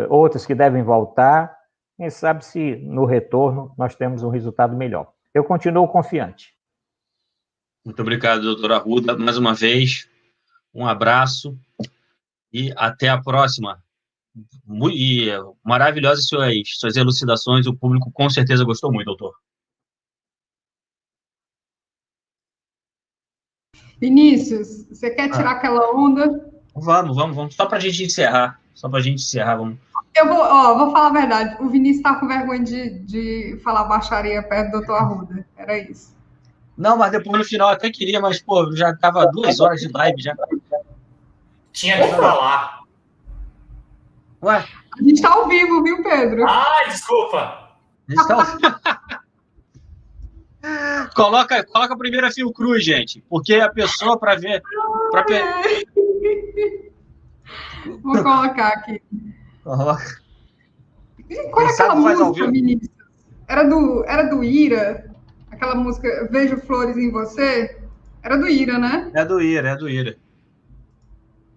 Speaker 3: outras que devem voltar. Quem sabe se no retorno nós temos um resultado melhor. Eu continuo confiante.
Speaker 2: Muito obrigado, doutor Arruda, mais uma vez. Um abraço e até a próxima. E maravilhosas suas elucidações, o público com certeza gostou muito, doutor.
Speaker 1: Vinícius, você quer tirar aquela onda?
Speaker 2: Vamos. Só para a gente encerrar. Vamos.
Speaker 1: Eu vou falar a verdade. O Vinícius está com vergonha de falar baixaria perto do doutor Arruda. Era isso.
Speaker 2: Não, mas depois no final até queria, mas, pô, já tava 2 horas de live já.
Speaker 4: Tinha que falar.
Speaker 2: Ué?
Speaker 1: A gente está ao vivo, viu, Pedro?
Speaker 4: Ah, desculpa.
Speaker 2: Coloca primeiro a Fiocruz, gente, porque a pessoa para ver...
Speaker 1: Vou colocar aqui.
Speaker 2: Coloca.
Speaker 1: Qual é aquela música, Vinícius? Era do Ira? Aquela música Vejo Flores em Você? Era do Ira, né?
Speaker 2: É do Ira.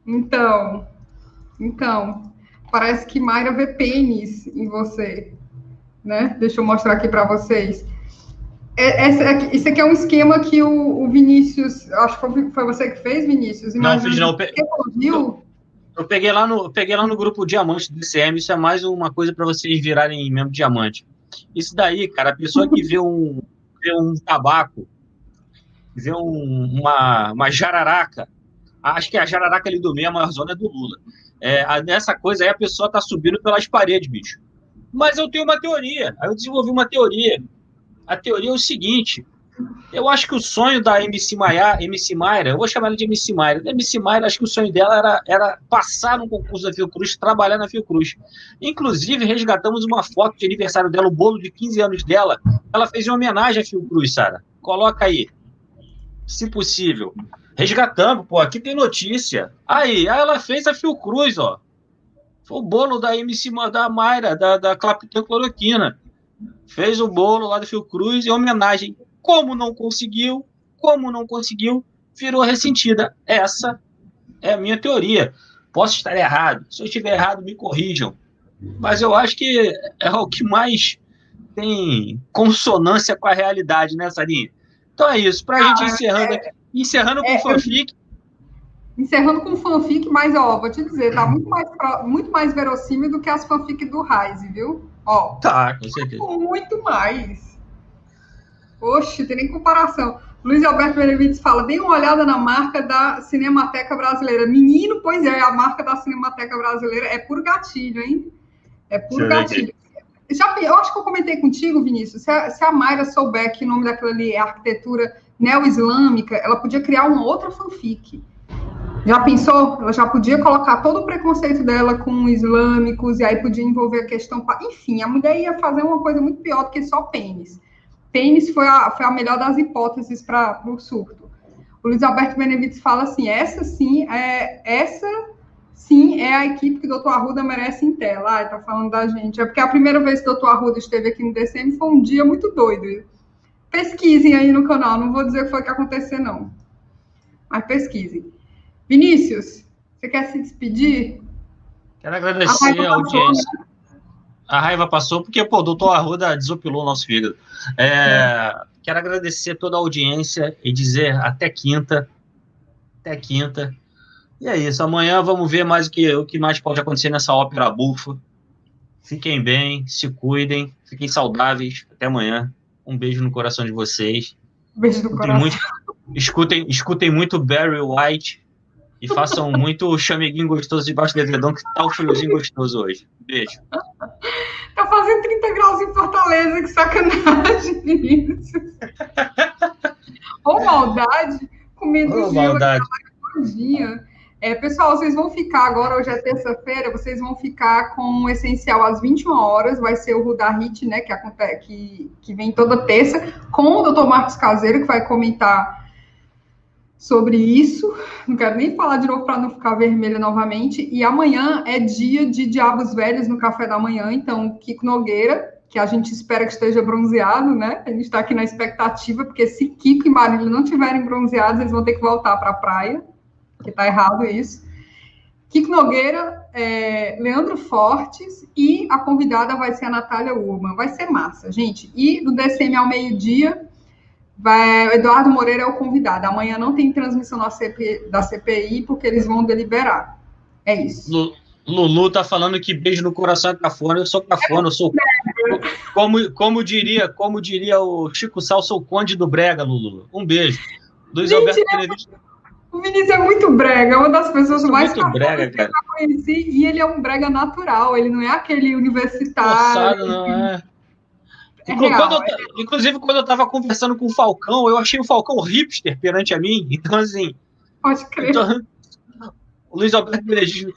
Speaker 1: Então, parece que Mayra vê pênis em você, né? Deixa eu mostrar aqui para vocês. Isso aqui é um esquema que o Vinícius, acho que foi você que fez, Vinícius?
Speaker 2: Imagina, não. Eu peguei lá no grupo Diamante do DCM, isso é mais uma coisa para vocês virarem membro Diamante. Isso daí, cara, a pessoa que vê um tabaco, vê uma jararaca, acho que a jararaca ali do meio, a maior zona é do Lula. Nessa coisa aí, a pessoa tá subindo pelas paredes, bicho. Mas eu tenho uma teoria, aí eu desenvolvi uma teoria. A teoria é o seguinte, eu acho que o sonho da MC Mayra, eu vou chamar ela de MC Mayra. A MC Mayra, acho que o sonho dela era passar no concurso da Fiocruz, trabalhar na Fiocruz. Inclusive, resgatamos uma foto de aniversário dela, o bolo de 15 anos dela. Ela fez uma homenagem à Fiocruz, Sara. Coloca aí, se possível. Resgatamos, pô, aqui tem notícia. Aí ela fez a Fiocruz, ó. Foi o bolo da MC da Mayra, da Clapton Cloroquina. Fez o bolo lá da Fiocruz em homenagem. Como não conseguiu, virou ressentida. Essa é a minha teoria. Posso estar errado. Se eu estiver errado, me corrijam. Mas eu acho que é o que mais tem consonância com a realidade, né, Sarinha? Então é isso. Para a gente encerrando com fanfic.
Speaker 1: Encerrando com fanfic, mas, vou te dizer, tá muito mais verossímil do que as fanfic do Rise, viu?
Speaker 2: Tá, com certeza.
Speaker 1: Muito mais. Oxe, tem nem comparação. Luiz Alberto Benevides fala, dê uma olhada na marca da Cinemateca Brasileira. Menino, pois é, a marca da Cinemateca Brasileira é por gatilho, hein? É por gatilho. Eu acho que eu comentei contigo, Vinícius, se a Mayra souber que o nome daquilo ali é arquitetura neo-islâmica, ela podia criar uma outra fanfic. Já pensou? Ela já podia colocar todo o preconceito dela com islâmicos, e aí podia envolver a questão... Enfim, a mulher ia fazer uma coisa muito pior do que só pênis. Pênis foi a melhor das hipóteses para o surto. O Luiz Alberto Benevides fala assim, essa sim é a equipe que o Dr. Arruda merece em tela. Tá falando da gente. É porque a primeira vez que o Dr. Arruda esteve aqui no DCM foi um dia muito doido. Pesquisem aí no canal, não vou dizer o que foi que aconteceu, não. Mas pesquisem. Vinícius, você quer se despedir?
Speaker 2: Quero agradecer a audiência. A raiva passou porque, o doutor Arruda desopilou o nosso fígado. Quero agradecer toda a audiência e dizer até quinta. E é isso. Amanhã vamos ver mais o que mais pode acontecer nessa ópera bufa. Fiquem bem, se cuidem, fiquem saudáveis. Até amanhã. Um beijo no coração de vocês.
Speaker 1: Beijo do coração.
Speaker 2: Escutem muito Barry White e façam muito chameguinho gostoso debaixo do edredom, que tá um friozinho gostoso hoje. Beijo.
Speaker 1: Tá fazendo 30 graus em Fortaleza, que sacanagem, Vinícius. Ou maldade, comendo
Speaker 2: maldade.
Speaker 1: Pessoal, vocês vão ficar agora, hoje é terça-feira, vocês vão ficar com o Essencial às 21 horas, vai ser o Rudahit, né, que vem toda terça, com o Dr. Marcos Caseiro, que vai comentar sobre isso. Não quero nem falar de novo para não ficar vermelha novamente. E amanhã é dia de Diabos Velhos no café da manhã, então Kiko Nogueira que a gente espera que esteja bronzeado, né? A gente está aqui na expectativa, porque se Kiko e Marília não estiverem bronzeados, eles vão ter que voltar para a praia, porque está errado isso. Kiko Nogueira, Leandro Fortes e a convidada vai ser a Natália Urban. Vai ser massa, gente. E no DCM ao meio-dia, Eduardo Moreira é o convidado. Amanhã não tem transmissão da CPI, porque eles vão deliberar. É isso.
Speaker 2: Lulu tá falando que beijo no coração é cafona. Eu sou cafona, eu sou... Como diria o Chico Sal, sou o conde do brega, Lulu. Um beijo. Luiz Alberto Benevides.
Speaker 1: O Vinícius é muito brega, é uma das pessoas mais
Speaker 2: brega, cara.
Speaker 1: Que eu conheci, e ele é um brega natural, ele não é aquele universitário.
Speaker 2: Forçado, não é. Inclusive, quando eu estava conversando com o Falcão, eu achei o Falcão hipster perante a mim. Então, assim...
Speaker 1: Pode crer.
Speaker 2: Então, Luiz Alberto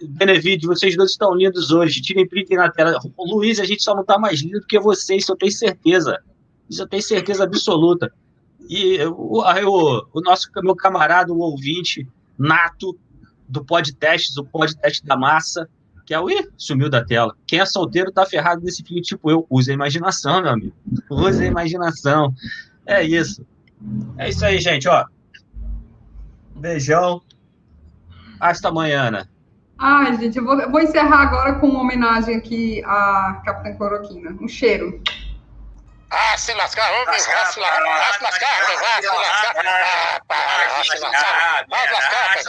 Speaker 2: Benevides, vocês dois estão lindos hoje. Tirem print na tela. O Luiz, a gente só não está mais lindo do que vocês, isso eu tenho certeza. Isso eu tenho certeza absoluta. E meu camarada, o ouvinte nato do podcast da massa, que é o... sumiu da tela. Quem é solteiro tá ferrado nesse fim, tipo eu. Usa a imaginação, meu amigo. Usa a imaginação. É isso. É isso aí, gente, ó. Beijão. Hasta amanhã.
Speaker 1: Ai, gente, eu vou encerrar agora com uma homenagem aqui à Capitã Cloroquina. Um cheiro.
Speaker 5: Ah, se lascar, vamos se lascar, vai se lascar, vai se lascar.